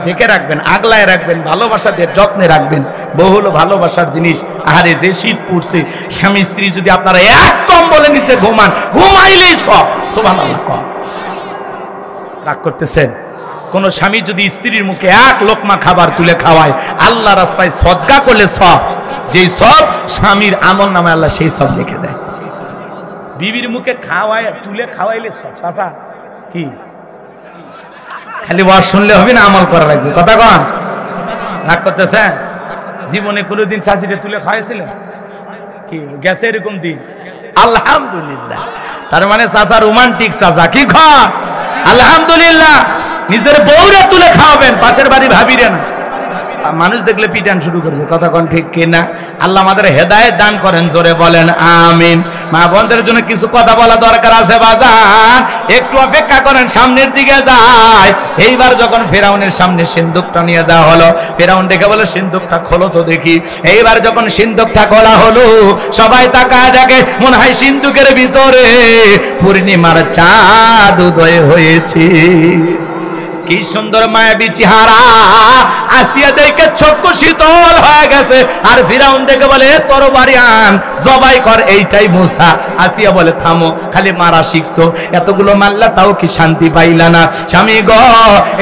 দেখে রাখবেন, আগলায় রাখবেন, ভালোবাসা দিয়ে যত্নে রাখবেন। বউ হলো ভালোবাসার জিনিস। আরে যে শীত পড়ছে, স্বামী স্ত্রী যদি আপনারা এক কম্বলের নিচে ঘুমান, ঘুমাইলেই সব সুবহানাল্লাহ। রাগ করতেছেন? কোন স্বামী যদি স্ত্রীর মুখে এক লোকমা খাবার তুলে খাওয়ায়, আল্লাহ রাস্তায় সদকা করলে সব, যেই সব স্বামীর আমল নামে আল্লাহ সেই সব লিখে দেয়। বিবির মুখে খাওয়ায়, তুলে খাওয়াইলে সব। চাচা কি খালি ওয়াজ শুনলে হবে না, আমল করা লাগবে, কথা কন। রাগ করতেছেন? জীবনে কোনোদিন চাচিরে তুলে খাওয়াইছিলেন কি? গেছে এরকম দিন? আলহামদুলিল্লাহ। তার মানে চাচা রোমান্টিক চাচা, কি খাওয়া? আলহামদুলিল্লাহ। নিজের বউরে তুলে খাওয়াবেন, পাশের বাড়ি ভাবিরে না। মানুষ দেখলে পিটান শুরু করবে, কথা কন, ঠিক কিনা? আল্লাহ আমাদের হেদায়েত দান করেন, জোরে বলেন আমিন। মা বোনদের জন্য কিছু কথা বলা দরকার আছে বাজান, একটু অপেক্ষা করেন, সামনের দিকে যায়। এইবার যখন ফেরাউনের সামনে সিন্দুকটা নিয়ে যাওয়া হলো, ফেরাউন দেখে বলে সিন্দুকটা খোলো তো দেখি। এইবার যখন সিন্দুকটা খোলা হলো, সবাই তাকায় দেখে, মনে হয় সিন্দুকের ভিতরে পূর্ণিমার চাঁদ উদয় হয়েছে। কি সুন্দর মায়াবী চেহারা। আসিয়া দেখে চক্ষু শীতল হয়ে গেছে, আর ফিরাউন দেখে বলে তরবারি আন, জবাই কর, এইটাই মুসা। আসিয়া বলে থামো, খালি মারা শিখছো, এতগুলো মারলা তাও কি শান্তি পাইলা না? স্বামী গো,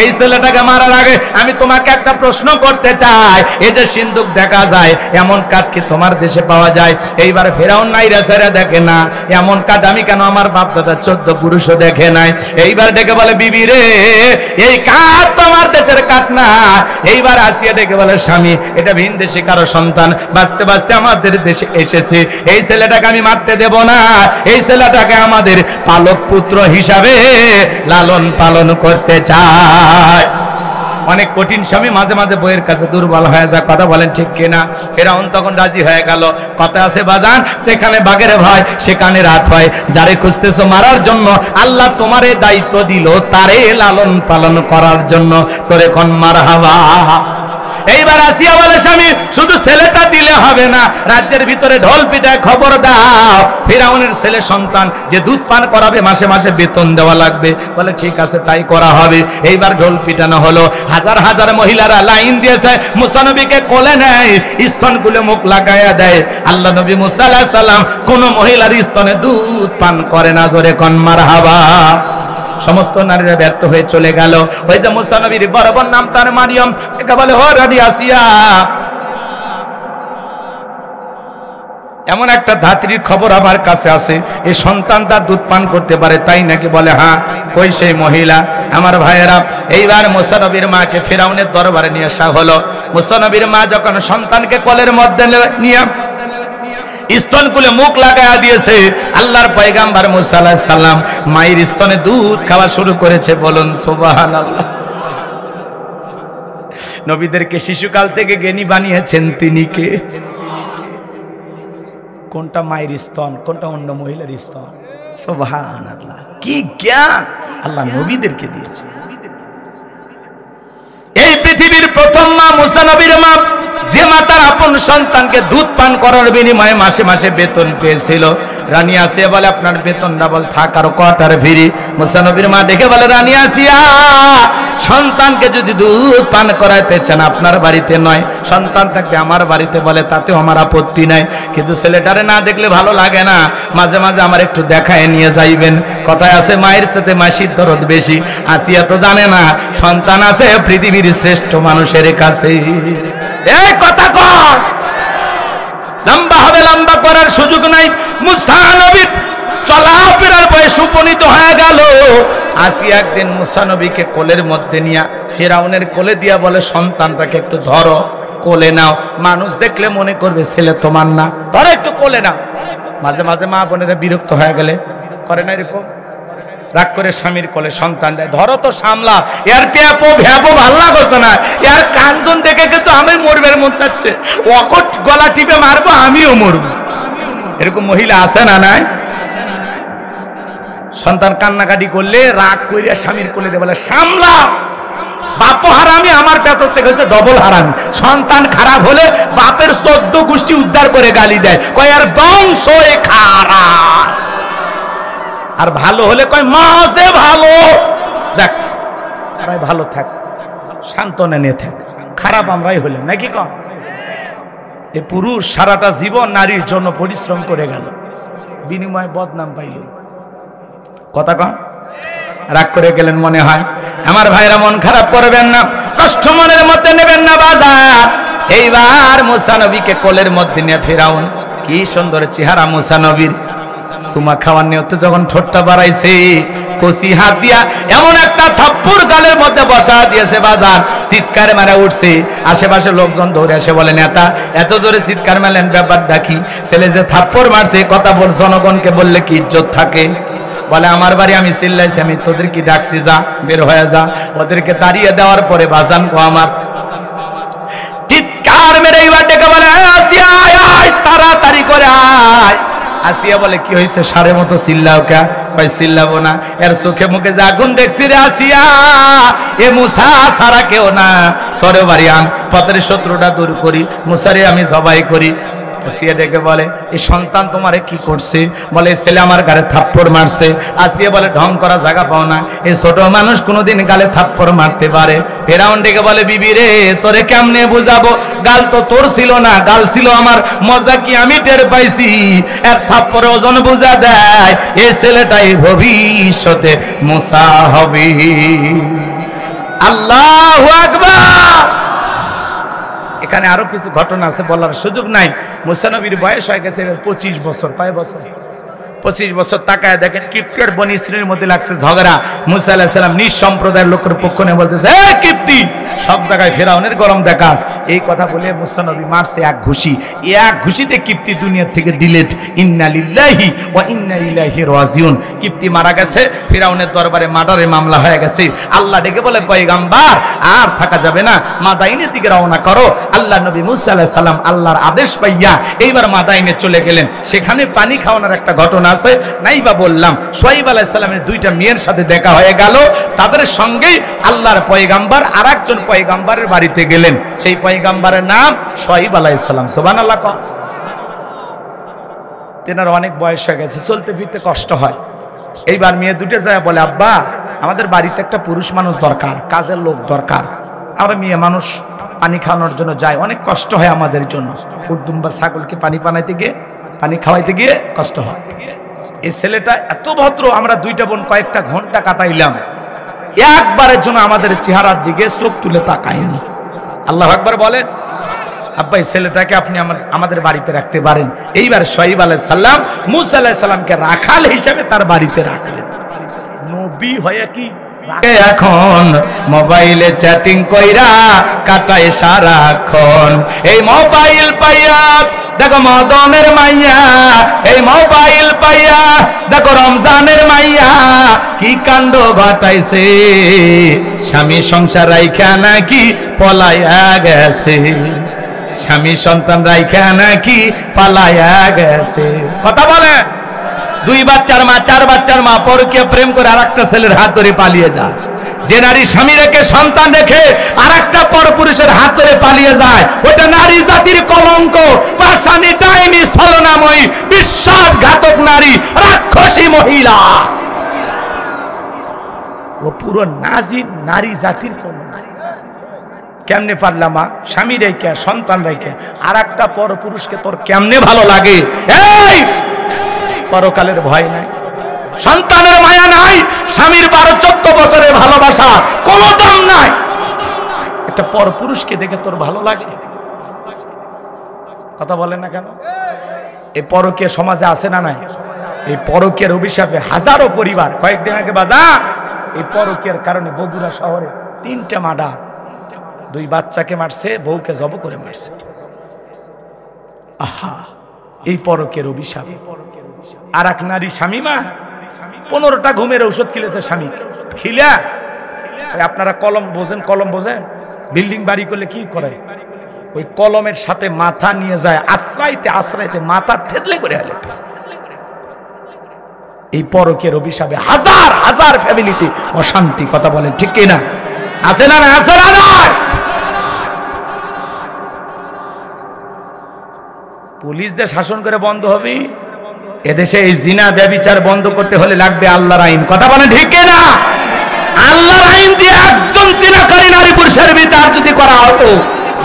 এই ছেলেটাকে মারার আগে আমি তোমাকে একটা প্রশ্ন করতে চাই, এই যে সিন্দুক দেখা যায়, এমন কাঠ কি তোমার দেশে পাওয়া যায়? এইবার ফেরাউন নাই রে ছেড়ে দেখে না, এমন কাঠ আমি কেন আমার বাপ দাদা 14 পুরুষও দেখে নাই। এইবার ডেকে বলে বিবি রে, এই কাঠ তোমার দেশের কাঠ না। এইবার আসিয়া ডেকে বলে স্বামী, এটা ভিন দেশে কারো সন্তান, বাঁচতে বাঁচতে আমাদের দেশে এসেছে। এই ছেলেটাকে আমি মারতে দেব না, এই ছেলেটাকে আমাদের পালক পুত্র হিসাবে লালন পালন করতে চায়। অনেক কঠিন স্বামী মাঝে মাঝে বইয়ের কাছে দুর্বল হয়ে যায়, কথা বলেন, ঠিক কিনা? ফেরাউন তখন রাজি হয়ে গেল। কথা আছে বাজান, সেখানে বাঘের ভয় সেখানে রাত হয়। যারে খুঁজতেছো মারার জন্য, আল্লাহ তোমারে দায়িত্ব দিল তারে লালন পালন করার জন্য। সরে কোন মারহাবা। এইবার আসিয়া বলে স্বামী, শুধু ছেলেটা দিলে হবে না, রাজ্যের ভিতরে ঢোল পিটায় খবর দাও, ফিরাউনের ছেলে সন্তান যে দুধ পান করাবে মাসে মাসে বেতন দেওয়া লাগবে। বলে ঠিক আছে, তাই করা হবে। এইবার ঢোল পিটানো হলো, হাজার হাজার মহিলারা লাইন দিয়েছে, মুসা নবীকে কোলে নেয়, স্তন খুলে মুখ লাগাইয়া দেয়। আল্লাহ নবী মুসা আলাইহিস সালাম কোন মহিলার স্তনে দুধ পান করে না। জোরে কোন মারহাবা। সমস্ত নারীরা ব্যর্থ হয়ে চলে গেল। ওই যে মুসা নবীর বড় বোন, নাম তার মারিয়াম, একে বলে ও রানী আসিয়া, এমন একটা ধাত্রীর খবর আমার কাছে আছে, এই সন্তানটা দুধ পান করতে পারে, তাই নাকি? বলে হ্যাঁ। কই সেই মহিলা? আমার ভাইয়েরা, এইবার মুসা নবীর মাকে ফিরাউনের দরবারে নিয়ে আসা হলো। মুসা নবীর মা যখন সন্তানকে কোলের মধ্যে নিয়ে স্তন কুলে মুখ লাগায়া দিয়েছে, আল্লাহর পয়গাম্বর মুসা আলাইহিস সালাম মায়ের স্তনে দুধ খাওয়া শুরু করেছে। বলুন সুবহানাল্লাহ। নবীদেরকে শিশুকাল থেকে জ্ঞানী বানিয়েছেন তিনি কে? কোনটা মায়ের স্তন, কোনটা অন্য মহিলার স্তন? সুবহানাল্লাহ, কি জ্ঞান আল্লাহ নবীদেরকে দিয়েছে। এই পৃথিবীর প্রথম মা মুসা নবীর মা, যে মা তার আপন সন্তানকে দুধ পান করার বিনিময়ে মাসে মাসে বেতন পেয়েছিল, রানী আসিয়া বলে আপনার বেতন ডাবল থাক আরো কোয়ার্টার ফ্রি। মুসা নবীর মা দেখে বলে রানী আসিয়া সন্তানকে যদি দুধ পান করাইতে চান আপনার বাড়িতে নয়, সন্তান থাকবে আমার বাড়িতে, বলে তাতেও আমার আপত্তি নাই, কিন্তু ছেলেটারে না দেখলে ভালো লাগে না, মাঝে মাঝে আমার একটু দেখায় নিয়ে যাইবেন। কথায় আছে মায়ের সাথে মাসির দরদ বেশি। আসিয়া তো জানে না সন্তান আছে পৃথিবীর শ্রেষ্ঠ মানুষের কাছে। এই কথা কর, লম্বা হবে, লম্বা করার সুযোগ নাই। মুসা নবীর চলাফেরার বয়স উপনীত হয়ে গেল। আসিয়া একদিন মুসা নবীকে কোলের মধ্যে নিয়ে ফিরাউনের কোলে দিয়া বলে সন্তানটাকে একটু ধরো, কোলে নাও, মানুষ দেখলে মনে করবে ছেলে তোমার না, ধরো একটু কোলে নাও। মাঝে মাঝে মা বোনেরা বিরক্ত হয়ে গেলে করে না এরকম, রাগ করে স্বামীর কোলে সন্তান দেয়, ধরো তো সামলা, এর পেপো ভ্যাপো ভালো লাগছে না, এর কান্দন দেখে কিন্তু আমি মরবার মন চাচ্ছে, অকট গলা টিপে মারবো আমিও মরবো। এরকম মহিলা আছে না নাই? সন্তান কান্নাকাটি করলে রাগ করে স্বামীর কোলে দিয়ে বলে সামলা, বাপ হারামি, আমার পেটর থেকে হচ্ছে ডবল হারামি। সন্তান খারাপ হলে বাপের 14 গোষ্ঠী উদ্ধার করে গালি দেয়, কয় আর বংশ খারাপ। আর ভালো হলে কয় মা যে ভালো, যাক তারাই ভালো থাক, সান্ত্বনা নিয়ে থাক, খারাপ আমরাই হলেন নাকি কম। এ পুরুষ সারাটা জীবন নারীর জন্য পরিশ্রম করে গেল, বিনিময়ে বদনাম পাইল। কথা কম, রাগ করে গেলেন মনে হয়। আমার ভাইরা মন খারাপ করবেন না, কষ্ট মনের মধ্যে নেবেন না বাজার। এইবার মুসা নবীকে কোলের মধ্যে নিয়ে ফিরাউন, কি সুন্দর চেহারা মুসা নবীর, সুমা খাওয়ার নিয়তে যখন ঠোঁটটা বাড়াইছে, কচি হাত দিয়া এমন একটা থাপ্পড় গালের মধ্যে বসা দিয়েছে বাজার, চিৎকার মারা উঠছে। আশেপাশে লোকজন দৌড়ে এসে বলে নেতা এত জোরে চিৎকার মারলেন, ব্যাপার ডাকি, ছেলে যে থাপ্পড় মারছে কথা বল, জনগণকে বললে কি ইজ্জত থাকে? বলে আমার বাড়ি আমি চিল্লাইছি, আমি তোদের কি ডাকছি, যা বের হয়ে যা। ওদেরকে দাঁড়িয়ে দেওয়ার পরে বাজান কো আমার চিৎকার মেরে এইবার ডেকে বলে আসিয়া আয়, তাড়াতাড়ি করে আয়। আসিয়া বলে কি হয়েছে, সারে মতো চিল্লাও কে? কই চিল্লাবো না, এর চোখে মুখে যে আগুন দেখছি রে আসিয়া, এ মুসা সারা কেউ না, তোরে বাড়ি আন, পথের শত্রুটা দূর করি, মুসারে আমি জবাই করি। আসিয়া ডেকে বলে এই সন্তান তোমারে কি করছে? বলে ছেলে আমার গালে থাপ্পড় মারছে। আসিয়া বলে ঢং করা জায়গা পাও না, এই ছোট মানুষ কোনোদিন গালে থাপ্পড় মারতে পারে? ফেরাউন ডেকে বলে বিবি রে তোরে কেমনে বুঝাবো, গাল তো তোর ছিল না, গাল ছিল আমার, মজা কি আমি টের পাইছি, এর থাপ্পড়ে ওজন বুঝা দেয় এই ছেলেটাই ভবিষ্যতে মুসা হবে। আল্লাহু আকবার। এখানে আরো কিছু ঘটনা আছে, বলার সুযোগ নাই। মুসা নবীর বয়স হয়ে গেছে 25 বছর। কয় বছর? 25 বছর। তাকায় দেখেন কিপ্টের বনি ইসরাইলের মধ্যে লাগছে ঝগড়া। মুসা আলাইহিস সালাম নিজ সম্প্রদায়ের লোকের পক্ষ নিয়ে বলতেছে এ কিপ্টি, সব জায়গায় ফেরাউনের গরম দেখাস। এই কথা বলে মুসা নবী মারছে এক ঘুষি, এক ঘুষিতে কিপ্টি দুনিয়া থেকে ডিলিট। ইন্না লিল্লাহি ওয়া ইন্না ইলাইহি রাজিউন। কিপ্টি মারা গেছে, ফেরাউনের দরবারে মার্ডারের মামলা হয়ে গেছে। আল্লাহ ডেকে বলে পয়গম্বর আর থাকা যাবে না, মাদাইনের দিকে রওনা করো। আল্লাহ নবী মুসা আলাইহিস সালাম আল্লাহর আদেশ পাইয়া এইবার মাদাইনে চলে গেলেন। সেখানে পানি খাওয়ানোর একটা ঘটনা আছে, নাইবা বললাম শুআয়ব আলাইহিস সালামের দুইটা মেয়ের সাথে দেখা হয়ে গেল। তাদের সঙ্গেই আল্লাহর পয়গম্বর আরেকজন পয়গম্বরের বাড়িতে গেলেন। সেই পয়গম্বরের নাম শুআয়ব আলাইহিস সালাম। সুবহানাল্লাহ। তেনার অনেক বয়স হয়ে গেছে, চলতে ফিরতে কষ্ট হয়। এইবার মেয়ে দুটো যায় বলে আব্বা আমাদের বাড়িতে একটা পুরুষ মানুষ দরকার, কাজের লোক দরকার। আমরা মেয়ে মানুষ পানি খাওয়ানোর জন্য যাই, অনেক কষ্ট হয় আমাদের জন্য। উর্দুম বা ছাগলকে পানি পানাইতে গিয়ে, পানি খাওয়াইতে গিয়ে কষ্ট হয়। এই ছেলেটা এত ভদ্র, আমরা দুইটা বোন কয়েকটা ঘন্টা কাটাইলাম, একবারের জন্য আমাদের চেহারার দিকে চোখ তুলে তাকায়নি। আল্লাহু আকবার বলে আব্বা এই ছেলেটাকে আপনি আমাদের বাড়িতে রাখতে পারেন। এইবার শুআয়ব আলাইহিস সালাম মুসা আলাইহিস সালামকে রাখাল হিসেবে তার বাড়িতে রাখলেন। নবী হয়ে কি এখন মোবাইলে চ্যাটিং কইরা কাটায় সারাক্ষণ। এই মোবাইল পাইয়া দেখো মদনের মাইয়া, এই মোবাইল পাইয়া দেখো রমজানের মাইয়া, কি কাণ্ড ঘটাইছে, স্বামী সংসার রাইখা নাকি পলাইয়া গেছে, স্বামী সন্তান রাইখা নাকি পালাইয়া গেছে। কথা বলে দুই বাচ্চার মা, চার বাচ্চার মা পরকীয়া প্রেম করে আরেকটা ছেলের হাত ধরে পালিয়ে যায়। যে নারী স্বামী রেখে সন্তান রেখে আরেকটা পরপুরুষের হাত ধরে পালিয়ে যায়, ওটা নারী জাতির কলঙ্ক, পাষাণী ডাইনি ছলনাময়ী বিশ্বাস বিশ্বাসঘাতক নারী, রাক্ষসী মহিলা, ও পুরো নাজির নারী জাতির কোন। কেমনে পারলাম মা স্বামী রেখে সন্তান রেখে আর একটা পরপুরুষকে তোর কেমনে ভালো লাগে? এই পরকালের ভয় নাই, সন্তানের মায়া নাই, স্বামীর 12-14 বছরের ভালোবাসা কোনো দাম নাই, একটা পরপুরুষকে দেখে তোর ভালো লাগে? কথা বলেন না কেন? এই পরকীয়া সমাজে আছে না নাই? এই পরকীয়ার অভিশাপে হাজারো পরিবার, কয়েকদিন আগে বাজার এই পরকীয়ার কারণে বগুড়া শহরে 3টে মার্ডার, 2 বাচ্চাকে মারছে, বউকে জব করে মারছে। আহা, এই পরকীয়ার অভিশাপ। আর এক নারী স্বামী মা 15টা ঘুমের ঔষধ কিনেছে স্বামী খিলা। আপনারা কলম বোঝেন, কলম বোঝেন? বিল্ডিং বাড়ি করলে কি করে? ওই কলমের সাথে মাথা নিয়ে যায়, আশ্রাইতে আশ্রাইতে মাথা থেতলে করে আলে। এই পরকীয়ার অভিশাপে হাজার হাজার ফ্যামিলিতে অশান্তি। কথা বলেন ঠিক কিনা? আছে না? আছে না? পুলিশদের শাসন করে বন্ধ হবে? এদেশে এই জিনা ব্যভিচার বন্ধ করতে হলে লাগবে আল্লাহর আইন। কথা বলেন ঠিক কিনা? আল্লাহর আইন দিয়ে একজন জিনাকারী নারী পুরুষের বিচার যদি করা হতো,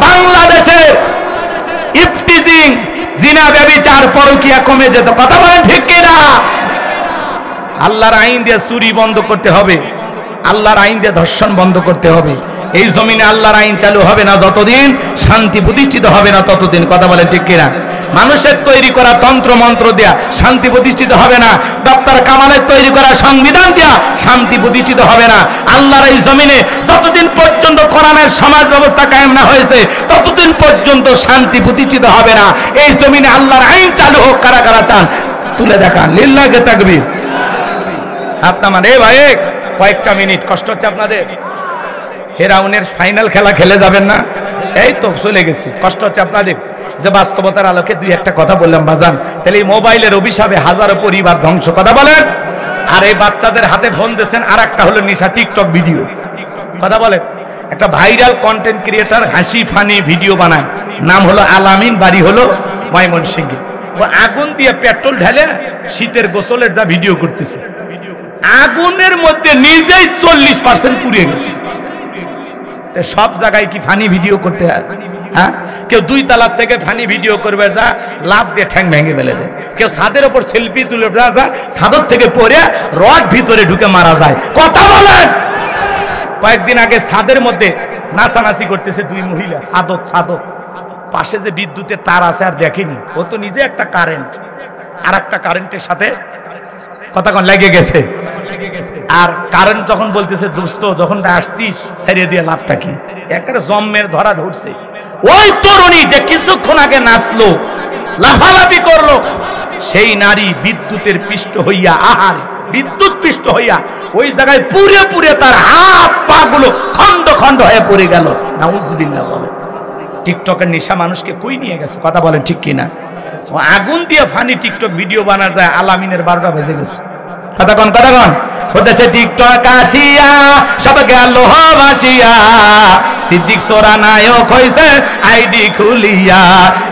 বাংলাদেশে ইফতিজিং, জিনা ব্যভিচার, পরকীয়া কমে যেত। কথা বলেন ঠিক কিনা? আল্লাহর আইন দিয়ে চুরি বন্ধ করতে হবে, আল্লাহর আইন দিয়ে ধর্ষণ বন্ধ করতে হবে। এই জমিনে আল্লাহর আইন চালু হবে না যতদিন শান্তি প্রতিষ্ঠিত হবে না ততদিন। কথা বলেন ঠিক কিনা? মানুষের তৈরি করা তন্ত্র মন্ত্র দেয়া শান্তি প্রতিষ্ঠিত হবে না, ডক্টর কামালের তৈরি করা সংবিধান দেয়া শান্তি প্রতিষ্ঠিত হবে না। আল্লাহর এই জমিনে যতদিন পর্যন্ত কোরআনের সমাজ ব্যবস্থা কায়েম না হয়েছে ততদিন পর্যন্ত শান্তি প্রতিষ্ঠিত হবে না। এই জমিনে আল্লাহর আইন চালু হোক। কারা কারা চান তুলে দেখান। লিল্লাহি তাকবীর। আপনার ভাই কয়েকটা মিনিট কষ্ট হচ্ছে আপনাদের? ফেরাউনের ফাইনাল খেলা খেলে যাবেন না? এই তো চলে গেছি, কষ্ট হচ্ছে আপনাদের? যে বাস্তবতার আলোকে 2-1টা কথা বললাম বাজান। তাহলে এই মোবাইলের অভিশাপে হাজারো পরিবার ধ্বংস। কথা বলেন। আর এই বাচ্চাদের হাতে ফোন দিয়েছেন, আর একটা হলো নেশা, টিকটক ভিডিও। কথা বলেন। একটা ভাইরাল কন্টেন্ট ক্রিয়েটার হাসি ফানি ভিডিও বানায়, নাম হলো আলামিন, বাড়ি হলো ময়মনসিংহে। ও আগুন দিয়ে পেট্রোল ঢেলে শীতের গোসলের যা ভিডিও করতেছে, আগুনের মধ্যে নিজেই 40% পুড়ে গেছে। সব জায়গায় কি ফানি ভিডিও করতে হয়? হ্যাঁ, কেউ 2 তলার থেকে ফানি ভিডিও করবে, যা লাভ দিয়ে ঠ্যাং ভেঙে ফেলে দেয়। কেউ ছাদের ওপর সেলফি তুলে যা ছাদের থেকে পড়ে রড ভিতরে ঢুকে মারা যায়। কথা বলেন। কয়েকদিন আগে ছাদের মধ্যে নাচানাচি করতেছে 2 মহিলা, ছাদত পাশে যে বিদ্যুতের তার আছে আর দেখেনি, ও তো নিজে একটা কারেন্ট, আর একটা কারেন্টের সাথে কথা কোন লেগে গেছে। আর কারেন্ট যখন বলতেছে দোস্ত যখন আসছিস ছেড়ে দিয়ে লাভটা কি? একেবারে জম্মের ধরা ধরছে। ওই তরুণী যে কিছুক্ষণ আগে নাচলো, লাফালাফি করলো, সেই নারী বিদ্যুতের পৃষ্ঠ হইয়া, আহার বিদ্যুৎ পৃষ্ঠ হইয়া ওই জায়গায় পুরে পুরে তার হাত পা গুলো খন্ড খন্ড হয়ে পড়ে গেল। নাউজুবিল্লাহ বলে। টিকটকের নেশা মানুষকে কই নিয়ে গেছে? কথা বলেন ঠিক কিনা? আগুন দিয়ে ফানি টিকটক ভিডিও বানা যায়, আলামিনের 12টা বেজে গেছে। কথা কন, কথা কন। ওদেশে টিকটক আসিয়া সব গেল ভাসিয়া, সিদ্দিক সোরা নায়ক হইছে আইডি খুলিয়া,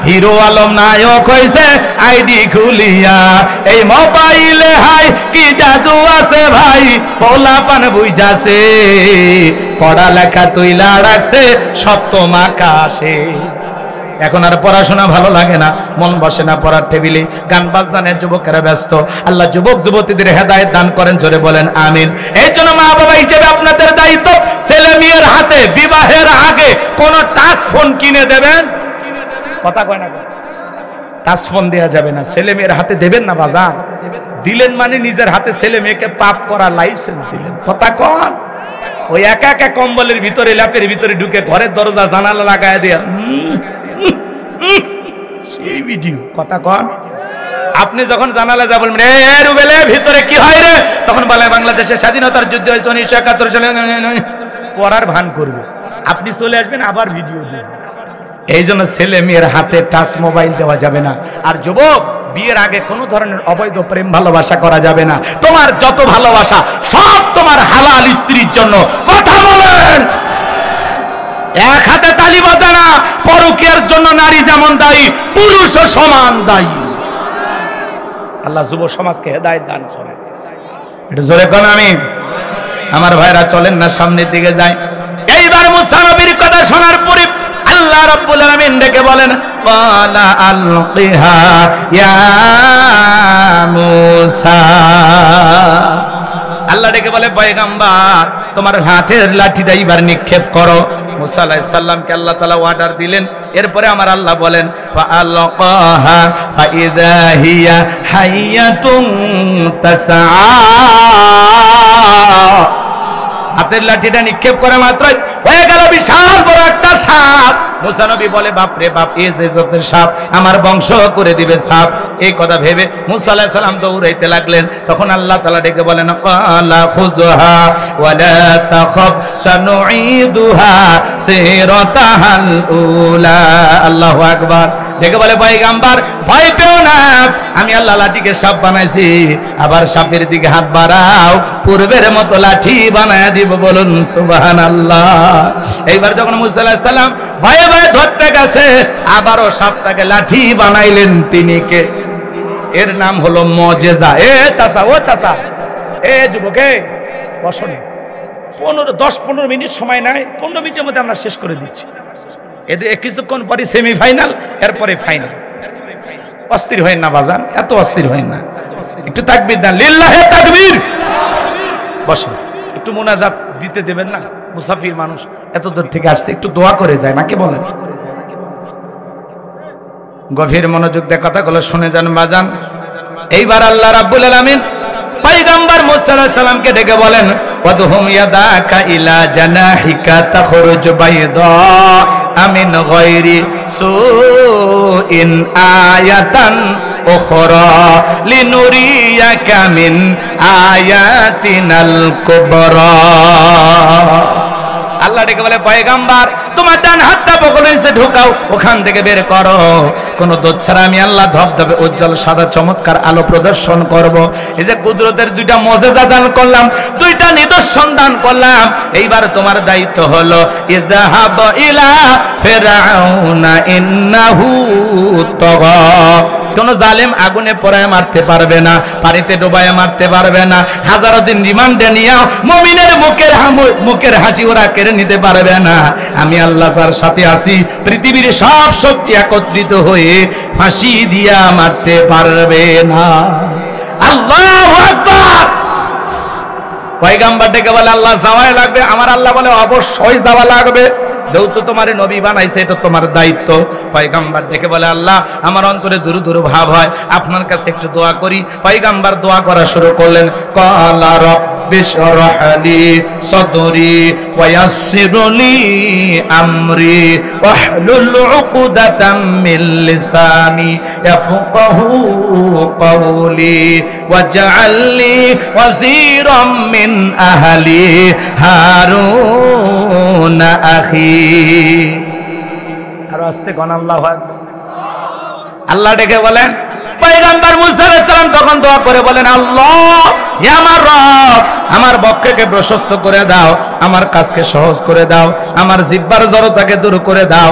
হিরো আলম নায়ক হইছে আইডি খুলিয়া। এই মোবাইলে হাই কি জাদু আছে ভাই, পোলা পান বুঝাছে, পড়ালেখা তুইলা রাখছে সপ্তম আকাশে। এখন আর পড়াশোনা ভালো লাগে না, মন বসে না পড়ার টেবিলে, গান বাজনানের যুবকেরা ব্যস্ত। আল্লাহ যুবক যুবতীদের হেদায়েত দান করেন, জোরে বলেন আমিন। এই জন্য মা বাবা হিসেবে আপনাদের দায়িত্ব, ছেলে মেয়ের হাতে বিবাহের আগে কোন টাচ ফোন কিনে দেবেন। কথা কয় না, টাচ ফোন দেওয়া যাবে না, ছেলে মেয়ের হাতে দেবেন না বাজার। দিলেন মানে নিজের হাতে ছেলে মেয়েকে পাপ করা লাইসেন্স দিলেন। কথা কন। ওই একা একা কম্বলের ভিতরে ল্যাপের ভিতরে ঢুকে ঘরের দরজা জানালা লাগায় দেয়া সেই ভিডিও। কথা কন। আপনি যখন জানালা যা বলবেন এ রুবেলে ভিতরে কি হয় রে, তখন বলে বাংলাদেশের স্বাধীনতার যুদ্ধ হয়েছে 1971 সালে, পড়ার ভান করবে। আপনি চলে আসবেন আবার ভিডিও দিবেন। এই জন্য ছেলে মেয়ের হাতে টাচ মোবাইল দেওয়া যাবে না। আর যুবক, বিয়ের আগে কোনো ধরনের অবৈধ প্রেম ভালোবাসা করা যাবে না। তোমার যত ভালোবাসা সব তোমার হালাল স্ত্রীর জন্য। কথা বলেন। এক হাতে তালি বাজে না। পরকীয়ার জন্য নারী যেমন দায়ী, পুরুষও সমান দায়ী। আল্লাহ যুব সমাজকে হেদায়েত দান করে। এটা জোরে কোন আমি। আমার ভাইরা চলেন না সামনের দিকে যাই। এইবার মুসা নবীর কথা শোনার পরে আল্লাহ রাব্বুল আলামিন ডেকে বলেন ক্বালা আলকিহা ইয়া মুসা। আল্লাহ ডেকে বলে পয়গম্বর তোমার হাতের লাঠিটা এবার নিক্ষেপ করো। মুসা আলাইহিস সালামকে আল্লাহ তাআলা অর্ডার দিলেন। এরপরে আমার আল্লাহ বলেন ফাআলকাহা ফাইযা হিয়া হাইয়াতুন তাসআ। হাতের লাঠিটা নিক্ষেপ করে মাত্রই হয়ে গেল বিশাল বড় একটা সাপ। মুসা নবী বলে বাপ রে বাপ, এই যে জাতের সাপ আমার বংশ করে দিবে সাপ। এই কথা ভেবে মুসা আলাইহিস সালাম দৌড়াইতে লাগলেন। তখন আল্লাহ তাআলা ডেকে বলেন ক্বালা খুযহা ওয়ালা তাখাফ সানুঈদুহা সিরাতাহাল উলা। আল্লাহু আকবার। ডেকে বলে পয়গম্বর ভয় পেও না, আমি আল্লাহ লাঠিকে সাপ বানাইছি, আবার সাপের দিকে হাত বাড়াও পূর্বের মতো লাঠি বানায় দিব। বলুন সুবহানাল্লাহ। এইবার যখন মুসা আলাইহিস সালাম ভয়ে ভয়ে ধরতে গেছে, আবারও সাপটাকে লাঠি বানাইলেন। তিনি কে? এর নাম হলো মুজিজা। এ চাচা, ও চাচা, এ যুবকে বসনে 10-15 মিনিট সময় নাই, 15 মিনিটের মধ্যে আমরা শেষ করে দিচ্ছি। এদের কিছুক্ষণ পরে সেমিফাইনাল, এরপরে ফাইনাল। অস্থির হয়েন না বাজান, এত অস্থির হয়েন না। একটু তাকবীর দেন, লিল্লাহে তাকবীর। বসেন, একটু মোনাজাত দিতে দেবেন না? মুসাফির মানুষ এত দূর থেকে আসছে, একটু দোয়া করে যায় নাকি বলেন? গভীর মনোযোগ দিয়ে কথাগুলো শুনে যান বাজান। এইবার আল্লাহ রাব্বুল আলামিন পয়গম্বর মুসা আলাইহিস সালামকে ডেকে বলেন ওয়াদহুম ইয়াদাকা ইলা জানাহিকা তাখরুজ বাইদা আমিন গায়রি সুইন আয়াতান উখরা লিনুরিয়াকা মিন আয়াতিনাল কুবরা। আল্লাহ ডেকে বলে পয়গম্বর তোমার ডান হাতটা বগলের নিচে ঢোকাও, ওখান থেকে বের করো। কোন দোষ ছাড়া আমি আল্লাহ ধবধবে উজ্জ্বল সাদা চমৎকার আলো প্রদর্শন করব। এই যে কুদরতের দুইটা মুজিজা দান করলাম, দুইটা নিদর্শন দান করলাম, এইবার তোমার দায়িত্ব হলো ইযহাব ইলা ফিরআউনা ইন্নাহু তাগা। কোন জালেম আগুনে পোড়ায় মারতে পারবে না, পানিতে ডুবায় মারতে পারবে না, হাজারো দিন রিমান্ডে নিয়েও মুমিনের মুখের হাসি ওরা কেড়ে নিতে পারবে না। আমি আল্লাহ তার সাথে আছি, পৃথিবীর সব শক্তি একত্রিত হয়ে ফাঁসি দিয়া মারতে পারবে না। আল্লাহু আকবার। পয়গম্বর ডেকে বলে আল্লাহ যাওয়াই লাগবে। আমার আল্লাহ বলে অবশ্যই যাওয়া লাগবে, যেহেতু তোমার নবী বানাইছে এটা তোমার দায়িত্ব। পয়গম্বর ডেকে বলে আল্লাহ আমার অন্তরে দূর দূর ভাব হয়, আপনার কাছে একটু দোয়া করি। পয়গম্বর দোয়া করা শুরু করলেন। ক্বালা রাব্বিশরাহ লি সাদরি ওয়া ইয়াসসির লি আমরি ওয়াহলুল উকদাতাম মিন লিসানি ইয়াফকাহু কওলি ওয়াজআল লি ওয়াজিরাম মিন আহলি হারুন আখি। আর আস্তে কোন আল্লাহু আকবার। আল্লাহ ডেকে বলেন পয়গম্বর মুসা আলাইহিস সালাম তখন দোয়া করে বলেন আল্লাহ হে আমার রব, আমার বক্ষকে প্রশস্ত করে দাও, আমার কাজকে সহজ করে দাও, আমার জিহ্বার জড়তাকে দূর করে দাও,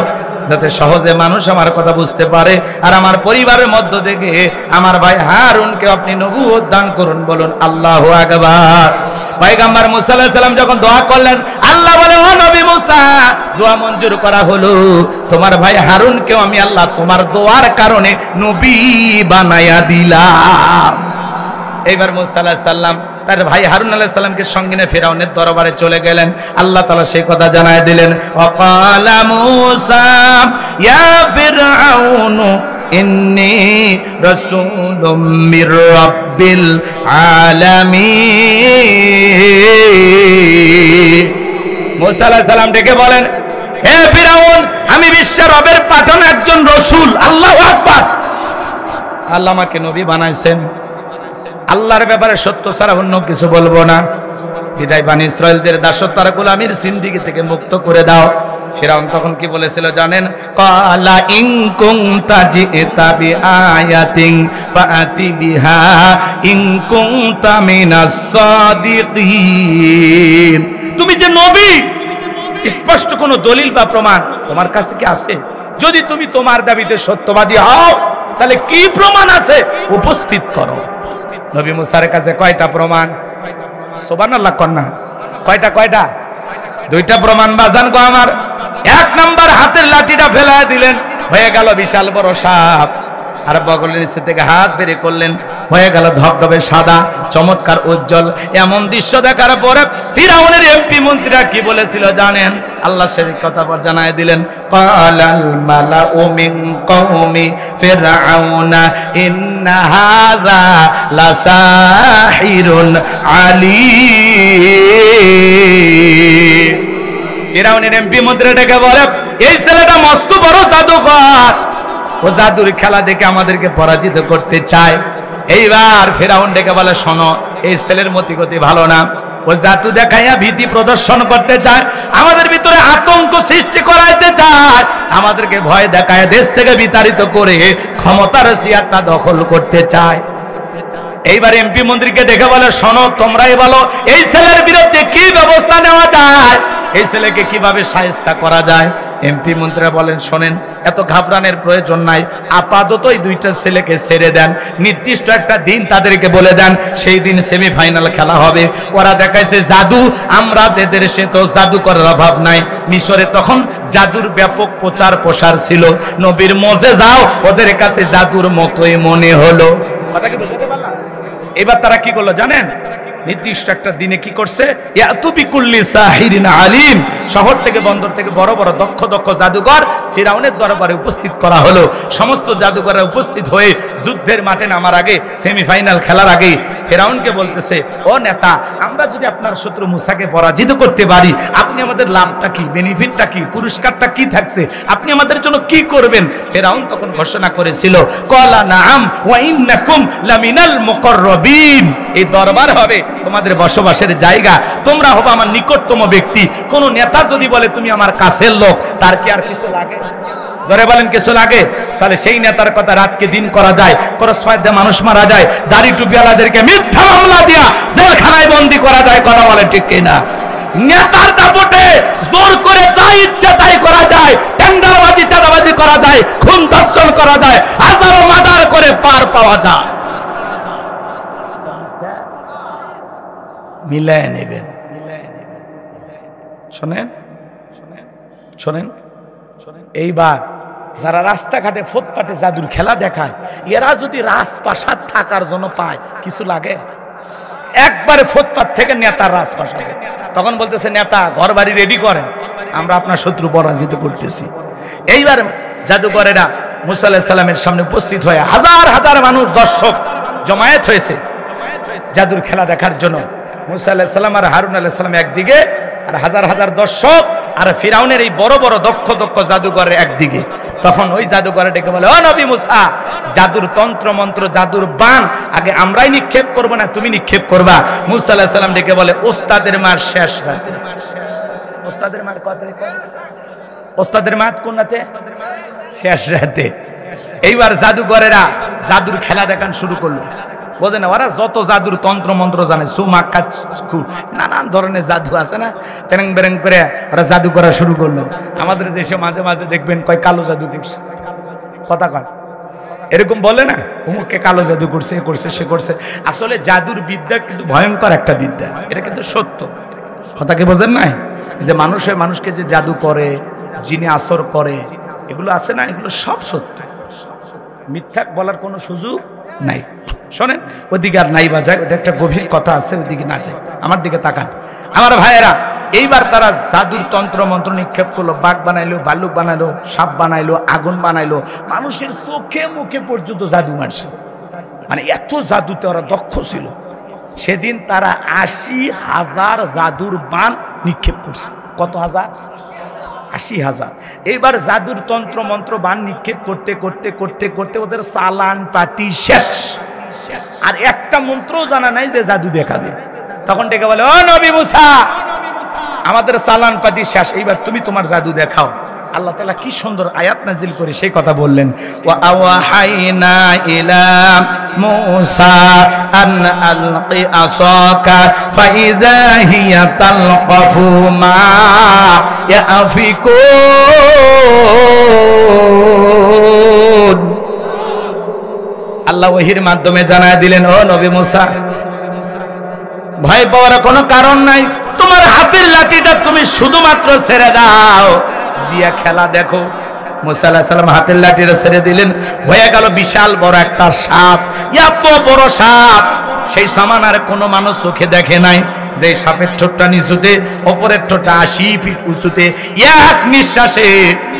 যাতে সহজে মানুষ আমার কথা বুঝতে পারে। আর আমার পরিবারের মধ্য থেকে আমার ভাই হারুনকে আপনি নবুয়ত দান করুন। বলুন আল্লাহু আকবার। পয়গম্বর মুসা আলাইহিস সালাম যখন দোয়া করলেন, আল্লাহ বলে ও নবী মুসা দোয়া মঞ্জুর করা হলো, তোমার ভাই হারুনকেও আমি আল্লাহ তোমার দোয়ার কারণে নবী বানায়া দিলাম। এইবার মুসা আলাইহিস সালাম তার ভাই হারুন আলাইহিস সালামকে সঙ্গে নিয়ে ফিরআউনের দরবারে চলে গেলেন। আল্লাহ তাআলা সেই কথা জানায় দিলেন ওয়াকালা মুসা ইয়া ফিরআউনু ইন্নী রাসূলুম মির রাব্বিল আলামিন। মুসা আলাইহিস সালাম ডেকে বলেন হে ফিরআউন, আমি বিশ্বের রবের পাঠানো একজন রাসূল। আল্লাহু আকবার। আল্লাহ আমাকে নবী বানাইছেন, আল্লাহর ব্যাপারে সত্য ছাড়া অন্য কিছু বলবো না। বিদায় বানি ইসরায়েলদের দাসত্ব আর গোলামির জিন্দেগি থেকে মুক্ত করে দাও। ফিরআউন তখন কি বলেছিল জানেন? ক্বালা ইন কুনতা জিতা বিআয়াতিন ফাআতি বিহা ইন কুনতা মিনাস সাদিকিন। তুমি যে নবী, স্পষ্ট কোনো দলিল বা প্রমাণ তোমার কাছে কি আছে? যদি তুমি তোমার দাবিতে সত্যবাদী হও তাহলে কি প্রমাণ আছে উপস্থিত করো। নবী মুসার কাছে কয়টা প্রমাণ? সুবহানাল্লাহ কন্যা, কয়টা? দুইটা প্রমাণ বাজান গো আমার। এক নাম্বার, হাতের লাঠিটা ফেলায় দিলেন, হয়ে গেল বিশাল বড় সাপ। আর বগলের নিচে থেকে হাত বের করলেন, হয়ে গেল ধবধবে সাদা, চমৎকার উজ্জ্বল। এমন দৃশ্য দেখার পরে ফিরাউনের এমপি মন্ত্রীরা কি বলেছিল জানেন? আল্লাহ সেই কথা জানায় দিলেন, ক্বালাল মালাউ মিন কওমি ফিরআউনা ইন্না হাযা লাসাহিরুন আলীম। ফিরাউনের এমপি মন্ত্রী ডেকে বলে, এই ছেলেটা মস্ত বড় জাদুকর, ও জাদুর খেলা দেখে আমাদেরকে পরাজিত করতে চায়। এইবার ফিরাউন ডেকে বলে, শোনো, এই ছেলের মতিগতি ভালো না, ও জাদু দেখাইয়া ভীতি প্রদর্শন করতে চায়, আমাদের ভিতরে আতঙ্ক সৃষ্টি করাইতে চায়, আমাদেরকে ভয় দেখায় দেশ থেকে বিতাড়িত করে ক্ষমতার চেয়ারটা দখল করতে চায়। এইবার এমপি মন্ত্রীকে দেখে বলে, শোনো, তোমরাই বলো এই ছেলের বিরুদ্ধে কি ব্যবস্থা নেওয়া যায়, এই ছেলেকে কিভাবে শায়েস্তা করা যায়। এমপি মন্ত্রীরা বলেন, শোনেন, এত ঘাবড়ানোর প্রয়োজন নাই, আপাতত এই দুইটা ছেলেকে ছেড়ে দেন, নির্দিষ্ট একটা দিন তাদেরকে বলে দেন, সেই দিন সেমিফাইনাল খেলা হবে। ওরা দেখাইছে জাদু, আমরা এদের সে তো জাদু করার অভাব নাই। মিশরে তখন জাদুর ব্যাপক প্রচার প্রসার ছিল, নবীর মুজিজাও ওদের কাছে জাদুর মতোই মনে হলো। কথা কি বুঝতে পারলাম? এবার তারা কি করলো জানেন? নির্দিষ্ট একটা দিনে কি করছে, ইয়াতুবিকুল্লি সাহিরিন আলিম, শহর থেকে বন্দর থেকে বড় বড় দক্ষ জাদুকর ফিরাউনের দরবারে উপস্থিত করা হলো। সমস্ত জাদুকররা উপস্থিত হয়ে যুদ্ধের মাঠে নামার আগে, সেমিফাইনাল খেলার আগে ফিরাউনকে বলতেছে, ও নেতা, আমরা যদি আপনার শত্রু মুসাকে পরাজিত করতে পারি, আপনি আমাদের লাভটা কি, বেনিফিটটা কি, পুরস্কারটা কি থাকছে, আপনি আমাদের জন্য কি করবেন? ফিরাউন তখন ঘোষণা করেছিল, ক্বালা নাআম ওয়া ইন্নাকুম লামিনাল মুকাররাবিন, এই দরবার হবে তোমাদের বসবাসের জায়গা, তোমরা হবে আমার নিকটতম ব্যক্তি। কোন নেতা যদি বলে তুমি আমার কাছের লোক, তার কি আর কিছু লাগে? জোরে বলেন, কিছু লাগে? তাহলে সেই নেতার কথা রাতকে দিন করা যায়, ক্রসফায়ার দিয়ে মানুষ মারা যায়, দাড়ি টুপিওয়ালাদেরকে মিথ্যা মামলা দিয়া জেলখানায় বন্দী করা যায়। কথা বলে ঠিক কিনা? নেতার দাপটে জোর করে যা ইচ্ছা তাই করা যায়, টেন্ডারবাজি চাঁদাবাজি করা যায়, খুন ধর্ষণ করা যায়, হাজারো মার্ডার করে পার পাওয়া যায়। মিলায় নেবেন। শোনেন, এইবার যারা রাস্তাঘাটে ফুটপাতে জাদুর খেলা দেখায়, এরা যদি রাজপ্রাসাদ থাকার জন্য পায়, কিছু লাগে? একবারে ফুটপাত থেকে নেতার রাজপ্রাসাদে, তখন বলতেছে, নেতা ঘর বাড়ি রেডি করেন, আমরা আপনার শত্রু পরাজিত করতেছি। এইবার জাদুকরেরা মুসা আলাইহিস সালামের সামনে উপস্থিত হয়ে হাজার হাজার মানুষ দর্শক জমায়েত হয়েছে জাদুর খেলা দেখার জন্য। মুসা আলাইহিস সালাম আর হারুন আলাইহিস সালাম একদিকে, আর হাজার হাজার দর্শক, আর ফিরাউনের এই বড় বড় দক্ষ জাদুকরের একদিকে। তখন ওই জাদুকর ডেকে বলে, ও নবী মুসা, জাদুর তন্ত্র মন্ত্র, জাদুর বান আগে আমরাই নিক্ষেপ করবো না তুমি নিক্ষেপ করবা? মুসা আলাইহিস সালাম ডেকে বলে, ওস্তাদের মার শেষ রাতে। ওস্তাদের মার কত? ওস্তাদের মার কোন রাতে? শেষ রাতে। এইবার জাদুকরেরা জাদুর খেলা দেখান শুরু করলো। বোঝে না, ওরা যত জাদুর তন্ত্র মন্ত্র জানে, সুমাক্কা, নানান ধরনের জাদু আছে না, তেরেং বেরেং করে ওরা জাদু করা শুরু করলো। আমাদের দেশে মাঝে মাঝে দেখবেন কয় কালো জাদু করছে, কথা কয়, এরকম বলে না, অমুককে কালো জাদু করছে, এ করছে, সে করছে। আসলে জাদুর বিদ্যা কিন্তু ভয়ঙ্কর একটা বিদ্যা, এটা কিন্তু সত্য। কথা কি বোঝেন নাই? যে মানুষকে যে জাদু করে, জিনে আসর করে, এগুলো আছে না, এগুলো সব সত্য, মিথ্যা বলার কোনো সুযোগ নাই। শোনেন, ওদিকে আর নাই বাজায়, ওটা একটা গভীর কথা আছে, ওদিকে না যায়, আমার দিকে তাকান আমার ভাইয়েরা। এইবার তারা জাদুর তন্ত্র মন্ত্র নিক্ষেপ করলো, বাঘ বানাইলো, ভাল্লুক বানাইলো, সাপ বানাইলো, আগুন বানাইলো, মানুষের চোখে মুখে পর্যন্ত জাদু মারছে। মানে এত জাদুতে ওরা দক্ষ ছিল। সেদিন তারা ৮০,০০০ জাদুর বান নিক্ষেপ করছে। কত হাজার? ৮০,০০০। এইবার জাদুর তন্ত্র মন্ত্র বান নিক্ষেপ করতে করতে করতে করতে ওদের চালান পাতি শেষ, আর একটা মন্ত্র জানা নাই যে জাদু দেখাবে। তখন ডেকে বলে, ও নবী মুসা, আমাদের চালান পাতি শেষ, এইবার তুমি তোমার জাদু দেখাও। আল্লাহ তাআলা কি সুন্দর আয়াত নাজিল করে সেই কথা বললেন, ওয়া আওহাইনা ইলা মুসা আন আলকি আসাকা ফাইযা হিয়া তালকাফু মা ইয়াফিকুন। আল্লাহ ওহীর মাধ্যমে জানায় দিলেন, ও নবী মুসা, ভয় পাওয়ার কোনো কারণ নাই, তোমার হাতের লাঠিটা তুমি শুধুমাত্র ছেড়ে দাও, দিয়া খেলা দেখো। মুসা আলাইহিস সালাম হাতের লাঠিটা ছেড়ে দিলেন, হয়ে গেল বিশাল বড় একটা সাপ। এত বড় সাপ সেই সমান আর কোনো মানুষ চোখে দেখে নাই। যে সাপের ঠোঁটটা নিচুতে, অপরের ঠোঁটটা 80 ফিট উঁচুতে, এক নিঃশ্বাসে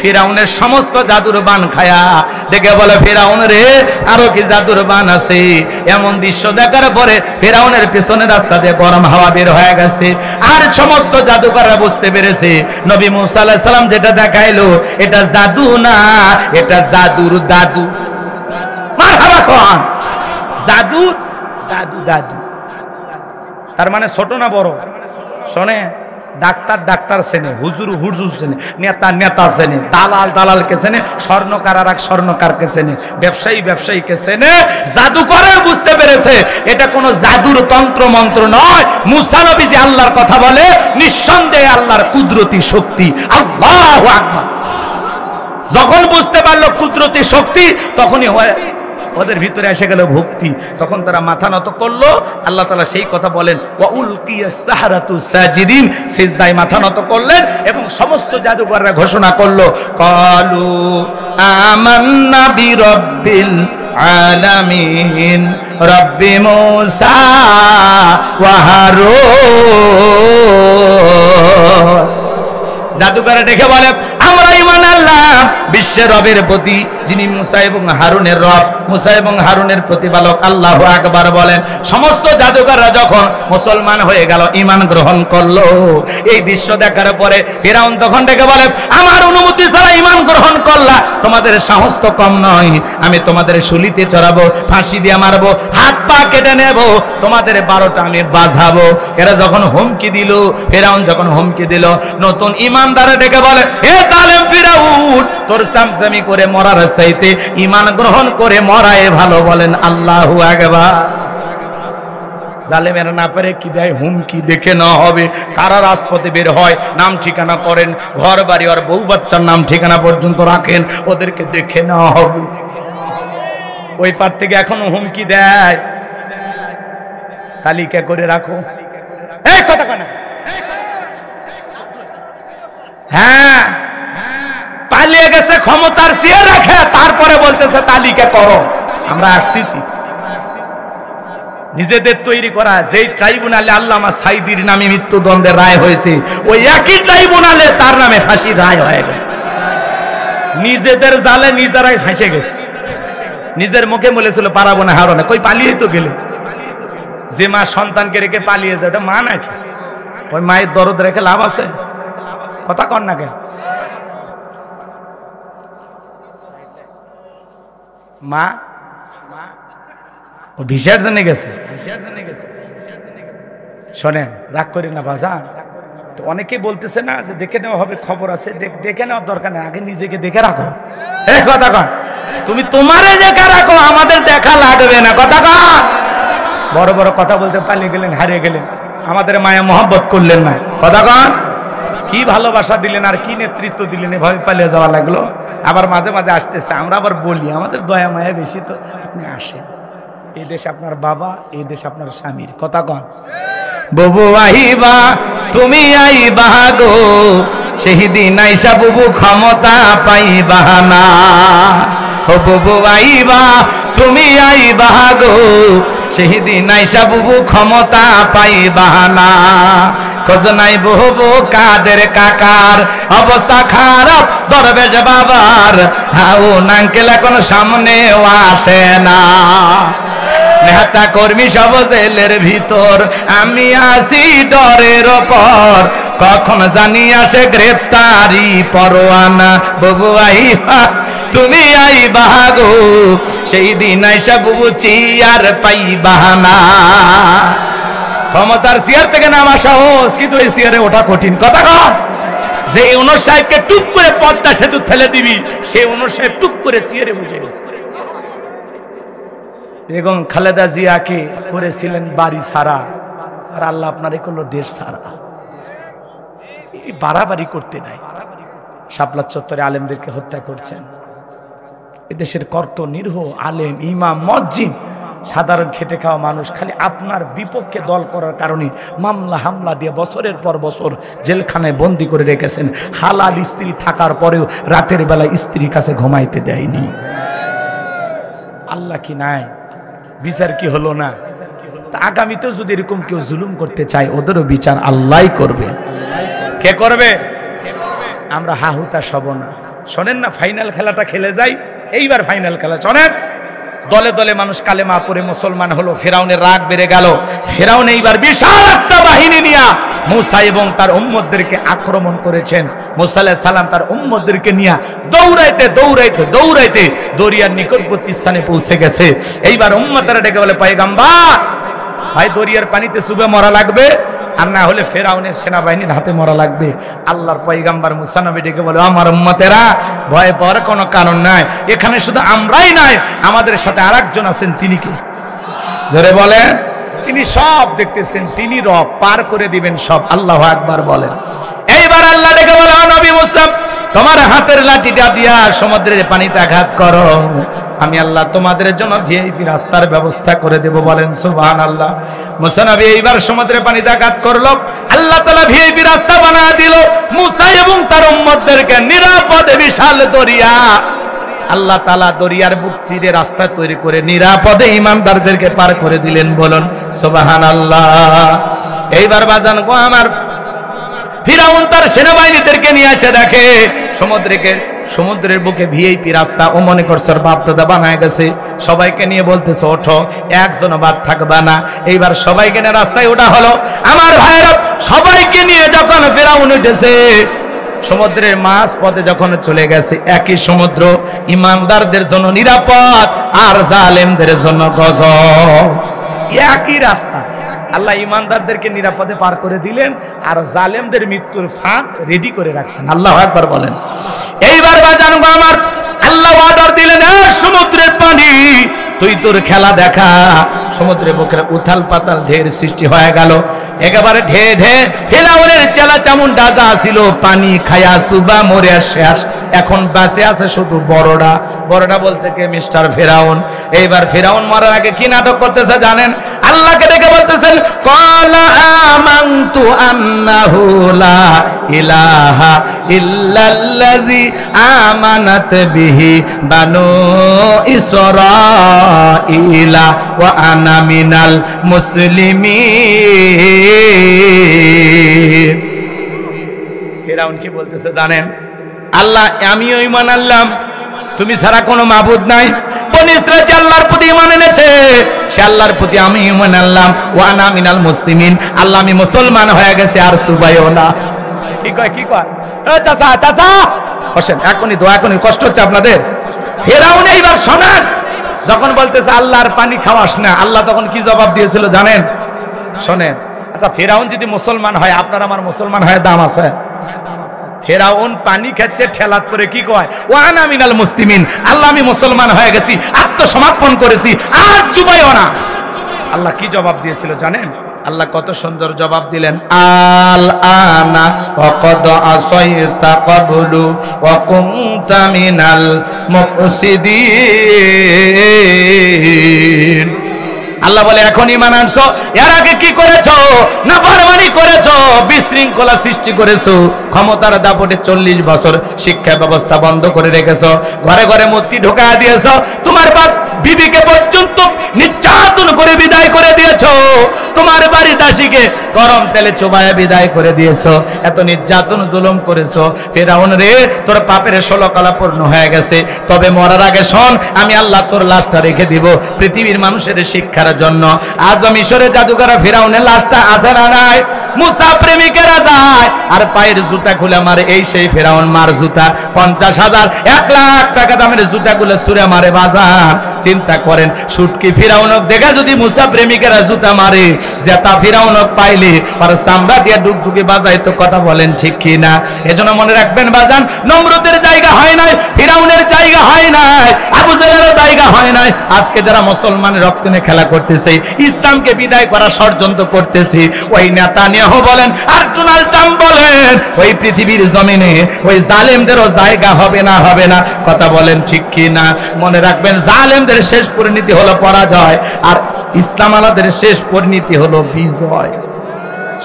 ফিরাউনের সমস্ত জাদুর বান খায়া দেখে বলে, ফিরাউন রে, আরো কি জাদুর বান আছে? এমন দৃশ্য দেখার পরে ফিরাউনের পেছনের রাস্তা দিয়ে গরম হাওয়া বের হয়ে গেছে। আর সমস্ত জাদুকররা বুঝতে পেরেছে নবী মুসা আলাইহিস সালাম যেটা দেখাইলো এটা জাদু না, এটা জাদুর দাদু। মারহাবা কোন জাদু, দাদু দাদু। তার মানে ছোট না বড়? শোনে, ডাক্তার ডাক্তার চেনে, হুজুর হুজুর চেনে, নেতা নেতা চেনে, দালাল দালালকে চেনে, স্বর্ণকার আর এক স্বর্ণকারকে চেনে, ব্যবসায়ী ব্যবসায়ীকে চেনে। জাদুকরে বুঝতে পেরেছে এটা কোনো জাদুর তন্ত্র মন্ত্র নয়। মুসা নবী যে আল্লাহর কথা বলে, নিঃসন্দেহে আল্লাহর কুদরতি শক্তি। আল্লাহু আকবার। যখন বুঝতে পারলো কুদরতি শক্তি, তখনই ওদের ভিতরে এসে গেল ভক্তি। তখন তারা মাথা নত করলো। আল্লাহ তাআলা সেই কথা বলেন, ওয়া উলকিয়াস সাহারাতু সাজিদিন, সিজদায় মাথা নত করলেন এবং সমস্ত জাদুকররা ঘোষণা করলো, ক্বালু আমান্না বিরাব্বিল আলামিন রব্বি মূসা ওয়া হারুন। জাদুকররা ডেকে বলে, আমরা ঈমান আনলাম বিশ্বের রবের প্রতি, যিনি মুসা এবং হারুনের রব, মুসা এবং হারুনের প্রতিপালক। আল্লাহু আকবার বলেন। সমস্ত জাদুকররা যখন মুসলমান হয়ে গেল, ঈমান গ্রহণ করলো, এই দৃশ্য দেখার পরে ফিরাউন তখন ডেকে বলে, আমার অনুমতি ছাড়া ঈমান গ্রহণ করলা, তোমাদের সাহস তো কম নয়, আমি তোমাদের শুলিতে চড়াবো, ফাঁসি দিয়ে মারবো, হাত পা কেটে নেব, তোমাদের 12টা আমি বাজাবো। এরা যখন হুমকি দিল, ফিরাউন যখন হুমকি দিল, নতুন ঈমানদার ডেকে বলে, হে জালেম ফিরাউন, তোর সামসামি করে মরার চাইতে ঈমান গ্রহণ করে মরাই ভালো। বলেন আল্লাহু আকবার। জালেমেরা না পারে কি দেয়? হুমকি। দেখে না হবে কারা রাজপথে বের হয়, নাম ঠিকানা করেন, ঘর বাড়ি আর বউ বাচ্চার নাম ঠিকানা পর্যন্ত রাখেন, ওদেরকে দেখে না হবে। ওই পার থেকে এখনো হুমকি দেয়, তালিকা করে রাখো। এই কথা কেন? হ্যাঁ, পালিয়ে গেছে, ক্ষমতার চেয়ে রাখে, তারপরে বলতেছে তালিকা করো। আমরা আসতেছি। নিজেদের তৈরি করা যেই ট্রাইব্যুনালে আল্লামা সাইদির নামে মৃত্যুদণ্ডের রায় হয়েছে, ওই একই ট্রাইব্যুনালে তার নামে ফাঁসির রায় হয়ে গেছে। নিজেদের জালে নিজেরাই ফাঁসে গেছে। নিজের মুখে বলেছিল পারাবো না, হারো না, কই পালিয়ে তো গেলে। যে মা সন্তানকে রেখে পালিয়ে যায়, ওটা মা নাকি? ওই মায়ের দরদ রেখে লাভ আছে? কথা কর না কেন? মা ও ভিসার জন্য গেছে। শোনেন, রাগ করি না বাজার। তো অনেকে বলতেছে না যে দেখে নেওয়া হবে, খবর আছে, দেখে নেওয়ার দরকার নেই, আগে নিজেকে দেখে রাখো। এই কথা কন, তুমি তোমারে দেখে রাখো, আমাদের দেখা লাগবে না। কথা কন। বড় বড় কথা বলতে পালিয়ে গেলেন, হারিয়ে গেলেন, আমাদের মায়া মোহাব্বত করলেন না। কথা কন। কি ভালোবাসা দিলেন আর কি নেতৃত্ব দিলেন, এভাবে পালিয়ে যাওয়া লাগলো। আবার মাঝে মাঝে আসতেছে, আমরা আবার বলি আমাদের দয়া মায়া বেশি, তো আপনি আসেন। এই দেশ আপনার বাবা, এই দেশ আপনার স্বামীর। কথা কন। বুবু আইবা, তুমি আইবা গো, সেই দিন আইসা বুবু ক্ষমতা পাইবা না। ও বুবু আইবা, তুমি আইবা গো, সেই দিন আইসা বুবু ক্ষমতা পাইবা না। খোঁজ নাই বুবু কাদের কাকার, অবস্থা খারাপ দরবেশ বাবার, হাউন আঙ্কেল এখন সামনেও আসে না। নেতা কর্মী সব জেলের ভিতর, আমি আছি ডরের ওপর, কখন জানি আসে গ্রেফতারি পরোয়ানা। বুবু আইবা, তুমি আইবা গো, সেই দিন আইসা বুবু চেয়ার পাইবা না। ক্ষমতার চেয়ার থেকে নামা সহজ, কিন্তু এই চেয়ারে ওঠা কঠিন। কথা কন। যে ওনর সাহেবকে টুক করে পদ্মা সেতু ফেলে দিবি, সে ওনর সাহেব টুক করে চেয়ারে বসে গেছে। বেগম খালেদা জিয়াকে করেছিলেন বাড়ি ছাড়া, আর আল্লাহ আপনারে করলো দেশ ছাড়া। বাড়াবাড়ি করতে নাই। শাপলা চত্বরে আলেমদেরকে হত্যা করছেন, এদেশের কর্ত নিরহ আলেম ইমাম মসজিদ সাধারণ খেটে খাওয়া মানুষ খালি আপনার বিপক্ষে দল করার কারণে মামলা হামলা দিয়ে বছরের পর বছর জেলখানায় বন্দি করে রেখেছেন। হালাল স্ত্রী থাকার পরেও রাতের বেলা স্ত্রীর কাছে ঘুমাইতে দেয়নি। আল্লাহ কি নাই? বিচার কি হলো না? তা আগামীতেও যদি এরকম কেউ জুলুম করতে চায় ওদেরও বিচার আল্লাহই করবে। কে করবে? আমরা হাহুতা সব না। শোনেন না, ফাইনাল খেলাটা খেলে যাই, এইবার ফাইনাল খেলা শোনেন। দলে দলে মানুষ কালেমা পড়ে মুসলমান হলো, ফেরাউনের রাগ বেড়ে গেল। ফেরাউন এইবার বিশাল একটা বাহিনী নিয়ে মুসা এবং তার উম্মতদেরকে আক্রমণ করেছেন। মুসা আলাইহিস সালাম তার উম্মতদেরকে নিয়ে দৌড়াইতে দৌড়াইতে দৌড়াইতে দরিয়ার নিকটবর্তী স্থানে পৌঁছে গেছে। এইবার উম্মতরা ডেকে বলে, পয়গম্বর ভাই দরিয়ার পানিতে চুবে মরা লাগবে, আর না হলে ফেরাউনের সেনাবাহিনীর হাতে মরা লাগবে। আল্লাহর পয়গম্বর মুসা নবী ডেকে বলে, আমার উম্মতেরা ভয় পাওয়ার কোনো কারণ নাই। এখানে শুধু আমরাই নাই, আমাদের সাথে আরেকজন আছেন। তিনি কি? জোরে বলেন। তিনি সব দেখতেছেন, তিনি রব, পার করে দিবেন সব। আল্লাহু আকবার বলেন। এইবার আল্লাহ ডেকে বলে, নবী মুসা তোমার হাতের লাঠিটা দিয়া সমুদ্রের পানিতে আঘাত করো, আমি আল্লাহ তোমাদের জন্য ভিআইপি রাস্তার ব্যবস্থা করে দেব। বলেন সুবহানাল্লাহ। মুসা নবী এইবার সমুদ্রের পানিতে আঘাত করলো, আল্লাহ তাআলা ভিআইপি রাস্তা বানায় দিল। মুসা এবং তার উম্মতদেরকে নিরাপদে বিশাল দরিয়া, আল্লাহ তাআলা দরিয়ার বুক চিরে রাস্তা তৈরি করে নিরাপদে ঈমানদারদেরকে পার করে দিলেন। বলুন সুবহানাল্লাহ। এইবার বাজান গো আমার, ফিরাউন তার সেনাবাহিনীদেরকে নিয়ে এসে দেখে সমুদ্রের বুকে ভিআইপি রাস্তা। ও মনে করছে বাপ দাদা বানায় গেছে, সবাইকে নিয়ে বলতেছে ওঠো, একজন বাদ থাকবে না। এইবার সবাইকে নিয়ে রাস্তায় ওঠা হলো। আমার ভাইরা সবাইকে নিয়ে যখন ফিরাউন উঠেছে, সমুদ্রের মাঝ পথে যখন চলে গেছে, একই সমুদ্র ইমানদারদের জন্য নিরাপদ আর জালেমদের জন্য গজব। একই রাস্তা, আল্লাহ ইমানদারদেরকে নিরাপদে পার করে দিলেন আর জালেমদের মৃত্যুর ফাঁদ রেডি করে রাখছেন। আল্লাহু আকবার বলেন। এইবার বাজান গো আমার, আল্লাহ অর্ডার দিলেন, সমুদ্রের পানি তুই তোর খেলা দেখা। সমুদ্রের বুকে উথাল পাতাল ঢের সৃষ্টি হয়ে গেল। একেবারে ঢে ঢে ফিরাউনের চেলা চামুন্ডা যা ছিল পানি খায়া সুবা মরে শেষ। এখন বাঁচে আছে শুধু বড়টা। বড়টা বলতে কে? মিস্টার ফিরাউন। এইবার ফিরাউন মরার আগে কি নাটক করতেছে জানেন? আল্লাহকে ডেকে বলতেছেন, ক্বালা আমানতু আন্নাহু লা ইলাহা ইল্লাল্লাযী আমানাত বিহি বানু ইসরাঈলা ওয়া আনা মিনাল মুসলিমিন। ফিরাউন কি বলতেছে জানেন? আল্লাহ আমিও ঈমান আনলাম, তুমি ছাড়া কোনো মাবুদ নাই। বনি ইসরাঈল যে আল্লাহর প্রতি ঈমান এনেছে, সে আল্লাহর প্রতি আমি ঈমান আনলাম। ওয়া আনা মিনাল মুসলিমিন, আল্লাহ আমি মুসলমান হয়ে গেছে, আর সুবাইও না। কি কয় কি কয়? ও চাচা চাচা বসেন, এখনই দোয়া, এখনই কষ্ট হচ্ছে আপনাদের। ফিরাউন এইবার শোনেন, যখন বলতেছে আল্লাহর পানি খাওয়াস না, আল্লাহ তখন কি জবাব দিয়েছিল জানেন? শোনেন। আচ্ছা ফিরাউন যদি মুসলমান হয়, আপনার আমার মুসলমান হয় দাম আছে? ফিরাউন পানি খাচ্ছে ঠেলাত করে কি কয়? ওয়া আনা মিনাল মুসলিমিন, আল্লাহ আমি মুসলমান হয়ে গেছি, আত্মসমর্পণ করেছি, আর চুবাইও না। আল্লাহ কি জবাব দিয়েছিল জানেন? আল্লাহ কত সুন্দর জবাব দিলেন, আল আনা ওয়া ক্বাদ আসাইতা ক্বাবলু ওয়া কুনতা মিনাল মুফসিদিন। আল্লাহ বলে এখন ঈমান আনছো, এর আগে কি করেছো? নাফরমানি করেছো, বিশৃঙ্খলা সৃষ্টি করেছো, ক্ষমতার দাপটে 40 বছর শিক্ষা ব্যবস্থা বন্ধ করে রেখেছো, ঘরে ঘরে মূর্তি ঢোকা দিয়েছো, তোমার বাপ বিবিকে পর্যন্ত নির্যাতন করে বিদায় করে দিয়েছো, তোমার বাড়ি দাসীকে গরম তেলে চুবায়ে বিদায় করে দিয়েছো, এত নির্যাতন জুলুম করেছো। ফিরাউন রে, তোর পাপের 16 কলা পূর্ণ হয়ে গেছে, তবে মরার আগে শোন, আমি আল্লাহ তোর লাশটা রেখে দিব পৃথিবীর মানুষের শিক্ষার জন্য। আজ মিশরে জাদুকরা ফিরাউনের লাশটা আছে না নাই? মুসা প্রেমিকেরা যায় আর পায়ের জুতা খুলে মারে, এই সেই ফিরাউন মার জুতা। 50,000 1 লাখ টাকা দামের জুতাগুলো ছুঁড়ে মারে বাজার। চিন্তা করেন, সুটকি ফিরাউনক দেখে যদি মুসা প্রেমিকেরা জুতা মারে, জেতা ফিরাউনক পাইলে আর চামড়া দিয়ে ডুগডুগি বাজায়, তো কথা বলেন ঠিক কি না? এজন্য মনে রাখবেন বাজান, নমরুদের জায়গা হয় নাই, ফিরাউনের জায়গা হয় নাই, আবু জেহেলের জায়গা হয় নাই, নাই। আজকে যারা মুসলমানের রক্ত নিয়ে খেলা করতেছে, ইসলামকে বিদায় করা ষড়যন্ত্র করতেছে, ওই নেতানিয়াহু বলেন আর ডোনাল্ড ট্রাম্প বলেন, ওই পৃথিবীর জমিনে ওই জালেমদেরও জায়গা হবে না, হবে না। কথা বলেন ঠিক কি না? মনে রাখবেন, জালেমদের শেষ পরিণতি হলো পরাজয়, আর ইসলাম আলাদের শেষ পরিণতি হলো বিজয়।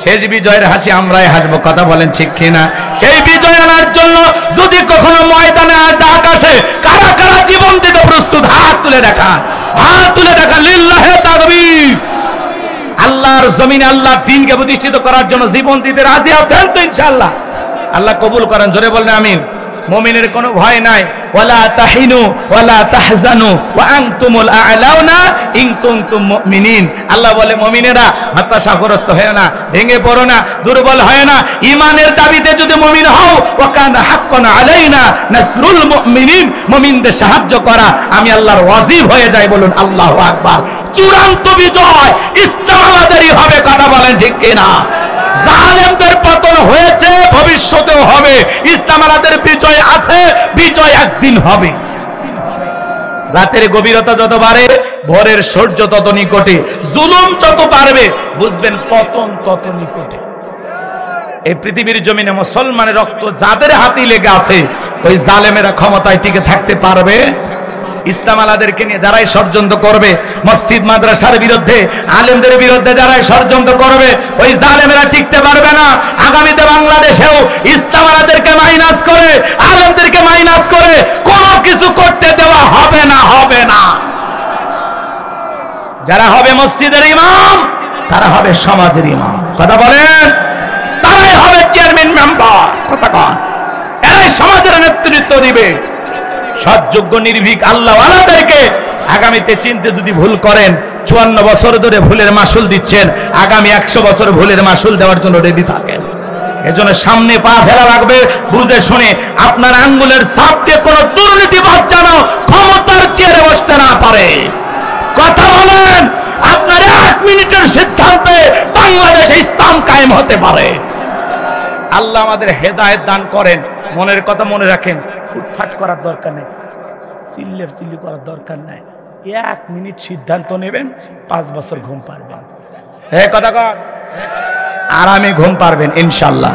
শেষ বিজয়ের হাসি আমরাই হাসবো। কথা বলেন ঠিক কিনা? সেই বিজয় আনার জন্য যদি কখনো ময়দানে ডাক আসে, কারা কারা জীবন দিতে প্রস্তুত? হাত তুলে দেখা, হাত তুলে দেখা। লিল্লাহে তাকবীর। আল্লাহর জমিনে আল্লাহর দ্বীনকে প্রতিষ্ঠিত করার জন্য জীবন দিতে রাজি আছেন তো? ইনশাআল্লাহ আল্লাহ কবুল করেন। জোরে বলেন আমিন। মুমিনের কোনো ভয় নাই। ওয়ালা তাহিনু ওয়ালা তাহজানু ওয়া আনতুমুল আ'লাউনা ইন কুনতুম মুমিনিন। আল্লাহ বলে মুমিনেরা হতাশাগ্রস্ত হয় না, ভেঙে পড়ো না, দুর্বল হয় না। ঈমানের দাবিতে যদি মুমিন হও, ওয়া কানা হাক্কান আলাইনা নাসরুল মুমিনিন। মুমিনদের সাহায্য করা আমি আল্লাহর ওয়াজিব হয়ে যায়। বলুন আল্লাহু আকবার। চূড়ান্ত বিজয় ইসলাম আমাদেরই হবে। কথা বলেন ঠিক কিনা? জালেমদের পতন হয়েছে, ভবিষ্যতেও হবে। ইসলাম আমাদের বিজয় আছে, বিজয় একদিন হবে। রাতের গভীরতা যত বাড়ে, ভোরের সূর্য তত নিকটে। জুলুম যত বাড়বে, বুঝবেন পতন তত নিকটে। এই পৃথিবীর জমিনে মুসলমানের রক্ত যাদের হাতে লেগে আছে, ওই জালেমেরা ক্ষমতায় টিকে থাকতে পারবে? ইসলাম আলাদেরকে নিয়ে যারাই ষড়যন্ত্র করবে, মসজিদ মাদ্রাসার বিরুদ্ধে, আলেমদের বিরুদ্ধে যারাই ষড়যন্ত্র করবে, ওই জালেমেরা টিকতে পারবে না। আগামীতে বাংলাদেশেও ইসলাম আলাদেরকে মাইনাস করে, আলেমদেরকে মাইনাস করে কোনো কিছু করতে দেওয়া হবে না, হবে না। যারা হবে মসজিদের ইমাম, তারা হবে সমাজের ইমাম। কথা বলেন, তারাই হবে চেয়ারম্যান, মেম্বার। কথা কন, এরাই সমাজের নেতৃত্ব দিবে। সৎযোগ্য নির্ভীক আল্লাহ ওয়ালাদেরকে আগামীতে চিনতে যদি ভুল করেন, 54 বছর ধরে ভুলের মাসুল দিচ্ছেন, আগামী 100 বছর ভুলের মাসুল দেওয়ার জন্য রেডি থাকেন। এজন্য সামনে পা ফেলা লাগবে, বুঝে শুনে। আপনার আঙ্গুলের ছাপ দিয়ে কোন দুর্নীতিবাদ যেন ক্ষমতার চেয়ারে বসতে না পারে। কথা বলেন, আপনার 1 মিনিটের সিদ্ধান্তে বাংলাদেশে ইসলাম কায়েম হতে পারে। আল্লাহ আমাদের হেদায়েত দান করেন। মনের কথা মনে রাখেন, ফুটফাট করার দরকার নেই, চিল্লি করার দরকার নাই। 1 মিনিট সিদ্ধান্ত নেবেন, 5 বছর ঘুম পারবেন। কথা কর, আরামে ঘুম পারবেন ইনশাআল্লাহ।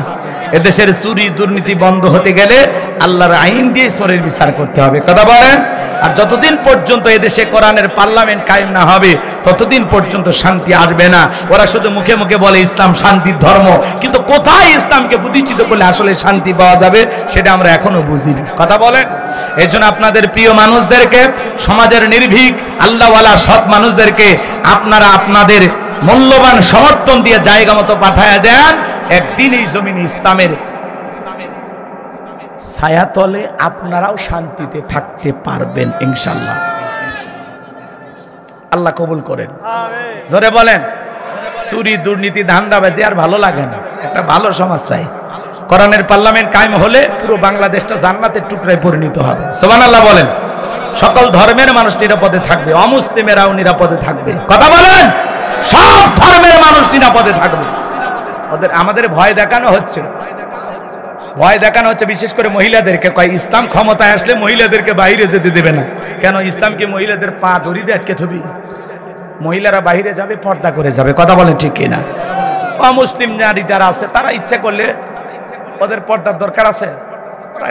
এদেশের চুরি দুর্নীতি বন্ধ হতে গেলে আল্লাহর আইন দিয়ে চোরের বিচার করতে হবে। কথা বলেন। আর যতদিন পর্যন্ত এদেশে কোরআনের পার্লামেন্ট কায়েম না হবে, ততদিন পর্যন্ত শান্তি আসবে না। ওরা শুধু মুখে মুখে বলে ইসলাম শান্তির ধর্ম, কিন্তু কোথায় ইসলামকে প্রতিষ্ঠিত করলে আসলে শান্তি পাওয়া যাবে সেটা আমরা এখনো বুঝিনি। কথা বলেন। এই জন্য আপনাদের প্রিয় মানুষদেরকে, সমাজের নির্ভীক আল্লাহওয়ালা সৎ মানুষদেরকে আপনারা আপনাদের মূল্যবান সমর্থন দিয়ে জায়গা মতো পাঠায়া দেন। একদিন এই জমিনে ইসলামের ছায়াতলে আপনারাও শান্তিতে থাকতে পারবেন ইনশাআল্লাহ। আল্লাহ কবুল করেন। জোরে বলেন। চুরি দুর্নীতি ধান্দাবাজি আর ভালো লাগে না। একটা ভালো সমাজ চাই। কোরআনের পার্লামেন্ট কায়েম হলে পুরো বাংলাদেশটা জান্নাতের টুকরায় পরিণত হবে। সুবহানাল্লাহ বলেন। সকল ধর্মের মানুষ নিরাপদে থাকবে, অমুসলিমেরাও নিরাপদে থাকবে। কথা বলেন। সব ধর্মের মানুষ নিরাপদে থাকবে। আমাদের ভয় দেখানো হচ্ছে, ভয় দেখানো হচ্ছে বিশেষ করে মহিলাদেরকে। কয় ইসলাম ক্ষমতায় আসলে মহিলাদেরকে বাইরে যেতে দেবে না। কেন? ইসলাম কি মহিলাদের পা দড়ি দিয়ে আটকে থবি? মহিলারা বাইরে যাবে, পর্দা করে যাবে। কথা বলেন ঠিক কিনা? অমুসলিম নারী যারা আছে, তারা ইচ্ছা করলে, ওদের পর্দার দরকার আছে,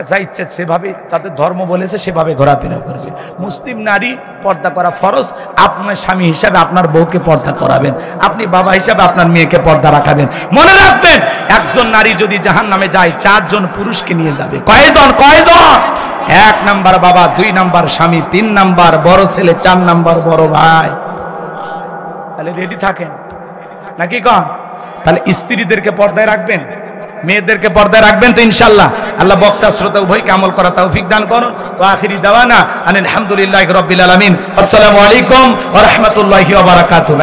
যা ইচ্ছে সেভাবে তাদের ধর্ম বলেছে সেভাবে ঘোরাফেরা করবে। মুসলিম নারী পর্দা করা ফরজ। আপনার স্বামী হিসাবে আপনার বউকে পর্দা করাবেন, আপনি বাবা হিসাবে আপনার মেয়েকে পর্দা রাখাবেন। মনে রাখবেন, একজন নারী যদি জাহান্নামে যায়, 4 জন পুরুষকে নিয়ে যাবে। কয়জন? 1 নাম্বার বাবা, 2 নাম্বার স্বামী, 3 নাম্বার বড় ছেলে, 4 নাম্বার বড় ভাই। তাহলে রেডি থাকেন নাকি কন? তাহলে স্ত্রীদেরকে পর্দায় রাখবেন, মেয়েদেরকে পর্দায় রাখবেন তো ইনশাআল্লাহ। আল্লাহ বক্তা শ্রোতা উভয়কে আমল করা তৌফিক দান করুন। ওয়া আখিরি দাওয়ানা আলহামদুলিল্লাহি রাব্বিল আলামিন। আসসালামু আলাইকুম ওয়া রাহমাতুল্লাহি ওয়া বারাকাতুহু।